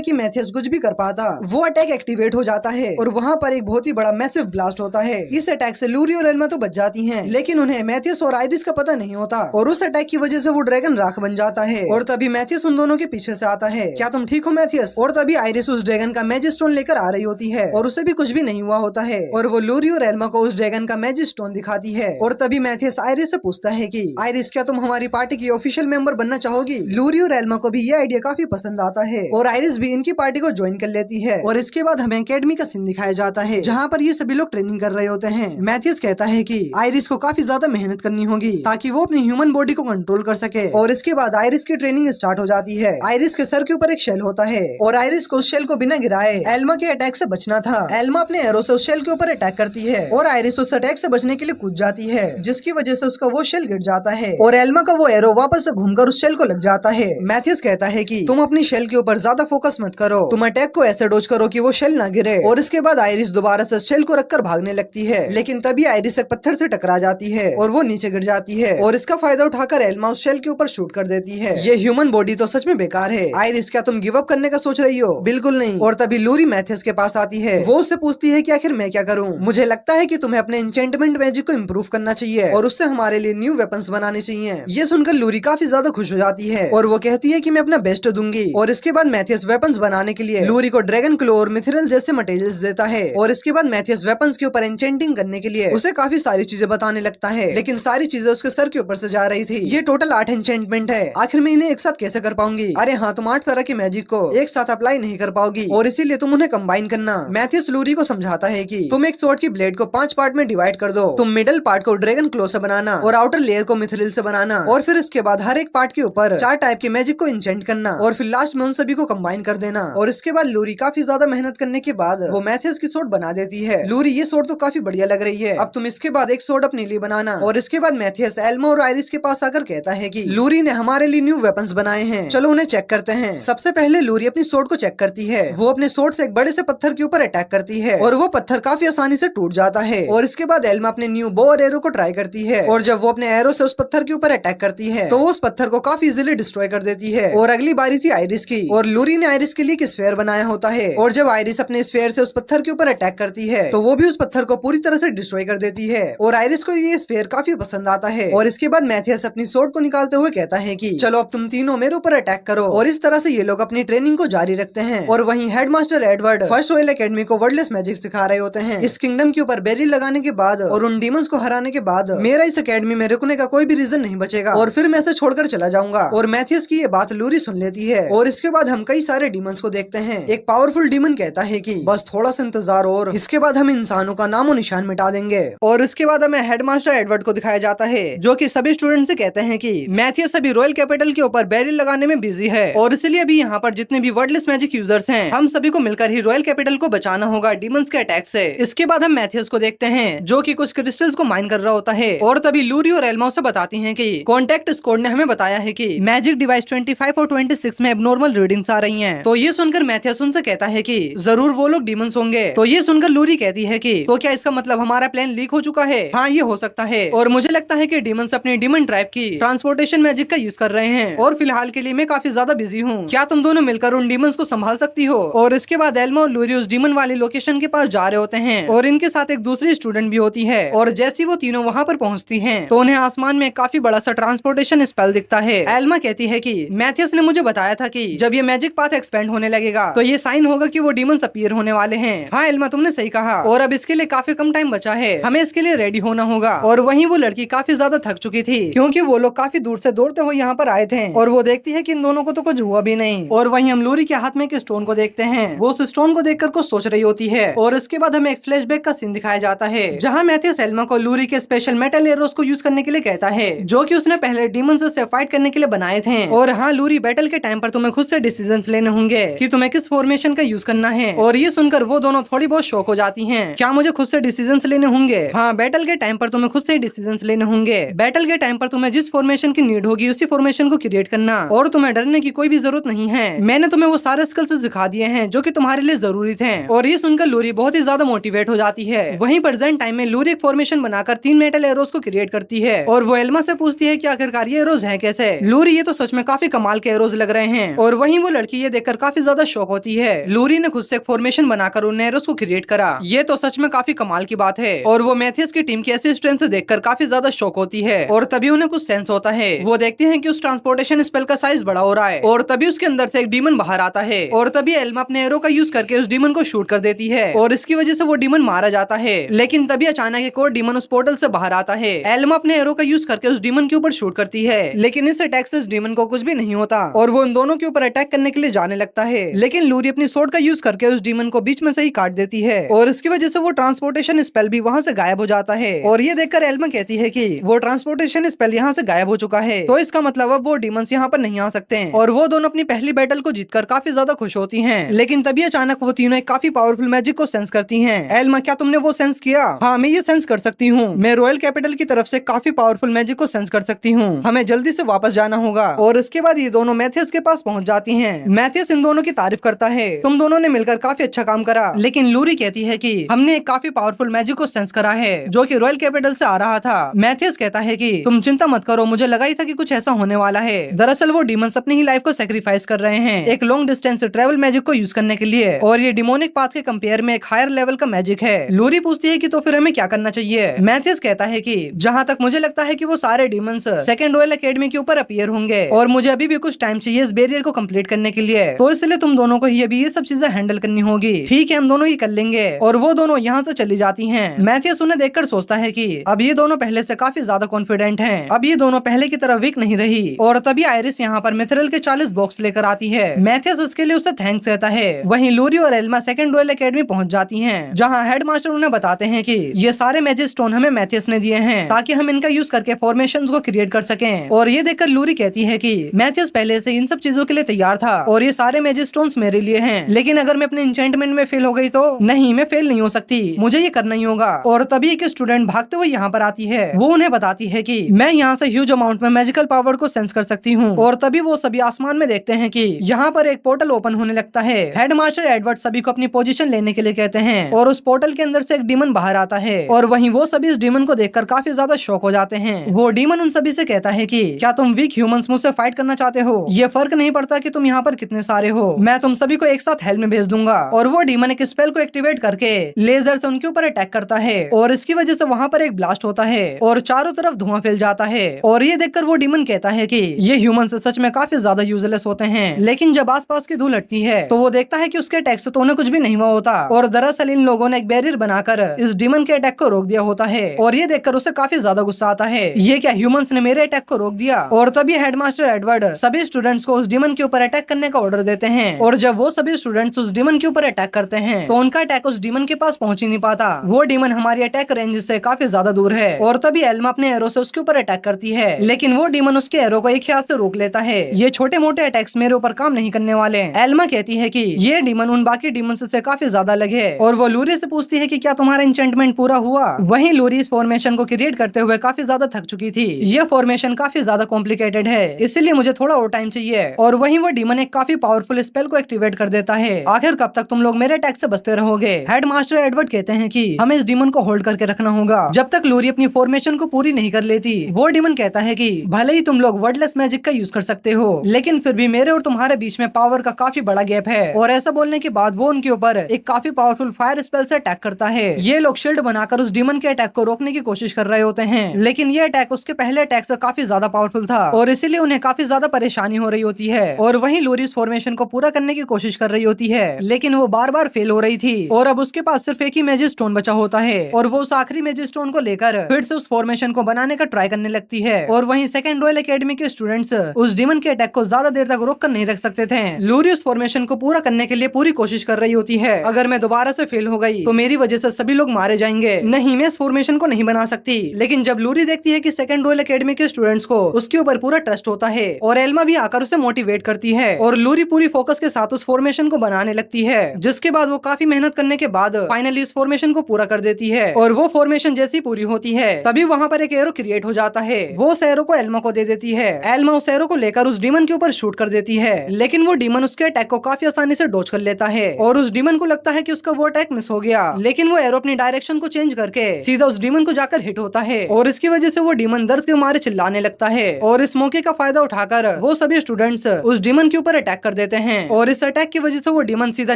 कि मैथियस कुछ भी कर पाता वो अटैक एक्टिवेट हो जाता है और वहाँ पर एक बहुत ही बड़ा मैसिव ब्लास्ट होता है। इस अटैक से लूरी और एल्मा तो बच जाती हैं, लेकिन उन्हें मैथियस और आयरिस का पता नहीं होता और उस अटैक की वजह से वो ड्रैगन राख बन जाता है। और तभी मैथियस उन दोनों के पीछे से आता है। क्या तुम ठीक हो मैथियस? और तभी आयरिस उस ड्रैगन का मैजिक स्टोन लेकर आ रही होती है और उसे भी कुछ भी नहीं हुआ होता है और वो लूरी और एल्मा को उस ड्रैगन का मैजिक स्टोन दिखाती है। और तभी मैथियस आयरिस से पूछता है कि आयरिस क्या तुम हमारी पार्टी की ऑफिशियल मेंबर बनना चाहोगी? लूरी और एल्मा को भी ये आइडिया काफी पसंद आता है और आयरिस भी इनकी पार्टी को ज्वाइन कर लेती है। और इसके बाद हमें एकेडमी का सीन दिखाया जाता है जहाँ पर ये सभी लोग ट्रेनिंग कर रहे होते हैं। मैथियस कहता है कि आयरिस को काफी ज्यादा मेहनत करनी होगी ताकि वो अपनी ह्यूमन बॉडी को कंट्रोल कर सके। और इसके बाद आयरिस की ट्रेनिंग स्टार्ट हो जाती है। आयरिस के सर के ऊपर एक शेल होता है और आयरिस को उस शेल को बिना गिराए एल्मा के अटैक से बचना था। एल्मा अपने एरो से उस शेल के ऊपर अटैक करती है और आयरिस उस अटैक से बचने के लिए कूद जाती है, जिसकी वजह से उसका वो शेल गिर जाता है और एल्मा का वो एरो वापस से घूमकर उस शेल को लग जाता है। मैथियस कहता है कि तुम अपनी शेल के ऊपर ज्यादा फोकस मत करो, तुम अटैक को ऐसे डोज करो कि वो शेल ना गिरे। और इसके बाद आयरिस दोबारा से शेल को रखकर भागने लगती है, लेकिन तभी आयरिस एक पत्थर से टकरा जाती है और वो नीचे गिर जाती है और इसका फायदा उठाकर एल्मा उस शेल के ऊपर शूट कर देती है। ये ह्यूमन बॉडी तो सच में बेकार है। आयरिस क्या तुम गिव अप करने का सोच रही हो? बिल्कुल नहीं। और तभी लूरी मैथियस के पास आती है। वो उससे पूछती है कि आखिर मैं क्या करूं? मुझे लगता है कि तुम्हें अपने एन्चेंटमेंट मैजिक को इम्प्रूव करना चाहिए और उससे हमारे लिए न्यू वेपन्स बनाने चाहिए। ये सुनकर लूरी काफी ज्यादा खुश हो जाती है और वो कहती है कि मैं अपना बेस्ट दूंगी। और इसके बाद मैथियस वेपन्स बनाने के लिए लूरी को ड्रैगन क्लो और मिथिरल जैसे मटेरियल्स देता है। और इसके बाद मैथियस वेपन्स के ऊपर एन्चेंटिंग करने के लिए उसे काफी सारी चीजें बताने लगता है, लेकिन सारी चीजें उसके सर के ऊपर से जा रही थी। ये टोटल 8 एन्चेंटमेंट है, आखिर में इन्हें एक साथ कैसे कर पाऊंगी? अरे हाँ, तुम 8 तरह के मैजिक को एक साथ अप्लाई नहीं कर पाओगी और इसीलिए तुम उन्हें कंबाइन करना। मैथियस लूरी को समझाता है कि तुम एक स्वॉर्ड की ब्लेड को 5 पार्ट में डिवाइड कर दो। तुम मिडल पार्ट को ड्रैगन क्लो से बनाना और आउटर लेयर को मिथिरिल से बनाना और फिर इसके बाद हर एक पार्ट के ऊपर 4 टाइप के मैजिक को इंचेंट करना और फिर लास्ट में उन सभी को कंबाइन कर देना। और इसके बाद लूरी काफी ज्यादा मेहनत करने के बाद वो मैथियस की सोर्ड बना देती है। लूरी, ये सोर्ड तो काफी बढ़िया लग रही है, अब तुम इसके बाद एक सोर्ड अपने लिए बनाना। और इसके बाद मैथियस एल्मा और आयरिस के पास आकर कहता है कि लूरी ने हमारे लिए न्यू वेपन्स बनाए हैं, चलो उन्हें चेक करते हैं। सबसे पहले लूरी अपनी सोर्ड को चेक करती है। वो अपने सोर्ड से एक बड़े से पत्थर के ऊपर अटैक करती है और वो पत्थर काफी आसानी से टूट जाता है। और इसके बाद एल्मा अपने न्यू बो और एरो को ट्राई करती है और जब वो अपने एरो से उस पत्थर के ऊपर अटैक करती है तो वो उस पत्थर को काफी इजीली डिस्ट्रॉय कर देती है। और अगली बारी थी आयरिस की और लूरी ने आयरिस के लिए एक स्फीयर बनाया होता है और जब आयरिस अपने स्फीयर से उस पत्थर के ऊपर अटैक करती है तो वो भी उस पत्थर को पूरी तरह से डिस्ट्रॉय कर देती है और आयरिस को ये स्फीयर काफी पसंद आता है। और इसके बाद मैथियस अपनी सोर्ड को निकालते हुए कहता है कि चलो अब तुम तीनों मेरे ऊपर अटैक करो। और इस तरह से ये लोग अपनी ट्रेनिंग को जारी रखते हैं। और वहीं headmaster Edward first royal academy को वर्डलेस मैजिक सिखा रहे होते हैं। इस किंगडम के ऊपर बैरियर लगाने के बाद और उन डीमंस को हराने के बाद मेरा इस एकेडमी में रुकने का कोई भी रीजन नहीं बचेगा और फिर मैं इसे छोड़कर चला जाऊंगा। और मैथियस की ये बात लूरी सुन लेती है और इसके बाद हम कई सारे डीमंस को देखते हैं। एक पावरफुल डीमन कहता है कि बस थोड़ा सा इंतजार और इसके बाद हम इंसानों का नामो निशान मिटा देंगे। और इसके बाद हमें हेडमास्टर एडवर्ड को दिखाया जाता है जो कि सभी स्टूडेंट से कहते हैं कि मैथियस अभी रॉयल कैपिटल के ऊपर बैरियर लगाने में बिजी है और इसलिए अभी यहाँ पर जितने भी वर्डलेस मैजिक यूजर्स हैं हम सभी को मिलकर ही रॉयल कैपिटल को बचाना होगा डीमंस के अटैक से। इसके बाद हम मैथियस को देखते हैं जो कि कुछ क्रिस्टल्स को माइन कर रहा होता है और तभी लूरी और एल्मा से बताती हैं कि कॉन्टेक्ट स्क्वाड ने हमें बताया है कि मैजिक डिवाइस 25 और 26 में एबनॉर्मल रीडिंग्स आ रही हैं। तो ये सुनकर मैथियस उनसे कहता है कि जरूर वो लोग डीमंस होंगे। तो ये सुनकर लूरी कहती है कि तो क्या इसका मतलब हमारा प्लान लीक हो चुका है? हाँ, ये हो सकता है और मुझे लगता है कि डीमंस अपने डीमन ट्राइब की ट्रांसपोर्टेशन मैजिक का यूज कर रहे हैं और फिलहाल के लिए मैं काफी ज्यादा बिजी हूँ। क्या तुम दोनों मिलकर उन डीमंस को संभाल सकती हो? और इसके बाद एल्मा और लूरी उस डीमन वाले लोकेशन के पास जा रहे होते हैं और इनके साथ एक दूसरी स्टूडेंट भी होती है। और जैसी वो तीनों वहाँ पर पहुँचती हैं तो उन्हें आसमान में काफी बड़ा सा ट्रांसपोर्टेशन स्पेल दिखता है। एल्मा कहती है कि मैथियस ने मुझे बताया था कि जब ये मैजिक पाथ एक्सपेंड होने लगेगा तो ये साइन होगा कि वो डीमंस अपीयर होने वाले हैं। हाँ एल्मा, तुमने सही कहा और अब इसके लिए काफी कम टाइम बचा है, हमें इसके लिए रेडी होना होगा। और वहीं वो लड़की काफी ज्यादा थक चुकी थी क्योंकि वो लोग काफी दूर से दौड़ते हुए यहाँ पर आए थे और वो देखती है कि इन दोनों को तो कुछ हुआ भी नहीं। और वहीं हम लूरी के हाथ में एक स्टोन को देखते हैं, वो उस स्टोन को देखकर कुछ सोच रही होती है। और इसके बाद हमें एक फ्लैशबैक का सीन दिखाया जाता है जहाँ मैथियस एल्मा को लूरी के स्पेशल मेटल एरोस को यूज करने के लिए कहता है जो कि उसने पहले डीमंस से फाइट करने के लिए बनाए थे। और हाँ लूरी, बैटल के टाइम पर तुम्हें खुद से डिसीजंस लेने होंगे कि तुम्हें किस फॉर्मेशन का यूज करना है। और ये सुनकर वो दोनों थोड़ी बहुत शॉक हो जाती हैं। क्या मुझे खुद से डिसीजंस लेने होंगे? हाँ, बैटल के टाइम पर तुम्हें खुद से डिसीजंस लेने होंगे। बैटल के टाइम पर तुम्हें जिस फॉर्मेशन की नीड होगी उसी फॉर्मेशन को क्रिएट करना और तुम्हें डरने की कोई भी जरूरत नहीं है। मैंने तुम्हें वो सारे स्किल्स सिखा दिए हैं जो कि तुम्हारे लिए जरूरी जरूरी थे। और ये सुनकर लूरी बहुत ही ज्यादा मोटिवेट हो जाती है। वहीं प्रेजेंट टाइम में लूरी एक फॉर्मेशन बनाकर 3 मेटल एरोज को क्रिएट करती है और वो एल्मा से पूछती है कि आखिरकार ये एरोज हैं कैसे। लूरी ये तो सच में काफी कमाल के एरोज लग रहे हैं। और वहीं वो लड़की ये देखकर काफी ज्यादा शॉक होती है। लूरी ने खुद से एक फॉर्मेशन बनाकर उन एरोज को क्रिएट करा, ये तो सच में काफी कमाल की बात है। और वो मैथियस की टीम की ऐसी स्ट्रेंथ देखकर काफी ज्यादा शॉक होती है। और तभी उन्हें कुछ सेंस होता है। वो देखते हैं कि उस ट्रांसपोर्टेशन स्पेल का साइज बड़ा हो रहा है और तभी उसके अंदर से एक डीमन बाहर आता है। और तभी एल्मा अपने एरो का यूज करके उस डीमन को शूट कर देती है और इसकी वजह से वो डीमन मारा जाता है। लेकिन तभी अचानक एक और डीमन उस पोर्टल से बाहर आता है। एल्मा अपने एरो का यूज करके उस डीमन के ऊपर शूट करती है, लेकिन इस अटैक से उस डीमन को कुछ भी नहीं होता और वो उन दोनों के ऊपर अटैक करने के लिए जाने लगता है। लेकिन लूरी अपनी स्वॉर्ड का यूज करके उस डीमन को बीच में से ही काट देती है और इसकी वजह से वो ट्रांसपोर्टेशन स्पेल भी वहाँ से गायब हो जाता है। और ये देखकर एल्मा कहती है कि वो ट्रांसपोर्टेशन स्पेल यहाँ से गायब हो चुका है, तो इसका मतलब अब वो डीमंस यहाँ पर नहीं आ सकते हैं। और वो दोनों अपनी पहली बैटल को जीतकर काफी ज्यादा खुश होती हैं। लेकिन तभी अचानक वो तीनों एक काफी पावरफुल मैजिक को सेंस करती हैं। एल्मा, क्या तुमने वो सेंस किया? हाँ, मैं ये सेंस कर सकती हूँ। मैं रॉयल कैपिटल की तरफ से काफी पावरफुल मैजिक को सेंस कर सकती हूँ। हमें जल्दी से वापस जाना होगा। और इसके बाद ये दोनों मैथियस के पास पहुँच जाती हैं। मैथियस इन दोनों की तारीफ करता है, तुम दोनों ने मिलकर काफी अच्छा काम करा। लेकिन लूरी कहती है कि हमने एक काफी पावरफुल मैजिक को सेंस करा है जो कि रॉयल कैपिटल से आ रहा था। मैथियस कहता है कि तुम चिंता मत करो, मुझे लगा ही था कि कुछ ऐसा होने वाला है। दरअसल वो डीमंस अपनी ही लाइफ को सेक्रीफाइस कर रहे हैं एक लॉन्ग डिस्टेंस ट्रेवल मैजिक को यूज करने के लिए। और ये डिमोनिक पाथ के कंपेयर में एक हायर लेवल का मैजिक है। लूरी पूछती है कि तो फिर हमें क्या करना चाहिए? मैथियस कहता है कि जहाँ तक मुझे लगता है कि वो सारे डीमंस सेकंड रॉयल एकेडमी के ऊपर अपीयर होंगे और मुझे अभी भी कुछ टाइम चाहिए इस बैरियर को कंप्लीट करने के लिए, तो इसलिए तुम दोनों को ही अभी ये सब चीजें हैंडल करनी होगी। ठीक है, हम दोनों ही कर लेंगे। और वो दोनों यहाँ से चली जाती हैं। मैथियस उन्हें देखकर सोचता है कि अब ये दोनों पहले से काफी ज्यादा कॉन्फिडेंट हैं। अब ये दोनों पहले की तरह वीक नहीं रही। और तभी आयरिस यहाँ पर मिथरल के 40 बॉक्स लेकर आती है। मैथियस उसके लिए उसे थैंक्स कहता है। वहीं लूरी और एल्मा सेकंड रॉयल एकेडमी पहुंच जाती हैं, जहां हेडमास्टर उन्हें बताते हैं कि ये सारे मैजिक स्टोन हमें मैथियस ने दिए हैं ताकि हम इनका यूज करके फॉर्मेशंस को क्रिएट कर सकें। और ये देखकर लूरी कहती है कि मैथियस पहले से इन सब चीजों के लिए तैयार था और ये सारे मैजिक स्टोन्स मेरे लिए हैं, लेकिन अगर मैं अपने एन्चेंटमेंट में फेल हो गई तो नहीं, मैं फेल नहीं हो सकती, मुझे ये करना ही होगा। और तभी एक स्टूडेंट भागते हुए यहाँ पर आती है। वो उन्हें बताती है कि मैं यहाँ से ह्यूज अमाउंट में मैजिकल पावर को सेंस कर सकती हूँ। और तभी वो सभी आसमान में देखते हैं कि यहाँ पर एक पोर्टल ओपन होने लगता है। हेडमास्टर एडवर्ड सभी को अपनी पोजीशन लेने के लिए कहते हैं और उस पोर्टल के अंदर से एक डीमन बाहर आता है। और वहीं वो सभी इस डीमन को देखकर काफी ज्यादा शॉक हो जाते हैं। वो डीमन उन सभी से कहता है कि क्या तुम वीक ह्यूमंस मुझसे फाइट करना चाहते हो? ये फर्क नहीं पड़ता कि तुम यहाँ पर कितने सारे हो, मैं तुम सभी को एक साथ हेल में भेज दूंगा। और वो डीमन एक स्पेल को एक्टिवेट करके लेजर से उनके ऊपर अटैक करता है और इसकी वजह से वहाँ पर एक ब्लास्ट होता है और चारों तरफ धुआं फैल जाता है। और ये देखकर वो डीमन कहता है कि ये ह्यूमंस सच में काफी ज्यादा यूजलेस होते हैं, लेकिन जब आसपास की धूल हटती है तो वो देखता है कि उसके अटैक से तो उन्हें कुछ भी नहीं हुआ होता। और दरअसल इन लोगों ने एक बैरियर बनाकर इस डीमन के अटैक को रोक दिया होता है। और ये देखकर उसे काफी ज्यादा गुस्सा आता है, ये क्या ह्यूमंस ने मेरे अटैक को रोक दिया? और तभी हेडमास्टर एडवर्ड सभी स्टूडेंट्स को उस डीमन के ऊपर अटैक करने का ऑर्डर देते हैं। और जब वो सभी स्टूडेंट्स उस डीमन के ऊपर अटैक करते हैं तो उनका अटैक उस डीमन के पास पहुंच ही नहीं पाता। वो डीमन हमारी अटैक रेंज से काफी ज्यादा दूर है। और तभी एल्मा अपने एरो से उसके ऊपर अटैक करती है, लेकिन वो डीमन उसके एरो को एक हाथ से रोक लेता है। ये छोटे मोटे अटैक्स मेरे ऊपर काम नहीं करने वाले। एल्मा कहती है कि ये डीमन उन बाकी डीमन से काफी ज्यादा लगे है। और वो लूरी से पूछती है कि क्या तुम्हारा एन्चेंटमेंट पूरा हुआ? वहीं लूरी इस फॉर्मेशन को क्रिएट करते हुए काफी ज्यादा थक चुकी थी। ये फॉर्मेशन काफी ज्यादा कॉम्प्लिकेटेड है, इसलिए मुझे थोड़ा और टाइम चाहिए। और वहीं वो डीमन एक काफी पावरफुल स्पेल को एक्टिवेट कर देता है। आखिर कब तक तुम लोग मेरे अटैक से बचते रहोगे? हेडमास्टर एडवर्ड कहते हैं कि हमें इस डीमन को होल्ड करके रखना होगा जब तक लूरी अपनी फॉर्मेशन को पूरी नहीं कर लेती। वो डीमन कहता है कि भले ही तुम लोग वर्डलेस मैजिक का यूज कर सकते हो, लेकिन फिर भी मेरे और तुम्हारे बीच में पावर का काफी बड़ा गैप है। और ऐसा बोलने के बाद वो उनके ऊपर एक काफी पावरफुल फायर स्पेल से अटैक करता है। ये लोग शील्ड बनाकर उस डीमन के अटैक को रोकने की कोशिश कर रहे होते हैं, लेकिन ये अटैक उसके पहले अटैक से काफी ज्यादा पावरफुल था और इसीलिए उन्हें काफी ज्यादा परेशानी हो रही होती है। और वहीं लूरी इस फॉर्मेशन को पूरा करने की कोशिश कर रही होती है, लेकिन वो बार बार फेल हो रही थी। और अब उसके पास सिर्फ एक ही मैजिक स्टोन बचा होता है और वो उस आखिरी मैजिक स्टोन को लेकर फिर से उस फॉर्मेशन को बनाने का ट्राई करने लगती है। और वहीं सेकंड रॉयल एकेडमी के स्टूडेंट्स उस डीमन के अटैक को ज्यादा देर तक रोक कर नहीं रख सकते थे। लूरी उस फॉर्मेशन को पूरा करने के लिए पूरी कोशिश कर रही होती है। अगर मैं दोबारा से फेल हो गई तो मेरी वजह से सभी लोग मारे जाएंगे, नहीं मैं इस फॉर्मेशन को नहीं बना सकती। लेकिन जब लूरी देखती है कि सेकंड रॉयल एकेडमी के स्टूडेंट्स को उसके ऊपर पूरा ट्रस्ट होता है और एल्मा भी आकर उसे मोटिवेट करती है और लूरी पूरी फोकस के साथ उस फॉर्मेशन को बनाने लगती है, जिसके बाद वो काफी मेहनत करने के बाद फाइनली इस फॉर्मेशन को पूरा कर देती है। और वो फॉर्मेशन जैसी पूरी होती है तभी वहाँ पर एक एरो क्रिएट हो जाता है। वो उस एरो को एल्मा को दे देती है। एल्मा उस एरो को लेकर उस डीमन के ऊपर शूट कर देती है, लेकिन वो डीमन उसके अटैक को काफी आसानी से डॉज कर लेता है और उस डीमन को लगता है कि उसका वो अटैक मिस हो गया, लेकिन वो एरो अपनी डायरेक्शन को चेंज करके सीधा उस डीमन को जाकर हिट होता है और इसकी वजह से वो डीमन दर्द के मारे चिल्लाने लगता है। और इस मौके का फायदा उठाकर वो सभी स्टूडेंट्स उस डीमन के ऊपर अटैक कर देते हैं और इस अटैक की वजह से वो डीमन सीधा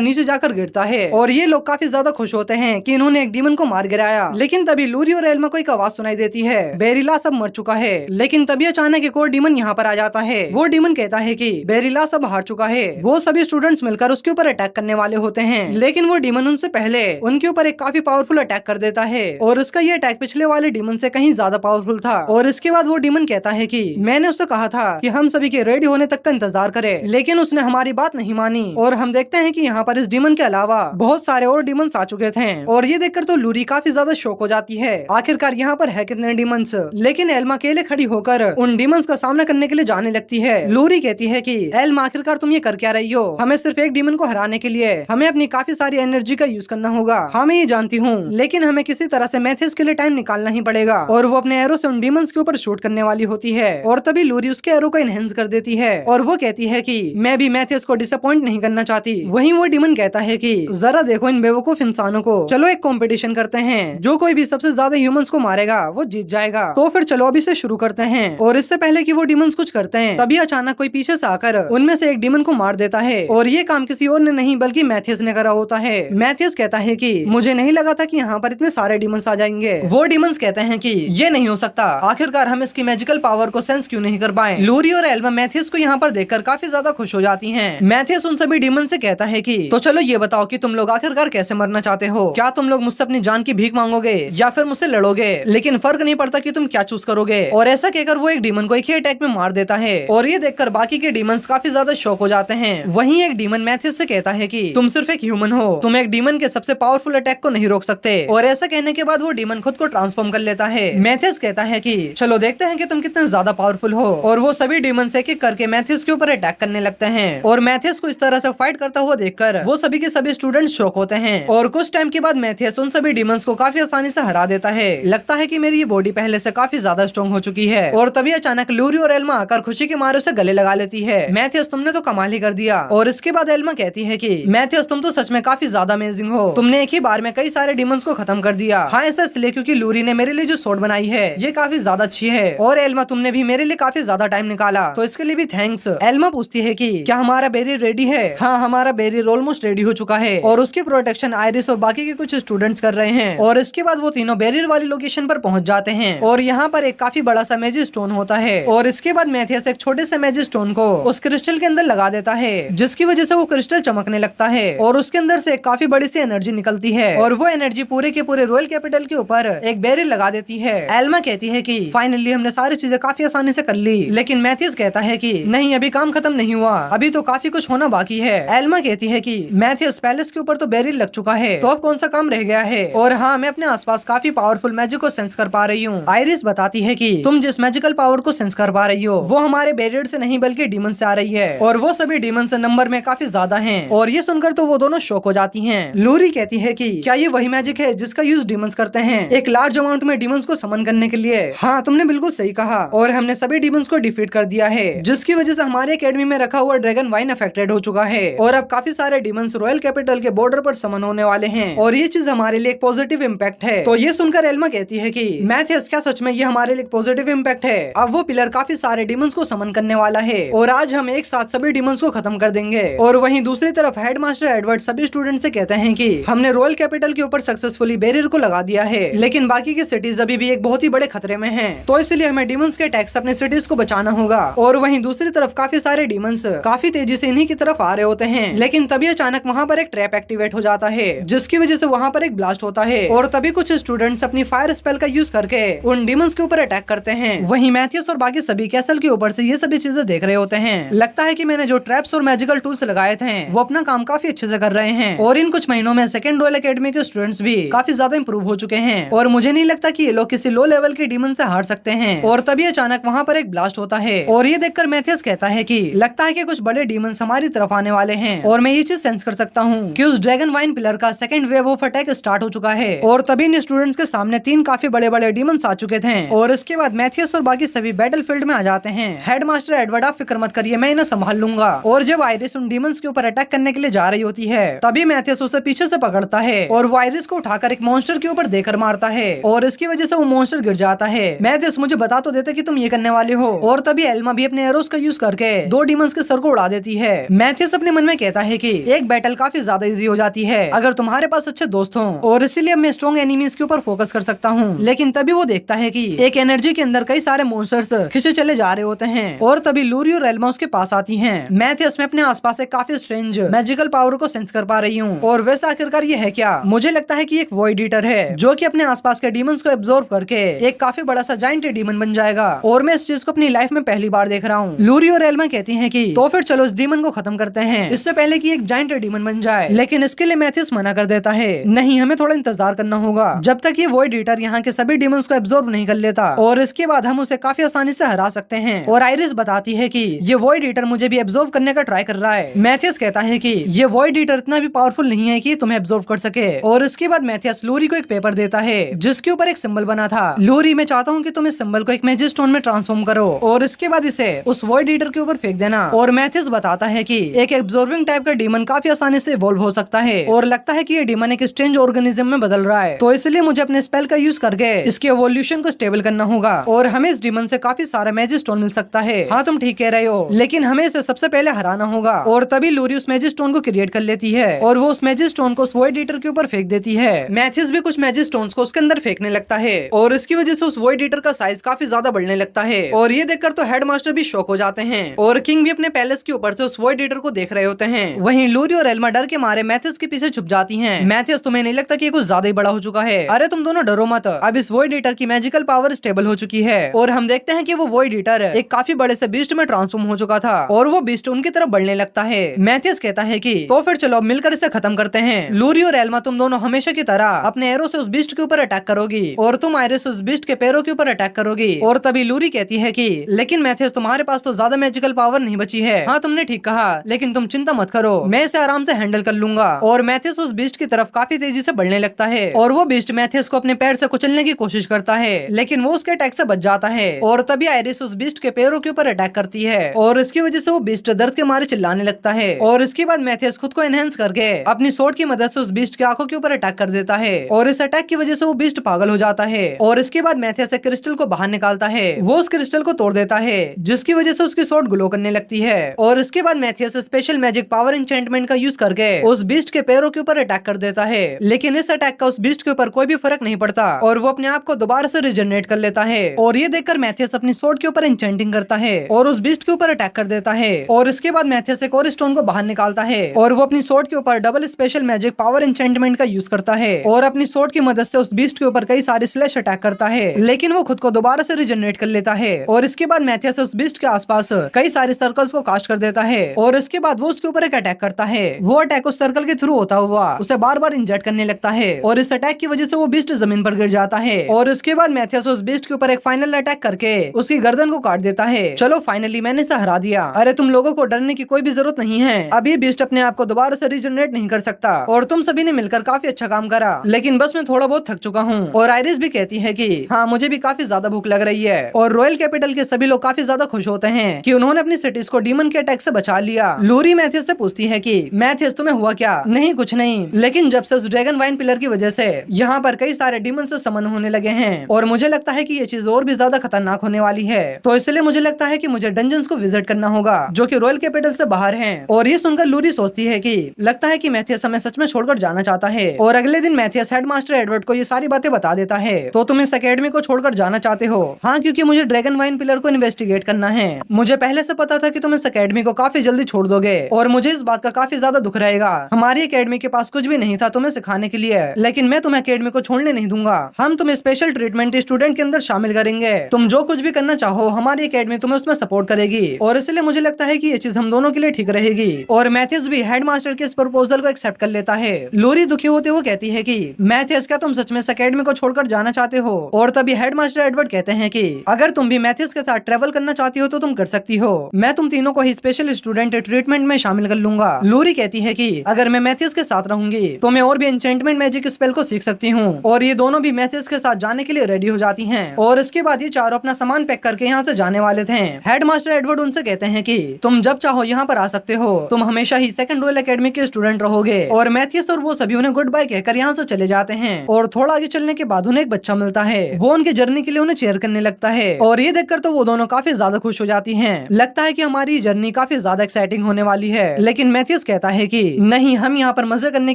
नीचे जाकर गिरता है और ये लोग काफी ज्यादा खुश होते हैं कि इन्होंने एक डीमन को मार गिराया। लेकिन तभी लूरी और एल्मा को एक आवाज सुनाई देती है, बेरिलास अब मर चुका है। लेकिन तभी अचानक एक और डीमन यहाँ पर आ जाता है। वो डीमन कहता है कि बेरिलास अब हार चुका है। वो सभी स्टूडेंट्स मिलकर उसके ऊपर अटैक करने वाले होते हैं, लेकिन वो डीमन उनसे पहले उनके ऊपर एक काफी पावरफुल अटैक कर देता है और उसका ये अटैक पिछले वाले डीमन से कहीं ज्यादा पावरफुल था। और इसके बाद वो डीमन कहता है कि मैंने उससे कहा था कि हम सभी के रेडी होने तक का इंतजार करें, लेकिन उसने हमारी बात नहीं मानी। और हम देखते हैं कि यहाँ पर इस डीमन के अलावा बहुत सारे और डीमंस आ चुके थे और ये देखकर तो लूरी काफी ज्यादा शॉक हो जाती है, आखिरकार यहाँ पर है कितने डीमंस। लेकिन एल्मा अकेले खड़ी होकर उन डीमंस का सामना करने के लिए जाने लगती है। लूरी कहती है कि एल्मा आखिरकार तुम ये कर क्या रही हो, हमें सिर्फ एक डीमन को हराने के लिए हमें अपनी काफी सारी एनर्जी का यूज करना होगा। हाँ मैं ये जानती हूँ, लेकिन हमें किसी तरह से मैथियस के लिए टाइम निकालना ही पड़ेगा। और वो अपने एरो से उन डीमंस के ऊपर शूट करने वाली होती है और तभी लूरी उसके एरो को इनहेंस कर देती है और वो कहती है कि मैं भी मैथियस को डिसअपॉइंट नहीं करना चाहती। वहीं वो डीमन कहता है कि जरा देखो इन बेवकूफ इंसानों को, चलो एक कंपटीशन करते हैं, जो कोई भी सबसे ज्यादा ह्यूमंस को मारेगा वो जीत जाएगा। तो फिर चलो अभी से शुरू करते हैं। और इससे पहले कि वो डीमंस कुछ करते हैं तभी अचानक कोई पीछे से आकर उनमें से एक डीमन को मार देता है और ये काम किसी और ने नहीं बल्कि मैथियस ने करा होता है। मैथियस कहता है कि मुझे नहीं लगा था कि यहाँ पर इतने सारे डीमंस आ जाएंगे। वो डीमंस कहते हैं कि ये नहीं हो सकता, आखिरकार हम इसकी मैजिकल पावर को सेंस क्यों नहीं कर पाए। लूरी और एल्मा मैथियस को यहाँ पर देखकर काफी ज्यादा खुश हो जाती हैं। मैथियस उन सभी डीमन से कहता है कि तो चलो ये बताओ कि तुम लोग आखिरकार कैसे मरना चाहते हो, क्या तुम लोग मुझसे अपनी जान की भीख मांगोगे या फिर मुझसे लड़ोगे, लेकिन फर्क नहीं पड़ता कि तुम क्या चूज करोगे। और ऐसा कहकर वो एक डीमन को एक ही अटैक में मार देता है और ये देखकर बाकी के डीमंस काफी ज्यादा शॉक हो जाते हैं। वहीं एक डीमन मैथियस से कहता है कि तुम सिर्फ एक ह्यूमन हो, तुम एक डीमन के सबसे पावरफुल अटैक को नहीं रोक सकते। और ऐसा कहने के बाद वो डीमन खुद को ट्रांसफॉर्म कर लेता है। मैथियस कहता है कि चलो देखते हैं कि तुम कितने ज्यादा पावरफुल हो। और वो सभी डीमंस एक एक करके मैथियस के ऊपर अटैक करने लगते हैं और मैथियस को इस तरह से फाइट करता हुआ देखकर वो सभी के सभी स्टूडेंट्स शॉक होते हैं। और कुछ टाइम के बाद मैथियस उन सभी डीमंस को काफी आसानी से हरा देता है। लगता है कि मेरी ये बॉडी पहले से काफी ज्यादा स्ट्रॉन्ग हो चुकी है। और तभी अचानक लूरी और एल्मा आकर खुशी के मारे उसे गले लगा लेती है। मैथियस तुमने तो कमाल ही कर दिया। और इसके बाद एल्मा कहती है कि मैथियस तुम तो सच में काफी ज्यादा अमेजिंग हो, तुमने एक ही बार में कई सारे डीमंस को खत्म कर दिया। हाँ ऐसा इसलिए क्योंकि लूरी ने मेरे लिए जो सोड बनाई है ये काफी ज्यादा अच्छी है और एल्मा तुमने भी मेरे लिए काफी ज्यादा टाइम निकाला, तो इसके लिए भी थैंक्स। एल्मा पूछती है कि क्या हमारा बैरियर रेडी है। हाँ हमारा बैरियर ऑलमोस्ट रेडी हो चुका है और उसकी प्रोटेक्शन आयरिस और बाकी के कुछ स्टूडेंट्स कर रहे हैं। और इसके बाद वो तीनों बैरियर वाली लोकेशन पर पहुंच जाते हैं और यहाँ पर एक काफी बड़ा सा मैजिक स्टोन होता है। और इसके बाद मैथियस एक छोटे से मैजिक स्टोन को उस क्रिस्टल के अंदर लगा देता है, जिसकी वजह से वो क्रिस्टल चमकने लगता है और उसके अंदर से एक काफी बड़ी सी एनर्जी निकलती है और वो एनर्जी पूरे के पूरे रॉयल कैपिटल के ऊपर एक बैरियर लगा देती है। एल्मा कहती है कि फाइनली हमने सारी चीजें काफी आसानी से कर ली, लेकिन मैथियस कहता है कि नहीं अभी काम खत्म नहीं हुआ, अभी तो काफी कुछ होना बाकी है। एल्मा कहती है कि मैथियस पैलेस के ऊपर तो बैरियर लग चुका है, तो अब कौन सा काम रह गया है। और हाँ मैं अपने आसपास काफी पावरफुल मैजिक को सेंस कर पा रही हूँ। आयरिस बताती है कि तुम जिस मैजिकल पावर को सेंस कर पा रही हो वो हमारे बैरियर से नहीं बल्कि डीमन से आ रही है और वो सभी डीमन से नंबर में काफी ज्यादा हैं। और ये सुनकर तो वो दोनों शॉक हो जाती हैं। लूरी कहती है कि क्या ये वही मैजिक है जिसका यूज डीमंस करते हैं एक लार्ज अमाउंट में डीमंस को समन करने के लिए। हाँ तुमने बिल्कुल सही कहा और हमने सभी डीमंस को डिफीट कर दिया है, जिसकी वजह से हमारी एकेडमी में रखा हुआ ड्रैगन वाइन अफेक्टेड हो चुका है और अब काफी सारे डीमंस रॉयल कैपिटल के बॉर्डर पर समन होने वाले हैं और ये चीज हमारे लिए एक पॉजिटिव इम्पैक्ट है। तो ये सुनकर एल्मा कहती है कि मैथियस क्या सच में ये हमारे लिए पॉजिटिव इम्पैक्ट है। अब वो पिलर काफी सारे डीमंस को समन करने वाला है और आज हम एक साथ सभी डीमंस को खत्म कर देंगे। और वहीं दूसरी तरफ हेडमास्टर एडवर्ड सभी स्टूडेंट से कहते हैं कि हमने रॉयल कैपिटल के ऊपर सक्सेसफुली बैरियर को लगा दिया है, लेकिन बाकी की सिटीज अभी भी एक बहुत ही बड़े खतरे में हैं, तो इसलिए हमें डीमंस के अटैक से अपनी सिटीज को बचाना होगा। और वहीं दूसरी तरफ काफी सारे डीमंस काफी तेजी से इन्हीं की तरफ आ रहे होते हैं, लेकिन तभी अचानक वहाँ पर एक ट्रैप एक्टिवेट हो जाता है, जिसकी वजह से वहाँ पर एक ब्लास्ट होता है और तभी कुछ स्टूडेंट्स अपनी फायर स्पेल का यूज करके उन डीमंस के ऊपर अटैक करते हैं। वहीं मैथियस और बाकी सभी कैसल के ऊपर से ये सभी चीजें देख रहे होते हैं। लगता है कि मैंने जो ट्रैप्स और मैजिकल टूल्स लगाए थे वो अपना काम काफी अच्छे से कर रहे हैं और इन कुछ महीनों में सेकंड रॉयल एकेडमी के स्टूडेंट्स भी काफी ज्यादा इंप्रूव हो चुके हैं और मुझे नहीं लगता कि ये लोग किसी लो लेवल के डीमन से हार सकते हैं। और तभी अचानक वहाँ पर एक ब्लास्ट होता है और ये देखकर मैथियस कहता है कि लगता है कि कुछ बड़े डीमंस हमारी तरफ आने वाले हैं और मैं ये चीज सेंस कर सकता हूँ कि उस ड्रैगन वाइन पिलर का second wave of attack start हो चुका है। और तभी इन स्टूडेंट्स के सामने 3 काफी बड़े बड़े डीमंस आ चुके थे और इसके बाद मैथियस और बाकी सभी बैटल फील्ड में आ जाते हैं। हेडमास्टर एडवर्ड आप फिक्र मत करिए, मैं इन्हें संभाल लूंगा। और जब आयरिस उन डीमंस के ऊपर अटैक करने के लिए जा रही होती है। तभी मैथियस उसे पीछे से पकड़ता है और वो आयरिस को उठाकर एक मॉन्स्टर के ऊपर देकर मारता है और इसकी वजह से वो मॉन्स्टर गिर जाता है। मैथियस मुझे बता तो देते कि तुम ये करने वाले हो। और तभी एल्मा भी अपने एरोस का यूज करके 2 डीमंस के सर को उड़ा देती है। मैथियस अपने मन में कहता है कि एक बैटल काफी ज्यादा इजी हो जाती है अगर तुम्हारे पास अच्छे दोस्त हों, और इसीलिए मैं स्ट्रॉन्ग एनिमीज के ऊपर फोकस कर सकता हूँ। लेकिन तभी वो देखता है कि एक एनर्जी के अंदर कई सारे मॉन्स्टर्स खिंचे चले जा रहे होते हैं और तभी लूरी और एल्मा उसके पास आती हैं। मैथियस में अपने आसपास एक काफी स्ट्रेंज मैजिकल पावर को सेंस कर पा रही हूँ, और वैसे आखिरकार ये है क्या? मुझे लगता है कि एक वॉइड ईटर है जो कि अपने आसपास के डीमंस को एब्जॉर्ब करके एक काफी बड़ा सा जायंट डीमन बन जाएगा, और मैं इस चीज को अपनी लाइफ में पहली बार देख रहा हूँ। लूरी और एल्मा कहती हैं कि तो फिर चलो इस डीमन को खत्म करते हैं इससे पहले कि एक जायंट डीमन बन जाए। लेकिन इसके लिए मैथियस मना कर देता है, नहीं हमें थोड़ा इंतजार करना होगा जब तक ये वॉइड ईटर यहाँ के सभी डीमंस को एब्जॉर्ब नहीं कर लेता, और इसके बाद हम उसे काफी आसानी से हरा सकते हैं। और आयरिस बताती है कि ये वॉइड ईटर मुझे भी एब्जॉर्ब करने का ट्राई कर रहा है। मैथियस कहता है कि ये वॉइड ईटर इतना भी पावरफुल नहीं है कि तुम्हें एब्जॉर्ब कर सके। और इसके बाद मैथियस लूरी को एक पेपर देता है जिसके ऊपर एक सिंबल बना था। लूरी, मैं चाहता हूँ कि तुम इस सिंबल को एक मैजिक स्टोन में ट्रांसफॉर्म करो और इसके बाद इसे उस वॉइड ईटर के ऊपर फेंक देना। और मैथियस बताता है कि एक एब्जॉर्बिंग टाइप का डीमन काफी आसानी से इवॉल्व हो सकता है, और लगता है कि ये डीमन एक स्ट्रेंज ऑर्गेनिज्म में बदल रहा है, तो इसलिए मुझे अपने स्पेल का यूज करके इसके एवोल्यूशन को स्टेबल करना होगा और हमें इस डीमन से काफी सारा मैजिक स्टोन मिल सकता है। हाँ तुम ठीक कह रहे हो, लेकिन हमें इसे सबसे पहले हराना होगा। और तभी लूरी उस मैजिक स्टोन को क्रिएट कर लेती है और वो उस मैजिक स्टोन को उस वॉइड ईटर के ऊपर फेंक देती है। मैथियस भी कुछ मैजिक स्टोन्स को उसके अंदर फेंकने लगता है और इसकी वजह से उस वॉइड ईटर का साइज काफी ज्यादा बढ़ने लगता है, और ये देखकर तो हेडमास्टर भी शॉक हो जाते हैं और किंग भी अपने पैलेस के ऊपर से उस वॉइड ईटर को देख रहे होते हैं। वहीं लूरी और एल्मा डर के मारे मैथियस के पीछे छुप जाती हैं। मैथियस, तुम्हें नहीं लगता कि ये कुछ ज्यादा ही बड़ा हो चुका है? अरे तुम दोनों डरो मत, अब इस वॉइड ईटर की मैजिकल पावर स्टेबल हो चुकी है और हम देखते हैं कि वो वॉइड ईटर एक काफी बड़े से बीस्ट में ट्रांसफॉर्म हो चुका था और वो बीस्ट उनकी तरफ बढ़ने लगता है। मैथियस कहता है कि तो फिर चलो मिलकर इसे खत्म करते हैं। लूरी और एल्मा, तुम दोनों हमेशा की तरह अपने एरो से उस बीस्ट के ऊपर अटैक करोगी और तुम आयरिस उस बीस्ट के पैरों के ऊपर अटैक करोगी। और तभी लूरी कहती है कि लेकिन मैथियस, तुम्हारे पास तो ज्यादा मैजिकल पावर नहीं बची है। हाँ तुमने ठीक कहा, लेकिन तुम चिंता मत करो, मैं इसे आराम से हैंडल कर लूंगा। और मैथियस उस बीस्ट की तरफ काफी तेजी से बढ़ने लगता है और वो बीस्ट मैथियस को अपने पैर से कुचलने की कोशिश करता है, लेकिन वो उसके अटैक से बच जाता है। और तभी आयरिस उस बीस्ट के पैरों के ऊपर अटैक करती है और इसकी वजह से वो बीस्ट दर्द के मारे चिल्लाने लगता है। और इसके बाद मैथियस खुद को एनहेंस करके अपनी सोर्ड की मदद से उस बीस्ट की आंखों के ऊपर अटैक कर देता है और इस अटैक की वजह से वो बीस्ट पागल हो जाता है। और इसके बाद मैथियस एक क्रिस्टल को बाहर निकालता है, वो उस क्रिस्टल को तोड़ देता है जिसकी वजह से उसकी सोर्ड ग्लो करने लगती है। और इसके बाद Matthias special magic power enchantment का यूज करके उस बीस्ट के पैरों के ऊपर अटैक कर देता है, लेकिन इस अटैक का उस बीस्ट के ऊपर कोई भी फर्क नहीं पड़ता और वो अपने आप को दोबारा से रिजनरेट कर लेता है। और ये देखकर मैथियस अपनी सोर्ड के ऊपर एन्चेंटिंग करता है और उस बीस्ट के ऊपर अटैक कर देता है। और इसके बाद मैथियस एक और स्टोन को बाहर निकालता है और वो अपनी सोर्ड के ऊपर double special magic power enchantment का यूज करता है और अपनी सोर्ड की मदद से उस बीस्ट के ऊपर कई सारे स्लैश अटैक करता है, लेकिन वो खुद को दोबारा से रिजनरेट कर लेता है। और इसके बाद मैथियस उस बीस्ट के आसपास कई सारे सर्कल्स को कास्ट कर देता है और इसके बाद वो उसके ऊपर एक अटैक करता है। वो अटैक उस सर्कल के थ्रू होता हुआ उसे बार बार इंजर्ट करने लगता है और इस अटैक की वजह से वो बीस्ट जमीन पर गिर जाता है। और इसके बाद मैथियस उस बीस्ट के ऊपर एक फाइनल अटैक करके उसकी गर्दन को काट देता है। चलो फाइनली मैंने इसे हरा दिया। अरे तुम लोगों को डरने की कोई भी जरूरत नहीं है, अब ये बीस्ट अपने आप को दोबारा से रिजनरेट नहीं कर सकता और तुम सभी ने मिलकर काफी अच्छा काम करा, लेकिन बस मैं थोड़ा बहुत थक चुका हूँ। और आयरिस भी कहती है कि हाँ मुझे भी काफी ज्यादा भूख लग रही है। और रॉयल कैपिटल के सभी लोग काफी ज्यादा खुश होते हैं कि उन्होंने अपनी सिटीज को डीमन के अटैक से बचा लिया। लूरी मैथियस से पूछती है कि मैथियस तुम्हें हुआ क्या? नहीं कुछ नहीं, लेकिन जब से उस ड्रैगन वाइन पिलर की वजह से यहाँ पर कई सारे डीमन से समन होने लगे हैं और मुझे लगता है कि ये चीज और भी ज्यादा खतरनाक होने वाली है, तो इसलिए मुझे लगता है कि मुझे डंजन्स को विजिट करना होगा जो कि रॉयल कैपिटल से बाहर हैं। और ये सुनकर लूरी सोचती है कि लगता है कि मैथियस हमें सच में छोड़कर जाना चाहता है। और अगले दिन मैथियस हेडमास्टर एडवर्ड को ये सारी बातें बता देता है। तो तुम इस एकेडमी को छोड़कर जाना चाहते हो? हाँ, क्योंकि मुझे ड्रैगन वाइन पिलर को इन्वेस्टिगेट करना है। मुझे पहले से पता था कि तुम इस एकेडमी को काफी जल्दी छोड़ दोगे और मुझे इस बात का काफी ज्यादा दुख रहेगा। हमारी एकेडमी के पास कुछ भी नहीं था तुम्हें सिखाने के लिए, लेकिन मैं तुम्हें एकेडमी को छोड़ने नहीं दूंगा। हम तुम्हें स्पेशल ट्रीटमेंट स्टूडेंट के अंदर शामिल करेंगे। तुम जो कुछ भी करना चाहो हमारी एकेडमी तुम्हें उसमें सपोर्ट करेगी और इसलिए मुझे लगता है कि ये चीज हम दोनों के लिए ठीक रहेगी। और मैथियस भी हेडमास्टर के इस प्रपोजल को एक्सेप्ट कर लेता है। लूरी दुखी होते हुए कहती है कि मैथियस क्या तुम सच में इस एकेडमी को छोड़कर जाना चाहते हो? और तभी हेडमास्टर एडवर्ड कहते हैं कि अगर तुम भी मैथियस के साथ ट्रेवल करना चाहती हो तो तुम कर सकती हो। मैं तुम तीनों को ही स्पेशल स्टूडेंट ट्रीटमेंट में शामिल कर लूंगा। लूरी कहती है कि अगर मैं मैथियस के साथ रहूंगी तो मैं और भी एन्चेंटमेंट मैजिक स्पेल को सीख सकती हूँ। और ये दोनों भी मैथियस के साथ जाने के लिए रेडी हो जाती हैं। और इसके बाद ये चारों अपना सामान पैक करके यहाँ से जाने वाले थे। हेडमास्टर एडवर्ड उनसे कहते हैं कि तुम जब चाहो यहाँ पर आ सकते हो, तुम हमेशा ही सेकंड रॉयल एकेडमी के स्टूडेंट रहोगे। और मैथियस और वो सभी उन्हें गुड बाय कहकर यहाँ से चले जाते हैं। और थोड़ा आगे चलने के बाद उन्हें एक बच्चा मिलता है, वो उनकी जर्नी के लिए उन्हें चेयर करने लगता है। और ये देखकर तो वो दोनों काफी ज्यादा खुश हो जाती हैं। लगता है कि हमारी जर्नी काफी ज्यादा एक्साइटिंग होने वाली है। लेकिन मैथियस कहता है कि नहीं, हम यहाँ पर मजे करने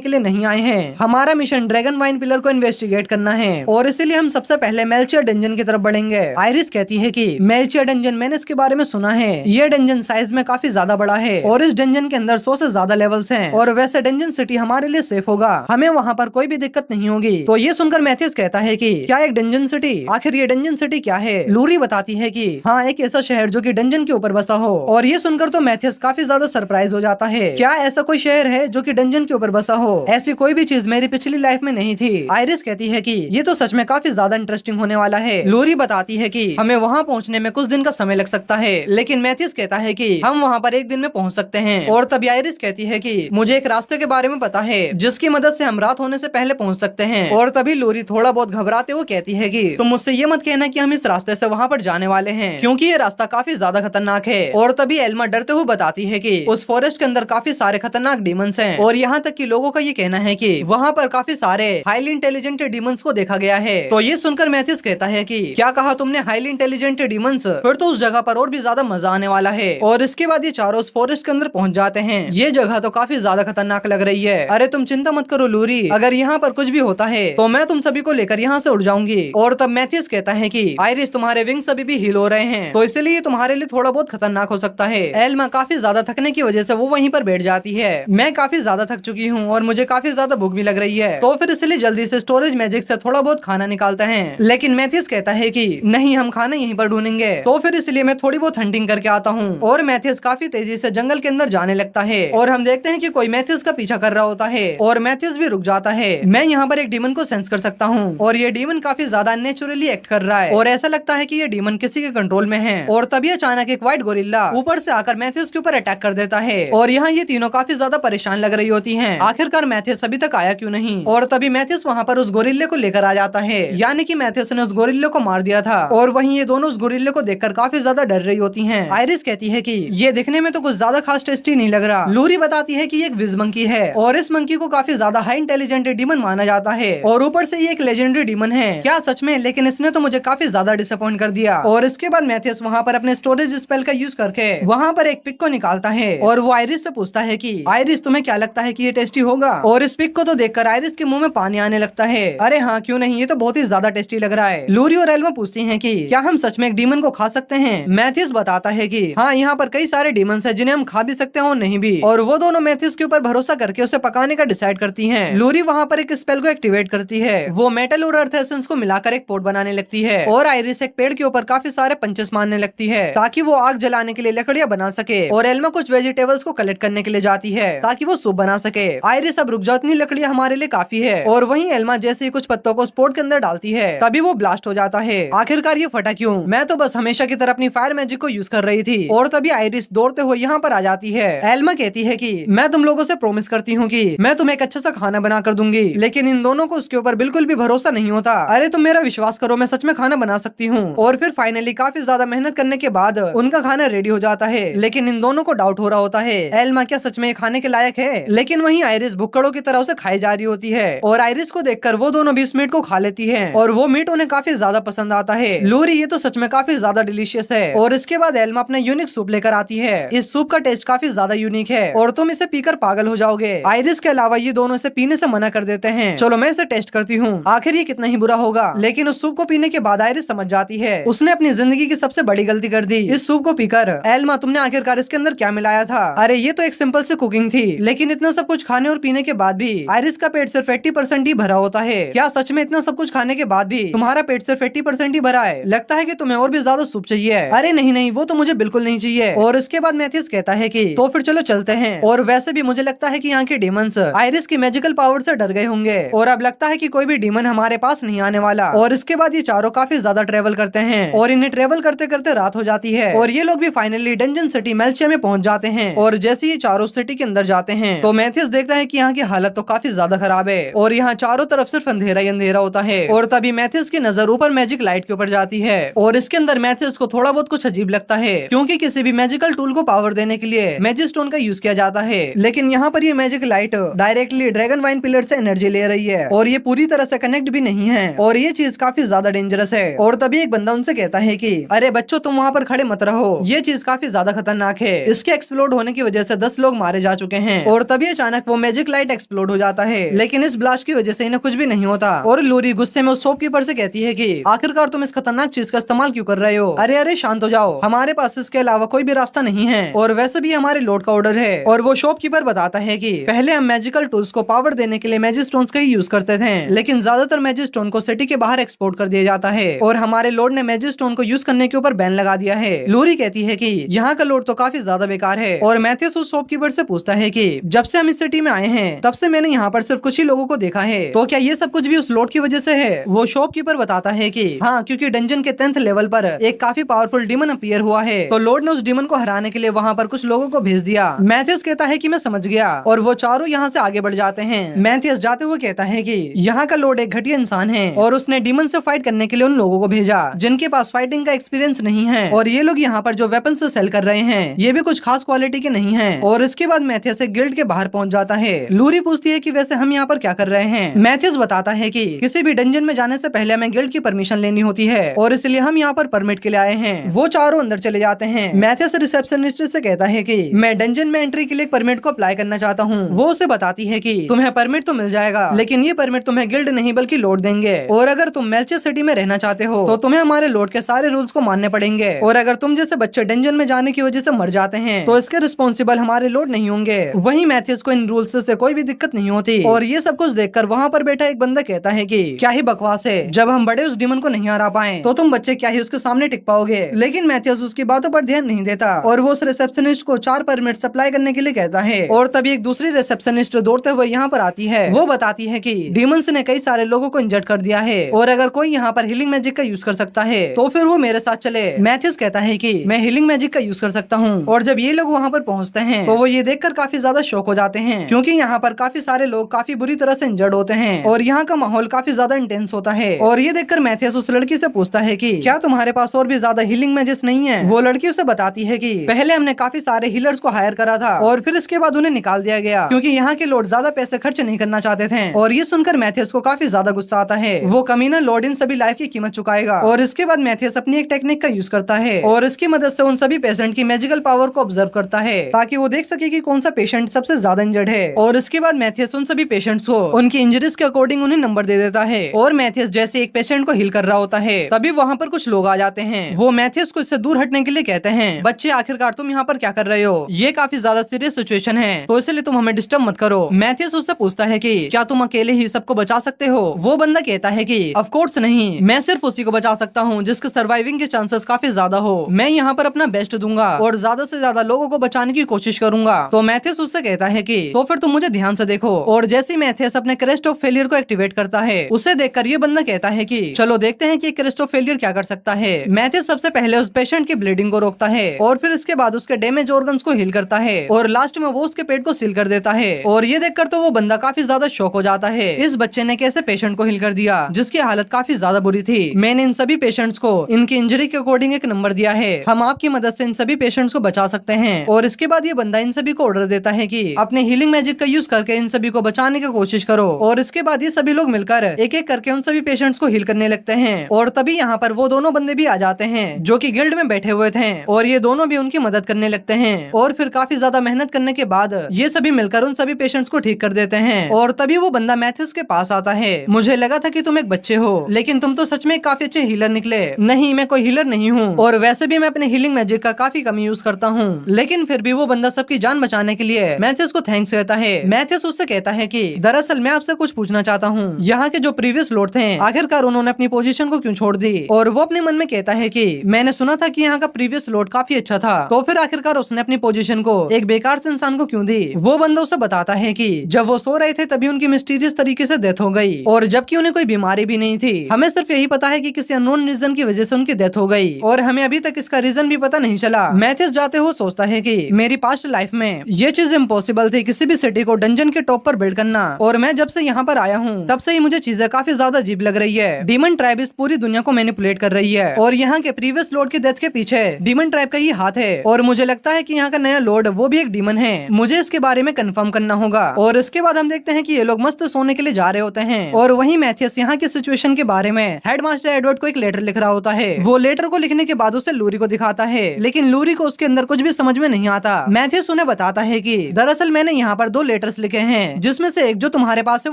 के लिए नहीं आए हैं। हमारा मिशन ड्रैगन वाइन पिलर को इन्वेस्टिगेट करना है और इसीलिए हम सबसे पहले मेल्चियर डंजन की तरफ बढ़ेंगे। आयरिस कहती है कि मेल्चियर डंजन, मैंने इसके बारे में सुना है। ये डंजन साइज में काफी ज्यादा बड़ा है और इस डंजन के अंदर 100 से ज्यादा लेवल्स हैं। और वैसे डंजन सिटी हमारे लिए सेफ होगा, हमें वहाँ पर कोई भी दिक्कत नहीं होगी। तो ये सुनकर मैथियस कहता है कि क्या एक डंजन सिटी? आखिर ये डंजन सिटी क्या है? लूरी बताती है कि हाँ, एक ऐसा शहर जो कि डंजन के ऊपर बसा हो। और ये सुनकर तो मैथियस काफी ज्यादा सरप्राइज हो जाता है। क्या ऐसा कोई शहर है जो कि डंजन के ऊपर बसा हो? ऐसी कोई भी चीज मेरी पिछली लाइफ में नहीं थी। आयरिस कहती है कि ये तो सच में काफी ज्यादा इंटरेस्टिंग होने वाला है। लूरी बताती है कि हमें वहाँ पहुँचने में कुछ दिन का समय लग सकता है, लेकिन मैथियस कहता है कि हम वहाँ पर एक दिन में पहुँच सकते हैं। और तभी आयरिस कहती है कि मुझे एक रास्ते के बारे में पता है जिसकी मदद से हम रात होने से पहले पहुँच सकते हैं। और तभी लूरी थोड़ा बहुत घबराते हुए कहती है कि तुम मुझसे ये मत कहना कि हम इस रास्ते से वहाँ पर जाने वाले हैं, क्योंकि ये रास्ता काफी ज्यादा खतरनाक है। और तभी एल्मा डरते हुए बताती है कि उस फॉरेस्ट के अंदर काफी सारे खतरनाक डीमंस हैं और यहाँ तक कि लोगों का ये कहना है कि वहाँ पर काफी सारे हाईली इंटेलिजेंट डीमंस को देखा गया है। तो ये सुनकर मैथियस कहता है कि क्या कहा तुमने, हाईली इंटेलिजेंट डीमंस? फिर तो उस जगह पर और भी ज्यादा मजा आने वाला है। और इसके बाद ये चारों उस फॉरेस्ट के अंदर पहुँच जाते हैं। ये जगह तो काफी ज्यादा खतरनाक लग रही है। अरे तुम चिंता मत करो लूरी, अगर यहाँ पर कुछ भी होता है तो मैं तुम सभी को लेकर यहाँ से उड़ जाऊंगी। और तब मैथियस कहता है कि आयरिस, तुम्हारे विंग्स अभी भी हिल हो रहे हैं, तो इसलिए तुम्हारे लिए थोड़ा बहुत खतरनाक हो सकता है। एल्मा काफी ज्यादा थकने की वजह से वो वहीं पर बैठ जाती है। मैं काफी ज्यादा थक चुकी हूँ और मुझे काफी ज्यादा भूख भी लग रही है, तो फिर इसलिए जल्दी से स्टोरेज मैजिक से थोड़ा बहुत खाना निकालते हैं। लेकिन मैथियस कहता है कि नहीं, हम खाना यहीं पर ढूंढेंगे, तो फिर इसलिए मैं थोड़ी बहुत हंटिंग करके आता हूँ। और मैथियस काफी तेजी से जंगल के अंदर जाने लगता है और हम देखते हैं कि कोई मैथियस का पीछा कर रहा होता है और मैथियस भी रुक जाता है। मैं यहाँ पर एक डीमन को सेंस कर सकता हूँ और ये डीमन काफी ज्यादा नेचुरली एक्ट कर रहा है और ऐसा लगता है कि ये डीमन किसी के कंट्रोल में है। और तभी अचानक एक व्हाइट गोरिल्ला ऊपर से आकर मैथियस के ऊपर अटैक कर देता है और यहाँ ये तीनों काफी ज्यादा परेशान लग रही होती हैं। आखिरकार मैथियस अभी तक आया क्यों नहीं? और तभी मैथियस वहाँ पर उस गोरिल्ले को लेकर आ जाता है, यानी कि मैथियस ने उस गोरिल्ले को मार दिया था। और वहीं ये दोनों उस गोरिल्ले को देखकर काफी ज्यादा डर रही होती हैं। आयरिस कहती है कि ये दिखने में तो कुछ ज्यादा खास टेस्टी नहीं लग रहा। लूरी बताती है कि ये एक विज मंकी है और इस मंकी को काफी ज्यादा हाई इंटेलिजेंट डीमन माना जाता है और ऊपर से ये एक लेजेंडरी डीमन है। क्या सच में? लेकिन इसने तो मुझे काफी ज्यादा डिसअपॉइंट कर दिया। और इसके बाद मैथियस वहाँ पर अपने स्टोरेज स्पेल का यूज करके वहाँ पर एक पिक को निकालता है और वो आयरिस से पूछता है कि आयरिस, तुम्हें क्या लगता है कि ये टेस्टी होगा? और इस पिक को तो देखकर आयरिस के मुंह में पानी आने लगता है। अरे हाँ, क्यों नहीं, ये तो बहुत ही ज्यादा टेस्टी लग रहा है। लूरी और एल्मा पूछती हैं कि क्या हम सच में एक डीमन को खा सकते हैं? मैथियस बताता है कि हाँ, यहाँ पर कई सारे डीमंस हैं जिन्हें हम खा भी सकते हैं और नहीं भी। और वो दोनों मैथियस के ऊपर भरोसा करके उसे पकाने का डिसाइड करती हैं। लूरी वहाँ पर एक स्पेल को एक्टिवेट करती है, वो मेटल और अर्थ एसेंस को मिलाकर एक पोट बनाने लगती है और आयरिस एक पेड़ के ऊपर काफी सारे पंचेस मारने लगती है ताकि वो आग जलाने के लिए लकड़ियां बना सके। और एल्मा कुछ वेजिटेबल्स को कलेक्ट करने के लिए जाती है ताकि वो सूप बना सके। आयरिस, अब रुक जाओ, इतनी लकड़ियां हमारे लिए काफी है। और वहीं एल्मा जैसे ही कुछ पत्तों को स्पोर्ट के अंदर डालती है तभी वो ब्लास्ट हो जाता है। आखिरकार ये फटा क्यों? मैं तो बस हमेशा की तरह अपनी फायर मैजिक को यूज कर रही थी। और तभी आयरिस दौड़ते हुए यहाँ पर आ जाती है। एल्मा कहती है कि मैं तुम लोगों से प्रॉमिस करती हूँ कि मैं तुम्हें एक अच्छा सा खाना बना कर दूंगी, लेकिन इन दोनों को उसके ऊपर बिल्कुल भी भरोसा नहीं होता। अरे तुम मेरा विश्वास करो, मैं सच में खाना बना सकती हूँ। और फिर फाइनली काफी ज्यादा मेहनत करने के बाद उनका खाना रेडी हो जाता है, लेकिन इन दोनों को डाउट हो रहा होता है, एल्मा क्या सच में खाने के लायक है? लेकिन वहीं आयरिस भुक्कड़ों की तरह उसे खाई जा रही होती है और आयरिस को देखकर वो दोनों भी इस मीट को खा लेती हैं और वो मीट उन्हें काफी ज्यादा पसंद आता है। लूरी, ये तो सच में काफी ज्यादा डिलीशियस है। और इसके बाद एल्मा अपना यूनिक सूप लेकर आती है। इस सूप का टेस्ट काफी ज्यादा यूनिक है और तुम इसे पीकर पागल हो जाओगे। आयरिस के अलावा ये दोनों इसे पीने से मना कर देते हैं। चलो मैं इसे टेस्ट करती हूँ, आखिर ये कितना ही बुरा होगा। लेकिन उस सूप को पीने के बाद आयरिस समझ जाती है उसने अपनी जिंदगी की सबसे बड़ी गलती कर दी इस सूप को पीकर। एल्मा, तुमने आखिरकार इसके अंदर क्या मिलाया था? अरे ये तो एक सिंपल सी कुकिंग थी, लेकिन इतना सब कुछ खाने और पीने के बाद भी आयरिस का पेट सिर्फ 80% ही भरा होता है। क्या सच में इतना सब कुछ खाने के बाद भी तुम्हारा पेट सिर्फ 80% ही भरा है? लगता है कि तुम्हें और भी ज्यादा सूप चाहिए। अरे नहीं नहीं, वो तो मुझे बिल्कुल नहीं चाहिए। और इसके बाद मैथियस कहता है कि तो फिर चलो चलते हैं। और वैसे भी मुझे लगता है कि यहाँ के डीमंस आयरिस की मैजिकल पावर से डर गए होंगे और अब लगता है कि कोई भी डीमन हमारे पास नहीं आने वाला। और इसके बाद ये चारों काफी ज्यादा ट्रेवल करते हैं और इन्हें ट्रेवल करते करते रात हो जाती है और ये लोग भी फाइनली डंजन सिटी मेल्चिया में पहुंच जाते हैं। और जैसे ही चारों सिटी के अंदर जाते हैं तो मैथियस देखता है कि यहाँ की हालत तो काफी ज्यादा खराब है और यहाँ चारों तरफ सिर्फ अंधेरा ही अंधेरा होता है। और तभी मैथियस की नजर ऊपर मैजिक लाइट के ऊपर जाती है और इसके अंदर मैथियस को थोड़ा बहुत कुछ अजीब लगता है, क्योंकि किसी भी मैजिकल टूल को पावर देने के लिए मैजिक स्टोन का यूज किया जाता है। लेकिन यहाँ पर ये magic light directly dragon wine pillar से एनर्जी ले रही है और ये पूरी तरह से कनेक्ट भी नहीं है और ये चीज काफी ज्यादा डेंजरस है। और तभी एक बंदा उनसे कहता है कि अरे बच्चों तुम वहाँ पर खड़े मत रहो, ये चीज काफी ज्यादा खतरनाक है। इसके एक्सप्लोड होने की वजह से 10 लोग मारे जा चुके हैं। और तभी अचानक वो मैजिक लाइट एक्सप्लोड हो जाता है, लेकिन इस ब्लास्ट की वजह से इन्हें कुछ भी नहीं होता। और लूरी गुस्से में उस शॉपकीपर से कहती है कि आखिरकार तुम इस खतरनाक चीज का इस्तेमाल क्यों कर रहे हो? अरे अरे शांत हो जाओ, हमारे पास इसके अलावा कोई भी रास्ता नहीं है और वैसे भी हमारे लॉर्ड का ऑर्डर है। और वो शॉपकीपर बताता है कि पहले हम मैजिकल टूल्स को पावर देने के लिए मैजिक स्टोन्स का ही यूज करते थे, लेकिन ज्यादातर मैजिक स्टोन को सिटी के बाहर एक्सपोर्ट कर दिया जाता है और हमारे लॉर्ड ने मैजिक स्टोन को यूज करने के ऊपर बैन लगा दिया है। लूरी कहती है कि यहाँ का लॉर्ड तो काफी ज्यादा बेकार है। और मैथ्यूस उस शॉपकीपर से पूछता है कि जब से हम इस सिटी में आए हैं तब से मैंने यहाँ पर सिर्फ कुछ ही लोगों को देखा है, तो क्या ये सब कुछ भी उस लॉर्ड की वजह से है? वो शॉपकीपर बताता है कि हाँ, क्योंकि डंजन के 10th लेवल पर एक काफी पावरफुल डीमन अपीयर हुआ है, तो लॉर्ड ने उस डीमन को हराने के लिए वहाँ पर कुछ लोगों को भेज दिया। मैथ्यूस कहता है कि मैं समझ गया और वो चारों यहाँ से आगे बढ़ जाते हैं। मैथ्यूस जाते हुए कहता है कि यहाँ का लॉर्ड एक घटिया इंसान है और उसने डीमन से फाइट करने के लिए उन लोगों को भेजा जिनके पास फाइटिंग का एक्सपीरियंस नहीं है और ये लोग यहाँ पर जो वेपन से सेल कर रहे हैं ये भी कुछ खास क्वालिटी के नहीं है। और इसके बाद मैथ्यूस एक गिल्ड के बाहर पहुंच जाता है। लूरी पूछती है कि वैसे हम यहाँ पर क्या कर रहे हैं? मैथ्यूस बताता है कि किसी भी डंजन में जाने से पहले हमें गिल्ड की परमिशन लेनी होती है और इसलिए हम यहाँ पर परमिट के लिए आए हैं। वो चारों अंदर चले जाते हैं। मैथ्यूस रिसेप्शनिस्ट से कहता है कि मैं डंजन में एंट्री के लिए परमिट को अप्लाई करना चाहता हूँ। वो उसे बताती है कि तुम्हें परमिट तो मिल जाएगा, लेकिन ये परमिट तुम्हें गिल्ड नहीं बल्कि लॉर्ड देंगे और अगर तुम मेल्चे सिटी में रहना चाहते हो तो तुम्हें हमारे लॉर्ड के सारे रूल्स को मानने पड़ेंगे और अगर तुम जैसे बच्चे डंजन में जाने की वजह से मर जाते हैं तो इसके रिस्पॉन्सिबल हमारे लॉर्ड नहीं होंगे। वहीं मैथ्यूस को इन रूल्स से कोई भी दिक्कत नहीं होती और ये सब कुछ देखकर वहाँ पर बैठा एक बंदा कहता है कि क्या ही बकवास है, जब हम बड़े उस डीमन को नहीं हरा पाए तो तुम बच्चे क्या ही उसके सामने टिक पाओगे। लेकिन मैथ्यूस उसकी बातों पर ध्यान नहीं देता और वो उस रिसेप्शनिस्ट को 4 परमिट सप्लाई करने के लिए कहता है। और तभी एक दूसरी रिसेप्शनिस्ट दौड़ते हुए यहाँ पर आती है। वो बताती है कि डीमंस ने कई सारे लोगों को इंजर्ड कर दिया है और अगर कोई यहाँ पर हीलिंग मैजिक का यूज कर सकता है तो फिर वो मेरे साथ चले। मैथ्यूस कहता है कि मैं हीलिंग मैजिक का यूज कर सकता हूँ। और जब ये लोग वहाँ पर पहुँचते हैं तो वो ये देखकर काफी ज्यादा शॉक हो जाते हैं क्योंकि यहाँ पर काफी सारे लोग काफी बुरी तरह से इंजर्ड होते हैं और यहाँ का माहौल काफी ज्यादा इंटेंस होता है। और ये देखकर मैथ्यूस उस लड़की से पूछता है कि क्या तुम्हारे पास और भी ज्यादा हीलिंग मैजिक नहीं है? वो लड़की उसे बताती है कि पहले हमने काफी सारे हीलर्स को हायर करा था और फिर इसके बाद उन्हें निकाल दिया गया क्योंकि यहाँ के लॉर्ड ज्यादा पैसे खर्च नहीं करना चाहते थे। और ये सुनकर मैथ्यूस को काफी ज्यादा गुस्सा आता है। वो कमीना लॉर्ड इन सभी लाइफ की कीमत चुकाएगा। और इसके बाद मैथ्यूस अपनी एक टेक्निक का यूज करता है और इसकी मदद से उन सभी पेशेंट की मैजिकल पावर को ऑब्जर्व करता है ताकि वो देख सके कि कौन सा पेशेंट सबसे ज्यादा इंजर्ड है। और इसके बाद मैथ्यूस उन सभी पेशेंट्स को उनकी इंजरीज के अकॉर्डिंग उन्हें नंबर दे देता है। और मैथ्यूस जैसे एक पेशेंट को हील कर रहा होता है तभी वहाँ पर कुछ लोग आ जाते हैं। वो मैथ्यूस को इससे दूर हटने के लिए कहते हैं बच्चे आखिरकार तुम यहाँ पर क्या कर रहे हो? ये काफी ज्यादा सीरियस सिचुएशन है तो इसलिए तुम हमें डिस्टर्ब मत करो। मैथ्यूस उससे पूछता है कि क्या तुम अकेले ही सबको बचा सकते हो? वो बंदा कहता है कि ऑफ कोर्स नहीं, मैं सिर्फ उसी को बचा सकता हूँ जिसके सर्वाइविंग के चांसेस काफी ज्यादा हो। मैं यहाँ पर अपना बेस्ट दूंगा और ज्यादा से ज्यादा लोगों को बचाने की कोशिश करूंगा। तो मैथ्यूस उससे कहता है कि तो फिर तुम मुझे ध्यान से देखो। और जैसे ही मैथ्यूस अपने क्रेस्ट ऑफ फेलियर को एक्टिवेट करता है उसे देखकर ये बंदा कहता है कि चलो देखते हैं कि क्रेस्ट ऑफ फेलियर क्या कर सकता है। मैथ्यूस सबसे पहले उस पेशेंट की ब्लीडिंग को रोकता है और फिर इसके बाद उसके डैमेज ऑर्गन्स को हील करता है और लास्ट में वो उसके पेट को सील कर देता है। और ये देखकर तो वो बंदा काफी ज्यादा शॉक हो जाता है, इस बच्चे ने कैसे पेशेंट को हील कर दिया जिसकी हालत काफी ज्यादा बुरी थी। मैंने इन सभी पेशेंट्स को इनकी इंजरी के अकॉर्डिंग एक नंबर दिया है, हम आपकी मदद से इन सभी पेशेंट्स को बचा सकते हैं। और इसके बाद ये बंदा इन सभी को ऑर्डर देता है कि अपने हीलिंग मैजिक का यूज करके इन सभी को बचाने की कोशिश करो। और इसके बाद ये सभी लोग मिलकर एक एक करके उन सभी पेशेंट्स को हील करने लगते हैं। और तभी यहाँ पर वो दोनों बंदे भी आ जाते हैं जो कि गिल्ड में बैठे हुए थे और ये दोनों भी उनकी मदद करने लगते हैं। और फिर काफी ज्यादा मेहनत करने के बाद ये सभी मिलकर उन सभी पेशेंट्स को ठीक कर देते हैं। और तभी वो बंदा मैथ्यूस के पास आता है। मुझे लगा था कि तुम एक बच्चे हो लेकिन तुम तो सच में काफी अच्छे हीलर निकले। नहीं, मैं कोई हीलर नहीं हूँ और वैसे भी मैं अपने हीलिंग मैजिक का काफी कम यूज करता हूँ। लेकिन फिर भी वो बंदा सबकी जान बचाने के लिए मैथ्यूस को थैंक्स कहता है। मैथ्यूस उससे कहता है कि दरअसल मैं आपसे कुछ पूछना चाहता हूँ, यहाँ के जो प्रीवियस लॉर्ड थे आखिरकार उन्होंने अपनी पोजीशन को क्यों छोड़ दी? और वो अपने मन में कहता है कि मैंने सुना था कि यहाँ का प्रीवियस लॉर्ड काफी अच्छा था, तो फिर आखिरकार उसने अपनी पोजीशन को एक बेकार से इंसान को क्यों दी? वो बंदा उसे बताता है कि जब वो सो रहे थे तभी उनकी मिस्टीरियस तरीके से डेथ हो गई और जबकि उन्हें कोई बीमारी भी नहीं थी। हमें सिर्फ यही पता है कि किसी अननोन रीजन की वजह से उनकी डेथ हो गई और हमें अभी तक इसका रीजन भी पता नहीं चला। मैथ्यूस जाते हुए सोचता है कि मेरी पास्ट लाइफ में ये चीज इम्पॉसिबल थी, किसी भी सिटी को डंजन के टॉप पर बिल्ड करना, और मैं जब से यहाँ पर आया हूँ तब से ही मुझे चीजें काफी ज्यादा अजीब लग रही है। डीमन ट्राइब इस पूरी दुनिया को मैनिपुलेट कर रही है और यहाँ के प्रीवियस लॉर्ड की डेथ के पीछे डीमन ट्राइब का ही हाथ है और मुझे लगता है कि यहाँ का नया लॉर्ड वो भी एक एक डीमन है, मुझे इसके बारे में कंफर्म करना होगा। और इसके बाद हम देखते हैं कि ये लोग मस्त सोने के लिए जा रहे होते हैं और वहीं मैथियस यहाँ की सिचुएशन के बारे में हेडमास्टर एडवर्ड को एक लेटर लिख रहा होता है। वो लेटर को लिखने के बाद उसे लूरी को दिखाता है, लेकिन लूरी को उसके अंदर कुछ भी समझ में नहीं आता। मैथियस उन्हें बताता है कि दरअसल मैंने यहाँ पर 2 लेटर्स लिखे हैं, जिसमें से एक जो तुम्हारे पास है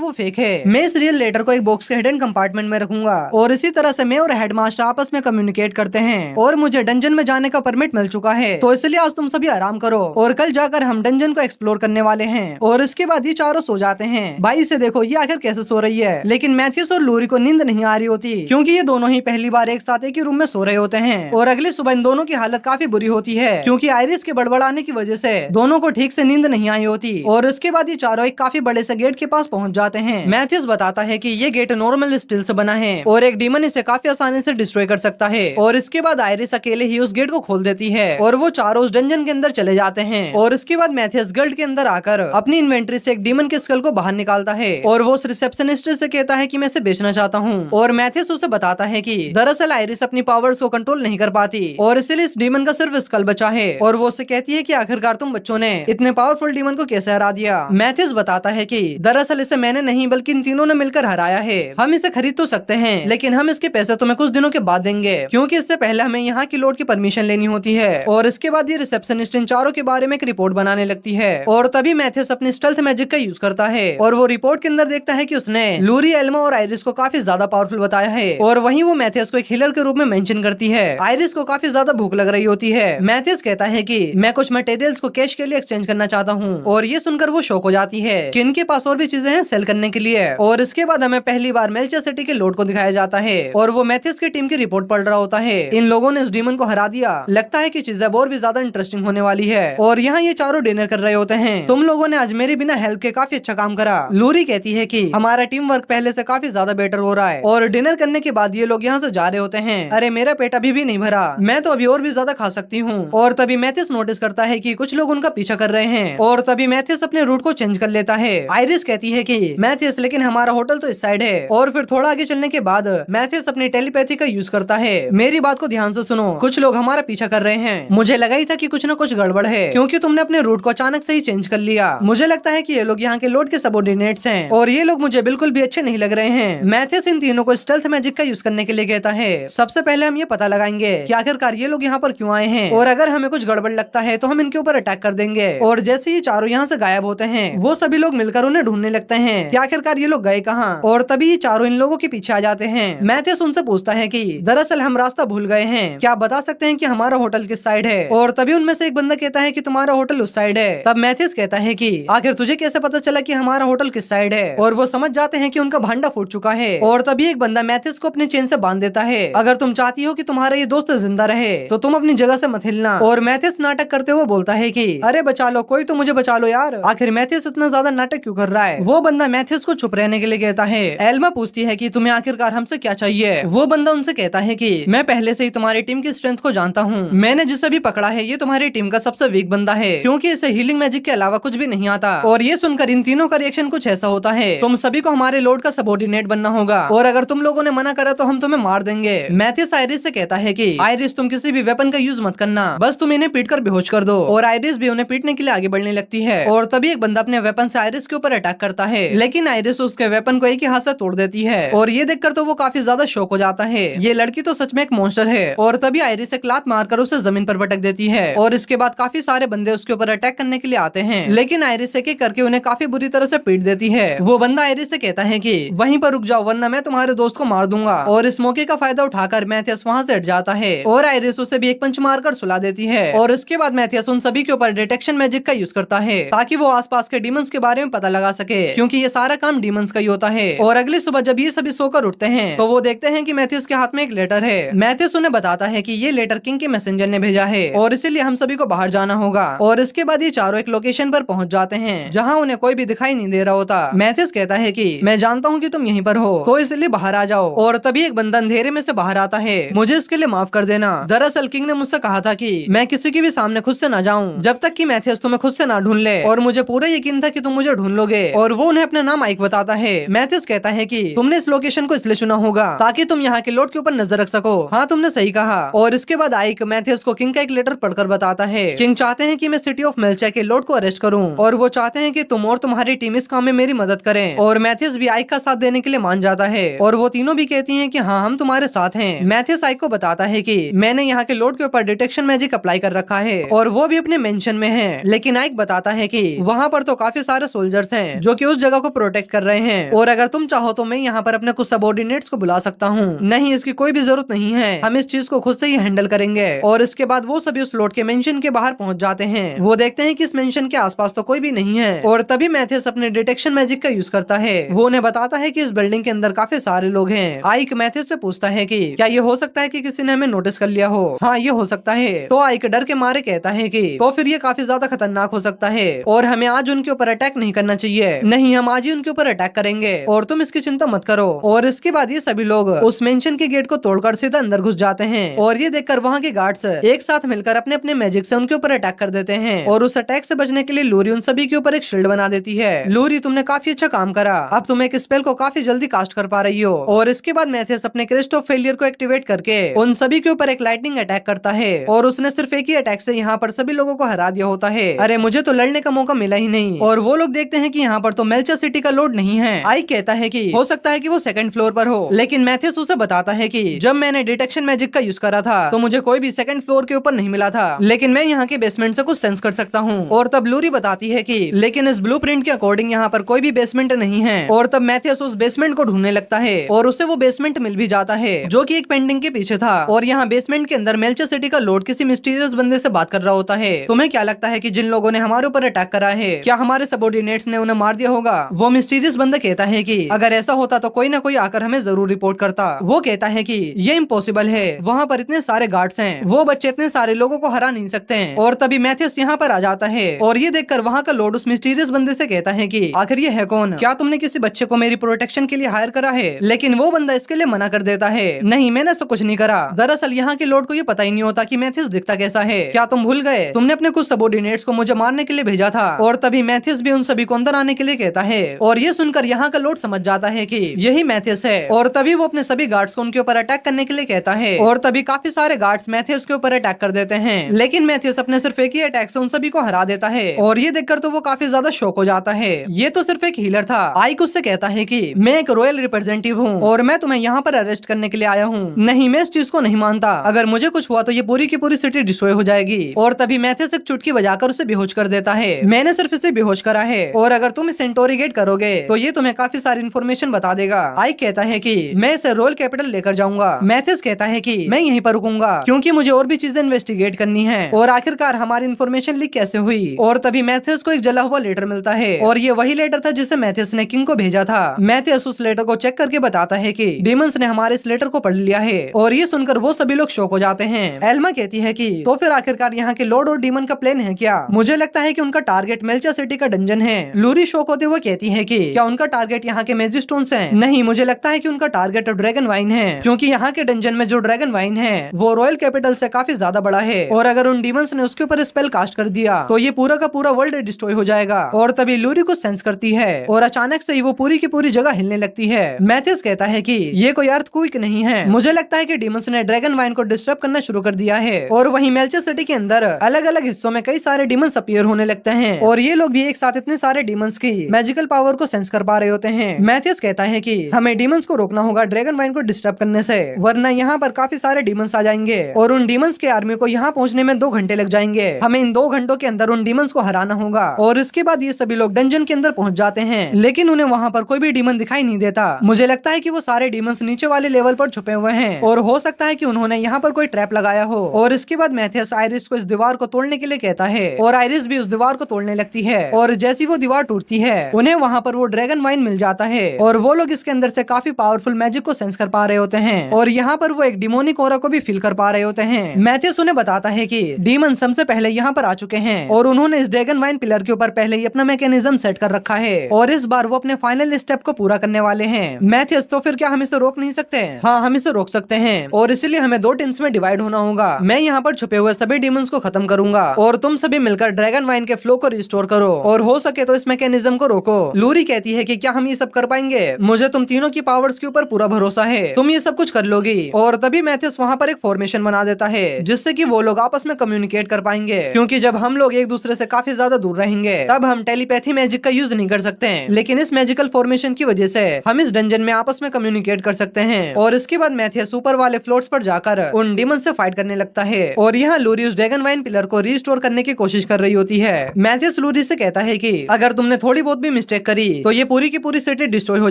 वो फेक है। मैं इस रियल लेटर को एक बॉक्स के हिडन कंपार्टमेंट में रखूंगा और इसी तरह से मैं और हेडमास्टर आपस में कम्युनिकेट करते हैं और मुझे डंजन में जाने का परमिट मिल चुका है, तो इसलिए आज तुम सभी आराम करो और कल जाकर हम डंजन को एक्सप्लोर करने वाले हैं। और इसके बाद ये चारों सो जाते हैं। भाई से देखो ये आखिर कैसे सो रही है, लेकिन मैथियस और लूरी को नींद नहीं आ रही होती क्योंकि ये दोनों ही पहली बार एक साथ एक ही रूम में सो रहे होते हैं। और अगली सुबह इन दोनों की हालत काफी बुरी होती है क्योंकि आयरिस के बड़बड़ाने की वजह से दोनों को ठीक से नींद नहीं आई होती। और इसके बाद ये चारों एक काफी बड़े से गेट के पास पहुंच जाते हैं। मैथियस बताता है कि ये गेट नॉर्मल स्टील से बना है और एक डीमन इसे काफी आसानी से डिस्ट्रॉय कर सकता है। और इसके बाद आयरिस अकेले ही उस गेट को खोल देती है और वो चारों उस डंजन के अंदर चले जाते हैं। और इसके बाद मैथियस गिल्ड के अंदर आकर अपनी इन्वेंट्री से एक डीमन के स्कल को बाहर निकालता है और वो उस रिसेप्शनिस्ट से कहता है कि मैं इसे बेचना चाहता हूँ। और मैथियस उसे बताता है कि दरअसल आयरिस अपनी पावर्स को कंट्रोल नहीं कर पाती और इसलिए इस डीमन का सिर्फ स्कल बचा है। और वो उसे कहती है कि आखिरकार तुम बच्चों ने इतने पावरफुल डीमन को कैसे हरा दिया। मैथियस बताता है कि दरअसल इसे मैंने नहीं बल्कि इन तीनों ने मिलकर हराया है। हम इसे खरीद तो सकते हैं लेकिन हम इसके पैसे तुम्हें कुछ दिनों के बाद देंगे क्योंकि इससे पहले हमें यहाँ की लॉर्ड की परमिशन लेनी होती है। और इसके बाद ये रिसेप्शनिस्ट इन चारों के बारे में एक रिपोर्ट बनाने लगती है और तभी मैथियस अपनी स्टेल्थ मैजिक का यूज करता है और वो रिपोर्ट के अंदर देखता है कि उसने लूरी, एल्मा और आयरिस को काफी ज्यादा पावरफुल बताया है। और वहीं वो मैथियस को एक हीलर के रूप में मेंशन करती है। आयरिस को काफी ज्यादा भूख लग रही होती है। मैथियस कहता है कि मैं कुछ मटेरियल्स को कैश के लिए एक्सचेंज करना चाहता हूँ और ये सुनकर वो शॉक हो जाती है कि इनके पास और भी चीजें हैं सेल करने के लिए। और इसके बाद हमें पहली बार मेल्चर सिटी के लॉर्ड को दिखाया जाता है और वो मैथियस की टीम की रिपोर्ट पढ़ रहा होता है। इन लोगों ने इस डीमन को हरा दिया, लगता है कि चीजें और भी ज्यादा इंटरेस्टिंग होने वाली है। और यहाँ ये चारों डिनर कर रहे होते हैं। तुम लोगों ने आज मेरे बिना हेल्प के काफी अच्छा काम करा। लूरी कहती है कि हमारा टीम वर्क पहले से काफी ज्यादा बेटर हो रहा है। और डिनर करने के बाद ये लोग यहाँ से जा रहे होते हैं। अरे मेरा पेट अभी भी नहीं भरा, मैं तो अभी और भी ज्यादा खा सकती हूँ। और तभी मैथियस नोटिस करता है कि कुछ लोग उनका पीछा कर रहे हैं और तभी मैथियस अपने रूट को चेंज कर लेता है। आयरिस कहती है कि मैथियस लेकिन हमारा होटल तो इस साइड है। और फिर थोड़ा आगे चलने के बाद मैथियस अपनी टेलीपैथी का यूज करता है। मेरी बात को ध्यान से सुनो, कुछ लोग हमारा पीछा कर रहे हैं। मुझे लगा ही था कि कुछ न कुछ गड़बड़ है क्योंकि तुमने अपने रूट को अचानक से ही चेंज कर लिया। मुझे लगता है कि ये लोग यहाँ के लॉर्ड के सबऑर्डिनेट्स हैं और ये लोग मुझे बिल्कुल भी अच्छे नहीं लग रहे हैं। मैथियस इन तीनों को स्टेल्थ मैजिक का यूज करने के लिए कहता है। सबसे पहले हम ये पता लगाएंगे कि आखिरकार ये लोग यहाँ पर क्यों आए हैं और अगर हमें कुछ गड़बड़ लगता है तो हम इनके ऊपर अटैक कर देंगे। और जैसे ही चारों यहाँ से गायब होते हैं वो सभी लोग मिलकर उन्हें ढूंढने लगते हैं कि आखिरकार ये लोग गए कहाँ। और तभी ये चारों इन लोगों के पीछे आ जाते हैं। मैथियस उनसे पूछता है कि दरअसल हम रास्ता भूल गए हैं, क्या आप बता सकते हैं कि हमारा होटल किस साइड है। और तभी उनमें से एक बंदा कहता है कि तुम्हारा होटल उस साइड है। तब मैथियस कहता है कि आखिर तुझे कैसे पता चला कि हमारा होटल किस साइड है। और वो समझ जाते हैं कि उनका भांडा फूट चुका है। और तभी एक बंदा मैथियस को अपनी चेन से बांध देता है। अगर तुम चाहती हो कि तुम्हारा ये दोस्त जिंदा रहे तो तुम अपनी जगह से मत हिलना। और मैथियस नाटक करते हुए बोलता है कि अरे बचा लो, कोई तो मुझे बचा लो यार। आखिर मैथियस इतना ज्यादा नाटक क्यों कर रहा है। वो बंदा मैथियस को चुप रहने के लिए कहता है। एल्मा पूछती है कि तुम्हें आखिरकार हमसे क्या चाहिए। वो बंदा उनसे कहता है कि मैं पहले से ही तुम्हारी टीम की स्ट्रेंथ को जानता हूँ। मैंने जिसे भी पकड़ा है ये तुम्हारी टीम का सबसे वीक बंदा है क्योंकि इसे हीलिंग मैजिक के अलावा कुछ भी नहीं आता। और ये सुनकर इन तीनों का रिएक्शन कुछ ऐसा होता है, तुम सभी को हमारे लॉर्ड का सबऑर्डिनेट बनना होगा और अगर तुम लोगों ने मना करा तो हम तुम्हें मार देंगे। मैथियस आयरिस से कहता है कि आयरिस तुम किसी भी वेपन का यूज मत करना, बस तुम इन्हें पीट कर बेहोश कर दो। और आयरिस भी उन्हें पीटने के लिए आगे बढ़ने लगती है। और तभी एक बंदा अपने वेपन से आयरिस के ऊपर अटैक करता है लेकिन आयरिस उसके वेपन को एक ही हाथ से तोड़ देती है। और ये देखकर तो वो काफी ज्यादा शॉक हो जाता है, ये लड़की तो सच में एक मॉन्स्टर है। और तभी आयरिस एक लात मारकर उसे जमीन पर पटक देती है और इसके बाद काफी सारे बंदे उसके ऊपर अटैक करने के लिए आते हैं लेकिन आयरिस एक एक करके उन्हें काफी बुरी तरह से पीट देती है। वो बंदा आयरिस से कहता है कि वहीं पर रुक जाओ वरना मैं तुम्हारे दोस्त को मार दूंगा। और इस मौके का फायदा उठाकर मैथियस वहाँ से हट जाता है और आयरिस उसे भी एक पंच मारकर सुला देती है। और इसके बाद मैथियस उन सभी के ऊपर डिटेक्शन मैजिक का यूज करता है ताकि वो आसपास के डीमंस के बारे में पता लगा सके क्योंकि ये सारा काम डीमंस का ही होता है। और अगली सुबह जब ये सभी सोकर उठते हैं तो वो देखते हैं कि मैथियस के हाथ में एक लेटर है। मैथियस उन्हें बताता है कि ये लेटर किंग के मैसेंजर ने भेजा है और इसीलिए हम सभी को बाहर जाना होगा। और इसके बाद ये चारों एक लोकेशन पर पहुंच जाते हैं जहां उन्हें कोई भी दिखाई नहीं दे रहा होता। मैथियस कहता है कि मैं जानता हूं कि तुम यहीं पर हो तो इसलिए बाहर आ जाओ। और तभी एक बंदा अंधेरे में से बाहर आता है, मुझे इसके लिए माफ कर देना। दरअसल किंग ने मुझसे कहा था कि मैं किसी के भी सामने खुद से ना जाऊं जब तक कि मैथियस तुम्हें खुद से ना ढूंढ ले और मुझे पूरा यकीन था कि तुम मुझे ढूंढ लोगे। और वो उन्हें अपना नाम आइक बताता है। मैथियस कहता है कि तुमने इस लोकेशन को इसलिए चुना होगा ताकि तुम यहाँ के लॉर्ड के ऊपर नजर रख सको। हाँ तुमने सही कहा। और इसके बाद आइक मैथियस को किंग का एक लेटर पढ़कर बताता है। किंग चाहते हैं कि मैं सिटी ऑफ मेल्चा के लॉर्ड को अरेस्ट करूं और वो चाहते हैं कि तुम और तुम्हारी टीम इस काम में मेरी मदद करें। और मैथियस भी आइक का साथ देने के लिए मान जाता है और वो तीनों भी कहती हैं कि हाँ हम तुम्हारे साथ हैं। मैथियस आइक को बताता है कि मैंने यहाँ के लॉर्ड के ऊपर डिटेक्शन मैजिक अप्लाई कर रखा है और वो भी अपने मेंशन में है। लेकिन आइक बताता है कि वहाँ पर तो काफी सारे सोल्जर्स हैं जो कि उस जगह को प्रोटेक्ट कर रहे हैं और अगर तुम चाहो तो मैं यहाँ पर अपने कुछ सबऑर्डिनेट्स को बुला सकता हूँ। नहीं, इसकी कोई भी जरूरत नहीं है, हम इस चीज को खुद से ही हैंडल करेंगे। और इसके बाद वो सभी उस लॉर्ड के मेंशन के बाहर पहुंच जाते हैं। वो देखते हैं कि इस मेंशन के आसपास तो कोई भी नहीं है और तभी मैथियस अपने डिटेक्शन मैजिक का यूज करता है। वो उन्हें बताता है कि इस बिल्डिंग के अंदर काफी सारे लोग हैं। आइक मैथियस से पूछता है कि क्या ये हो सकता है कि किसी ने हमें नोटिस कर लिया हो। हाँ, ये हो सकता है। तो आइक डर के मारे कहता है कि तो फिर ये काफी ज्यादा खतरनाक हो सकता है और हमें आज उनके ऊपर अटैक नहीं करना चाहिए। नहीं, हम आज ही उनके ऊपर अटैक करेंगे और तुम इसकी चिंता मत करो। और इसके बाद ये सभी लोग उस मेंशन के गेट को तोड़कर सीधा अंदर घुस जाते हैं और ये देखकर वहाँ के गार्ड्स एक साथ मिलकर अपने अपने मैजिक से उनके ऊपर अटैक कर देते हैं। और उस अटैक से बचने के लिए लूरी उन सभी के ऊपर एक शील्ड बना देती है। लूरी, तुमने काफी अच्छा काम करा, अब तुम एक स्पेल को काफी जल्दी कास्ट कर पा रही हो। और इसके बाद मैथियस अपने क्रिस्ट ऑफ फेलियर को एक्टिवेट करके उन सभी के ऊपर एक लाइटनिंग अटैक करता है और उसने सिर्फ एक ही अटैक से यहाँ पर सभी लोगों को हरा दिया होता है। अरे मुझे तो लड़ने का मौका मिला ही नहीं। और वो लोग देखते हैं कि यहाँ पर तो मेल्चा सिटी का लॉर्ड नहीं है। आइक कहता है कि हो सकता है कि वो सेकंड फ्लोर पर हो, लेकिन मैथियस उसे बताता है कि जब मैंने डिटेक्शन मैजिक का यूज करा था तो मुझे कोई भी सेकंड फ्लोर के ऊपर नहीं मिला था, लेकिन मैं यहाँ के बेसमेंट से कुछ सेंस कर सकता हूँ। और तब लूरी बताती है कि लेकिन इस ब्लूप्रिंट के अकॉर्डिंग यहाँ पर कोई भी बेसमेंट नहीं है। और तब मैथियस उस बेसमेंट को ढूंढने लगता है और उसे वो बेसमेंट मिल भी जाता है जो कि एक पेंटिंग के पीछे था। और यहाँ बेसमेंट के अंदर मेल्चा सिटी का लॉर्ड किसी मिस्टीरियस बंदे से बात कर रहा होता है। तुम्हें क्या लगता है कि जिन लोगों ने हमारे ऊपर अटैक करा है, क्या हमारे सबऑर्डिनेट्स ने उन्हें मार दिया होगा? वो मिस्टीरियस बंदा कहता है कि अगर ऐसा होता तो कोई ना कोई आकर हमें जरूर रिपोर्ट करता। वो कहता है कि ये इम्पॉसिबल है, वहाँ पर इतने सारे गार्ड्स हैं, वो बच्चे इतने सारे लोगों को हरा नहीं सकते हैं। और तभी मैथियस यहाँ पर आ जाता है और ये देखकर वहाँ का लॉर्ड उस मिस्टीरियस बंदे से कहता है कि आखिर ये है कौन? क्या तुमने किसी बच्चे को मेरी प्रोटेक्शन के लिए हायर करा है? लेकिन वो बंदा इसके लिए मना कर देता है, नहीं मैंने ऐसा कुछ नहीं करा। दरअसल यहाँ के लॉर्ड को ये पता ही नहीं होता कि मैथियस दिखता कैसा है। क्या तुम भूल गए? तुमने अपने कुछ सबऑर्डिनेट्स को मुझे मारने के लिए भेजा था। और तभी मैथियस भी उन सभी को अंदर आने के लिए कहता है और ये सुनकर यहाँ का लॉर्ड समझ जाता है कि यही मैथियस है। और तभी वो अपने सभी गार्ड्स को उनके ऊपर अटैक करने के लिए कहता है और तभी काफी सारे गार्ड्स मैथियस के ऊपर अटैक कर देते हैं। लेकिन मैथियस अपने सिर्फ एक ही अटैक से उन सभी को हरा देता है और ये देखकर तो वो काफी ज्यादा शॉक हो जाता है। ये तो सिर्फ एक हीलर था। आइक उससे कहता है कि मैं एक रॉयल रिप्रेजेंटेटिव हूँ और मैं तुम्हें यहाँ पर अरेस्ट करने के लिए आया हूँ। नहीं, मैं इस चीज को नहीं मानता। अगर मुझे कुछ हुआ तो ये पूरी की पूरी सिटी डिस्ट्रॉय हो जाएगी। और तभी मैथियस एक चुटकी बजाकर उसे बेहोश कर देता है। मैंने सिर्फ इसे बेहोश करा है और अगर तुम इसे इंटरोगेट करोगे तो ये तुम्हें काफी सारी इन्फॉर्मेशन बता देगा। आइक कहता है कि मैं इसे रॉयल कैपिटल लेकर जाऊंगा। मैथियस कहता है कि मैं यहीं पर रुकूंगा क्योंकि मुझे और भी चीजें इन्वेस्टिगेट करनी है और आखिरकार हमारी इन्फॉर्मेशन लीक कैसे हुई। और तभी मैथियस को एक जला हुआ लेटर मिलता है और ये वही लेटर था जिसे मैथियस ने किंग को भेजा था। मैथियस उस लेटर को चेक करके बताता है कि डीमंस ने हमारे इस लेटर को पढ़ लिया है और ये सुनकर वो सभी लोग शॉक हो जाते हैं। एल्मा कहती है कि तो फिर आखिरकार यहाँ के लॉर्ड और डीमन का प्लान है क्या? मुझे लगता है कि उनका टारगेट मेल्चा सिटी का डंजन है। लूरी शॉक होते हुए कहती है कि क्या उनका टारगेट यहाँ के मैजिक स्टोन्स हैं? नहीं, मुझे लगता है कि उनका टारगेट ड्रैगन वाइन है क्योंकि यहाँ के डंजन में जो ड्रैगन वाइन है वो रॉयल कैपिटल से काफी ज्यादा बड़ा है और अगर उन डीमंस ने उसके ऊपर स्पेल कास्ट कर दिया तो ये पूरा का पूरा वर्ल्ड डिस्ट्रॉय हो जाएगा। और तभी लूरी को सेंस करती है और अचानक से ही वो पूरी की पूरी जगह हिलने लगती है। मैथियस कहता है कि ये कोई अर्थक्वेक नहीं है, मुझे लगता है कि डीमंस ने ड्रैगन वाइन को डिस्टर्ब करना शुरू कर दिया है। और वहीं मेल्चा सिटी के अंदर अलग अलग हिस्सों में कई सारे डीमंस अपीयर होने लगते हैं और ये लोग भी एक साथ इतने सारे डीमंस की मैजिकल पावर को सेंस कर पा रहे होते हैं। मैथियस कहता है कि हमें डीमंस को रोकना होगा ड्रैगन वाइन को डिस्टर्ब करने से, वरना यहाँ पर काफी सारे डीमंस आ जाएंगे और उन डीमंस के आर्मी को यहाँ पहुँचने में 2 घंटे लग जाएंगे। हमें इन 2 घंटों के अंदर उन डीमंस को हराना होगा। और इसके बाद ये सभी लोग डंजन के अंदर पहुँच जाते हैं लेकिन उन्हें वहाँ पर कोई भी डीमन दिखाई नहीं देता। मुझे लगता है कि वो सारे डीमंस नीचे वाले लेवल पर छुपे हुए हैं और हो सकता है कि उन्होंने यहाँ पर कोई ट्रैप लगाया हो। और इसके बाद मैथियस आयरिस को इस दीवार को तोड़ने के लिए कहता है और आयरिस भी उस दीवार को तोड़ने लगती है और जैसी वो दीवार टूटती है उन्हें वहाँ पर वो ड्रैगन वाइन मिल जाता है और वो लोग इसके अंदर से काफी पावरफुल मैजिक को सेंस कर पा रहे होते हैं और यहाँ पर वो एक डिमोनिक ऑरा को भी फील कर पा रहे होते हैं। मैथियस उन्हें बताता है कि डीमन सबसे पहले यहाँ पर आ चुके हैं और उन्होंने इस ड्रैगन वाइन पिलर के ऊपर पहले ही अपना मैकेनिज्म सेट कर रखा है और इस बार वो अपने फाइनल स्टेप को पूरा करने वाले हैं। मैथियस तो फिर क्या हम इसे रोक नहीं सकते? हाँ, हम इसे रोक सकते हैं और इसीलिए हमें 2 टीम्स में डिवाइड होना होगा। मैं यहाँ पर छुपे हुए सभी डीमंस को खत्म करूंगा और तुम सभी मिलकर ड्रैगन वाइन के फ्लो को रिस्टोर करो और हो सके तो इस मैकेनिज्म को रोको। लूरी कहती है कि क्या हम ये सब कर पाएंगे? मुझे तुम तीनों की पावर्स के ऊपर पूरा भरोसा है, तुम ये सब कुछ कर लोगी। और तभी मैथियस वहाँ पर एक फॉर्मेशन बना देता है जिससे कि वो लोग आपस में कम्युनिकेट कर पाएंगे क्योंकि क्योंकि जब हम लोग एक दूसरे से काफी ज्यादा दूर रहेंगे तब हम टेलीपैथी मैजिक का यूज नहीं कर सकते हैं, लेकिन इस मैजिकल फॉर्मेशन की वजह से हम इस डंजन में आपस में कम्युनिकेट कर सकते हैं। और इसके बाद मैथियस ऊपर वाले फ्लोर्स पर जाकर उन डीमन से फाइट करने लगता है और यहाँ लूरी उस ड्रैगन वाइन पिलर को रिस्टोर करने की कोशिश कर रही होती है। मैथियस लूरी से कहता है कि अगर तुमने थोड़ी बहुत भी मिस्टेक करी तो ये पूरी की पूरी सिटी डिस्ट्रॉय हो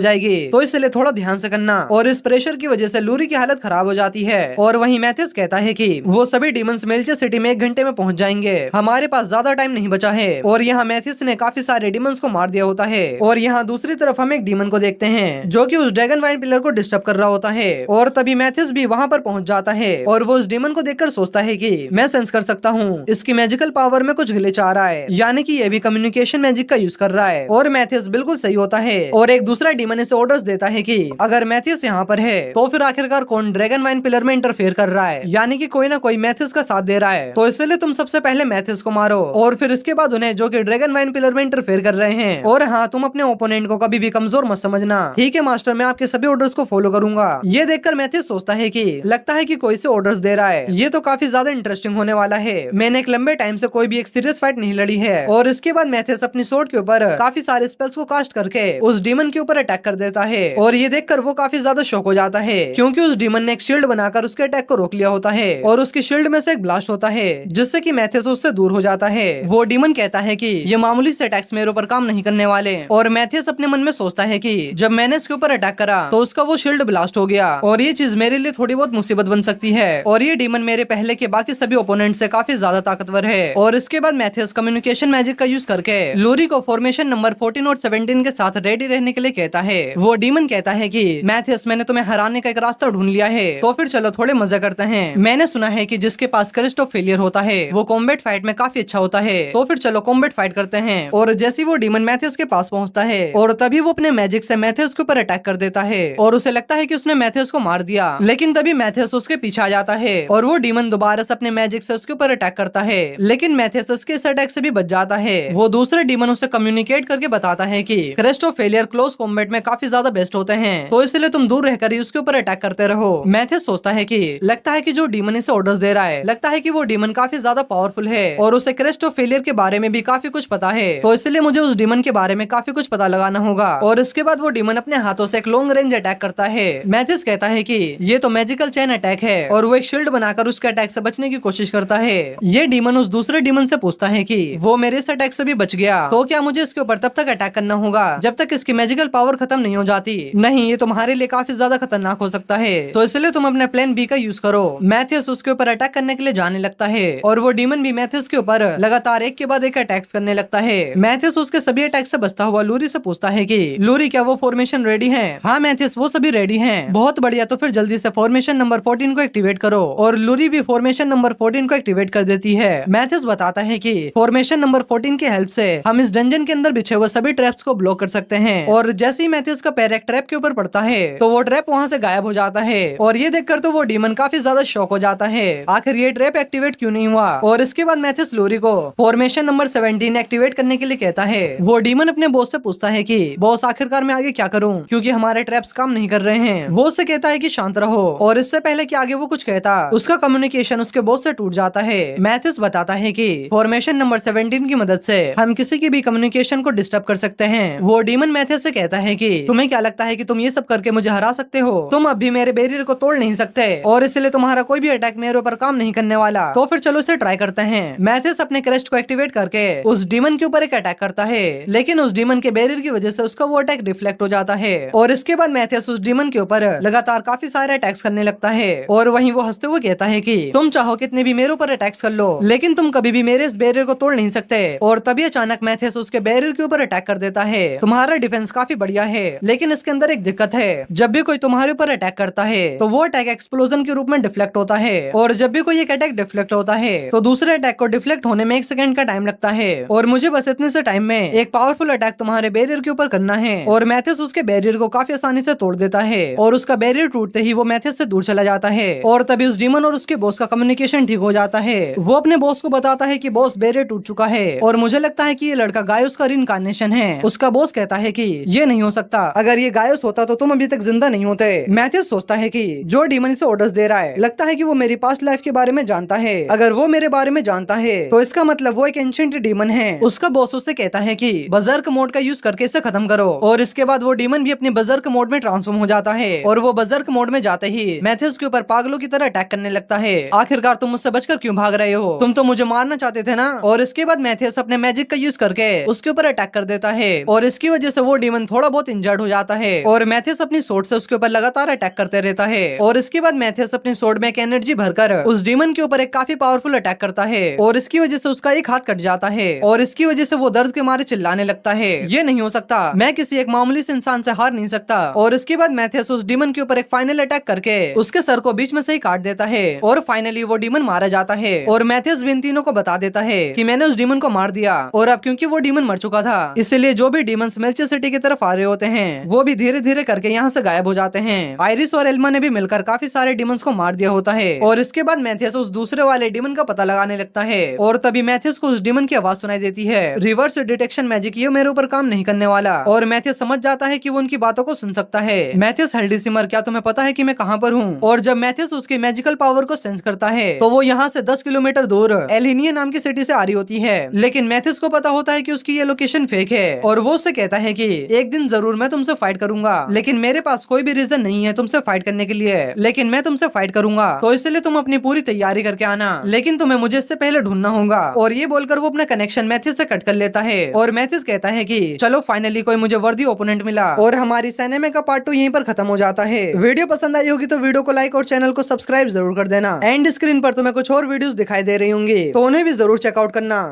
जाएगी, तो इसलिए थोड़ा ध्यान से करना। और इस प्रेशर की वजह से लूरी की हालत खराब हो जाती है। और वहीं मैथियस कहता है कि वो सभी डीमंस मेल्चे सिटी में 1 घंटे में पहुंच जाएंगे, हमारे पास ज्यादा टाइम नहीं बचा है। और यहाँ मैथियस ने काफी सारे डीमंस को मार दिया होता है। और यहाँ दूसरी तरफ हम एक डीमन को देखते हैं जो कि उस ड्रैगन वाइन पिलर को डिस्टर्ब कर रहा होता है। और तभी मैथियस भी वहाँ पर पहुंच जाता है और वो उस डीमन को देखकर सोचता है कि मैं सेंस कर सकता हूँ इसकी मैजिकल पावर में कुछ ग्लिच आ रहा है, यानी कि ये भी कम्युनिकेशन मैजिक का यूज कर रहा है। और मैथियस बिल्कुल सही होता है और एक दूसरा डीमन इसे ऑर्डर्स देता है कि अगर मैथियस यहाँ पर है तो फिर आखिरकार कौन ड्रैगन वाइन पिलर में इंटरफेयर कर रहा है, यानी कि कोई ना कोई मैथियस का साथ दे रहा है। तो इसलिए तुम सबसे पहले मैथियस को मारो और फिर इसके बाद उन्हें जो कि ड्रैगन वाइन पिलर में इंटरफेयर कर रहे हैं। और हाँ, तुम अपने ओपोनेंट को कभी भी कमजोर मत समझना। ठीक है मास्टर, मैं आपके सभी ऑर्डर्स को फॉलो करूंगा। ये देखकर मैथियस सोचता है कि लगता है कि कोई से ऑर्डर्स दे रहा है, ये तो काफी ज्यादा इंटरेस्टिंग होने वाला है। मैंने एक लंबे टाइम से कोई भी एक सीरियस फाइट नहीं लड़ी है। और इसके बाद मैथियस अपनी स्वॉर्ड के ऊपर काफी सारे स्पेल्स को कास्ट करके उस डीमन के ऊपर अटैक कर देता है। और ये देखकर वो काफी ज्यादा शॉक हो जाता है क्योंकि उस डीमन ने एक शील्ड बनाकर उसके अटैक को रोक लिया होता है और उसकी शील्ड में से एक ब्लास्ट होता है जिससे कि मैथियस उससे दूर हो जाता है। वो डीमन कहता है कि ये मामूली से अटैक्स मेरे ऊपर काम नहीं करने वाले। और मैथियस अपने मन में सोचता है कि जब मैंने इसके ऊपर अटैक करा तो उसका वो शील्ड ब्लास्ट हो गया और ये चीज मेरे लिए थोड़ी बहुत मुसीबत बन सकती है। और ये डीमन मेरे पहले के बाकी सभी ओपोनेंट से काफी ज्यादा ताकतवर है। और इसके बाद मैथियस कम्युनिकेशन मैजिक का यूज करके लूरी को फॉर्मेशन नंबर 14 और 17 के साथ रेडी रहने के लिए कहता है। वो डीमन कहता है कि मैथियस, मैंने तुम्हें हराने का एक रास्ता ढूंढ लिया है, तो फिर चलो थोड़े मजा करते हैं। मैंने सुना है कि जिसके पास क्रेस्ट ऑफ फेलियर होता है वो कॉम्बैट फाइट में काफी अच्छा होता है, तो फिर चलो कॉम्बैट फाइट करते हैं। और जैसे वो डीमन मैथियस के पास पहुंचता है और तभी वो अपने मैजिक से मैथियस के ऊपर अटैक कर देता है और उसे लगता है कि उसने मैथियस को मार दिया, लेकिन तभी मैथियस उसके पीछे आ जाता है और वो डीमन दोबारा से अपने मैजिक से उसके ऊपर अटैक करता है, लेकिन मैथियस उसके इस अटैक से भी बच जाता है। वो दूसरे डीमन उसे कम्युनिकेट करके बताता है कि crest of failure close combat में काफी ज्यादा बेस्ट होते हैं, तो इसलिए तुम दूर रहकर ही उसके ऊपर अटैक करते रहो। मैथियस सोचता है कि लगता है कि जो डीमन इसे ऑर्डर्स दे रहा है, लगता है कि वो डीमन काफी ज्यादा पावरफुल है और उसे क्रेस्ट ऑफ फेलियर के बारे में भी काफी कुछ पता है, तो इसलिए मुझे उस डीमन के बारे में काफी कुछ पता लगाना होगा। और इसके बाद वो डीमन अपने हाथों से एक लॉन्ग रेंज अटैक करता है। मैथियस कहता है कि ये तो मैजिकल चेन अटैक है और वो एक शील्ड बनाकर उसके अटैक से बचने की कोशिश करता है। ये डीमन उस दूसरे डीमन से पूछता है कि वो मेरे इस अटैक से भी बच गया, तो क्या मुझे इसके ऊपर तब तक अटैक करना होगा जब तक इसकी मैजिकल पावर खत्म नहीं हो जाती? नहीं, ये तुम्हारे लिए काफी ज्यादा खतरनाक हो सकता है, तो इसलिए तुम अपने प्लान बी का यूज करो। मैथियस उसके ऊपर अटैक करने के लिए जाने लगता है और वो डीमन भी मैथियस के ऊपर लगातार एक के बाद एक अटैक्स करने लगता है। मैथियस उसके सभी अटैक से बचता हुआ लूरी से पूछता है कि लूरी, क्या वो फॉर्मेशन रेडी है? हाँ मैथियस, वो सभी रेडी हैं। बहुत बढ़िया, तो फिर जल्दी से फॉर्मेशन नंबर 14 को एक्टिवेट करो। और लूरी भी फॉर्मेशन नंबर 14 को एक्टिवेट कर देती है। मैथियस बताता है कि फॉर्मेशन नंबर 14 की हेल्प से हम इस डंजन के अंदर बिछे हुए सभी ट्रैप्स को ब्लॉक कर सकते हैं। और जैसे ही मैथियस का पैर एक ट्रैप के ऊपर पड़ता है तो वो ट्रैप वहाँ से गायब हो जाता है और ये देखकर तो वो डीमन काफी ज्यादा शॉक हो जाता है, आखिर ये ट्रैप एक्टिवेट क्यों नहीं हुआ। और इसके बाद मैथियस लूरी को फॉर्मेशन नंबर 17 एक्टिवेट करने के लिए कहता है। वो डीमन अपने बॉस से पूछता है कि बॉस, आखिरकार मैं आगे क्या करूं, क्योंकि हमारे ट्रैप्स काम नहीं कर रहे हैं। वो उससे कहता है कि शांत रहो, और इससे पहले कि आगे वो कुछ कहता, उसका कम्युनिकेशन उसके बॉस से टूट जाता है। मैथियस बताता है कि फॉर्मेशन नंबर 17 की मदद से हम किसी की भी कम्युनिकेशन को डिस्टर्ब कर सकते हैं। वो डीमन मैथियस से कहता है कि तुम्हें क्या लगता है कि तुम ये सब करके मुझे हरा सकते हो? तुम अब भी मेरे बैरियर को तोड़ नहीं सकते और इसलिए तुम्हारा कोई भी अटैक मेरे ऊपर काम नहीं करने वाला, तो फिर चलो इसे ट्राई करते हैं। मैथियस अपने क्रेस्ट को एक्टिवेट करके उस डीमन के ऊपर एक अटैक करता है, लेकिन उस डीमन के बैरियर की वजह से उसका वो अटैक डिफ्लेक्ट हो जाता है। और इसके बाद मैथियस उस डीमन के ऊपर लगातार काफी सारे अटैक्स करने लगता है और वहीं वो हंसते हुए कहता है कि तुम चाहो कितने भी मेरे ऊपर अटैक्स कर लो, लेकिन तुम कभी भी मेरे इस बैरियर को तोड़ नहीं सकते। और तभी अचानक मैथियस उसके बैरियर के ऊपर अटैक कर देता है। तुम्हारा डिफेंस काफी बढ़िया है, लेकिन इसके अंदर एक दिक्कत है, जब भी कोई तुम्हारे ऊपर अटैक करता है तो वो अटैक एक्सप्लोजन के रूप में डिफ्लेक्ट होता है, और जब भी कोई एक अटैक डिफ्लेक्ट होता है तो दूसरे अटैक को डिफ्लेक्ट होने में 1 सेकंड का टाइम लगता है, और मुझे बस इतने से टाइम में एक पावरफुल अटैक तुम्हारे बैरियर के ऊपर करना है। और मैथियस उसके बैरियर को काफी आसानी से तोड़ देता है और उसका बैरियर टूटते ही वो मैथियस से दूर चला जाता है। और तभी उस डीमन और उसके बॉस का कम्युनिकेशन ठीक हो जाता है। वो अपने बॉस को बताता है कि बॉस बैरियर टूट चुका है और मुझे लगता है कि ये लड़का गायोस का रिइंकार्नेशन है। उसका बॉस कहता है कि ये नहीं हो सकता, अगर ये गायोस होता तो तुम अभी तक जिंदा नहीं होते। मैथियस सोचता है कि जो डीमन इसे ऑर्डर्स दे रहा है, लगता है कि वो मेरी पास्ट लाइफ के बारे में जानता है। अगर वो मेरे बारे में जानता जाता है। तो इसका मतलब वो एक एंशिएंट डीमन है। उसका बॉस उससे कहता है कि बजर्क मोड का यूज करके इसे खत्म करो, और इसके बाद वो डीमन भी अपने बजर्क मोड में ट्रांसफॉर्म हो जाता है, और वो बजर्क मोड में जाते ही मैथियस के ऊपर पागलों की तरह अटैक करने लगता है। आखिरकार तुम मुझसे बचकर क्यों भाग रहे हो? तुम तो मुझे मारना चाहते थे ना। और इसके बाद मैथियस अपने मैजिक का यूज करके उसके ऊपर अटैक कर देता है, और इसकी वजह से वो डीमन थोड़ा बहुत इंजर्ड हो जाता है, और मैथियस अपनी सोर्ड से उसके ऊपर लगातार अटैक करते रहता है। और इसके बाद मैथियस अपनी सोर्ड में एक एनर्जी भरकर उस डीमन के ऊपर एक काफी पावरफुल अटैक करता है, और इसकी वजह से उसका एक हाथ कट जाता है, और इसकी वजह से वो दर्द के मारे चिल्लाने लगता है, ये नहीं हो सकता, मैं किसी एक मामूली से इंसान से हार नहीं सकता। और इसके बाद मैथियस उस डीमन के ऊपर एक फाइनल अटैक करके उसके सर को बीच में से ही काट देता है, और फाइनली वो डीमन मारा जाता है। और मैथियस भी इन तीनों को बता देता है कि मैंने उस डीमन को मार दिया, और अब क्योंकि वो डीमन मर चुका था, इसलिए जो भी डीमंस मेल्चियर सिटी की तरफ आ रहे होते हैं वो भी धीरे धीरे करके यहाँ से गायब हो जाते हैं। आयरिस और एल्मा ने भी मिलकर काफी सारे डीमंस को मार दिया होता है, और इसके बाद मैथियस उस दूसरे वाले डीमन का पता लगाने लगता है, और तभी मैथियस को उस डीमन की आवाज सुनाई देती है। रिवर्स डिटेक्शन मैजिक ये मेरे ऊपर काम नहीं करने वाला, और मैथियस समझ जाता है कि वो उनकी बातों को सुन सकता है। मैथियस हेल्डिसिमर, क्या तुम्हें पता है कि मैं कहाँ पर हूँ? और जब मैथियस उसकी मैजिकल पावर को सेंस करता है तो वो यहाँ से 10 किलोमीटर दूर एलिनिया नाम की सिटी से आ रही होती है, लेकिन मैथियस को पता होता है कि उसकी ये लोकेशन फेक है, और वो उससे कहता है कि एक दिन जरूर मैं तुमसे फाइट करूंगा, लेकिन मेरे पास कोई भी रीजन नहीं है तुमसे फाइट करने के लिए, लेकिन मैं तुमसे फाइट करूंगा, तो इसलिए तुम अपनी पूरी तैयारी करके आना, लेकिन तुम्हें मुझे इससे पहले ढूंढना होगा। और ये बोलकर वो अपना कनेक्शन मैथियस से कट कर लेता है, और मैथियस कहता है कि चलो फाइनली कोई मुझे वर्दी ओपोनेंट मिला। और हमारी सिनेमा का पार्ट 2 यहीं पर खत्म हो जाता है। वीडियो पसंद आई होगी तो वीडियो को लाइक और चैनल को सब्सक्राइब जरूर कर देना। एंड स्क्रीन पर तुम्हें कुछ और वीडियोस दिखाई दे रही होंगी, तो उन्हें भी जरूर चेकआउट करना।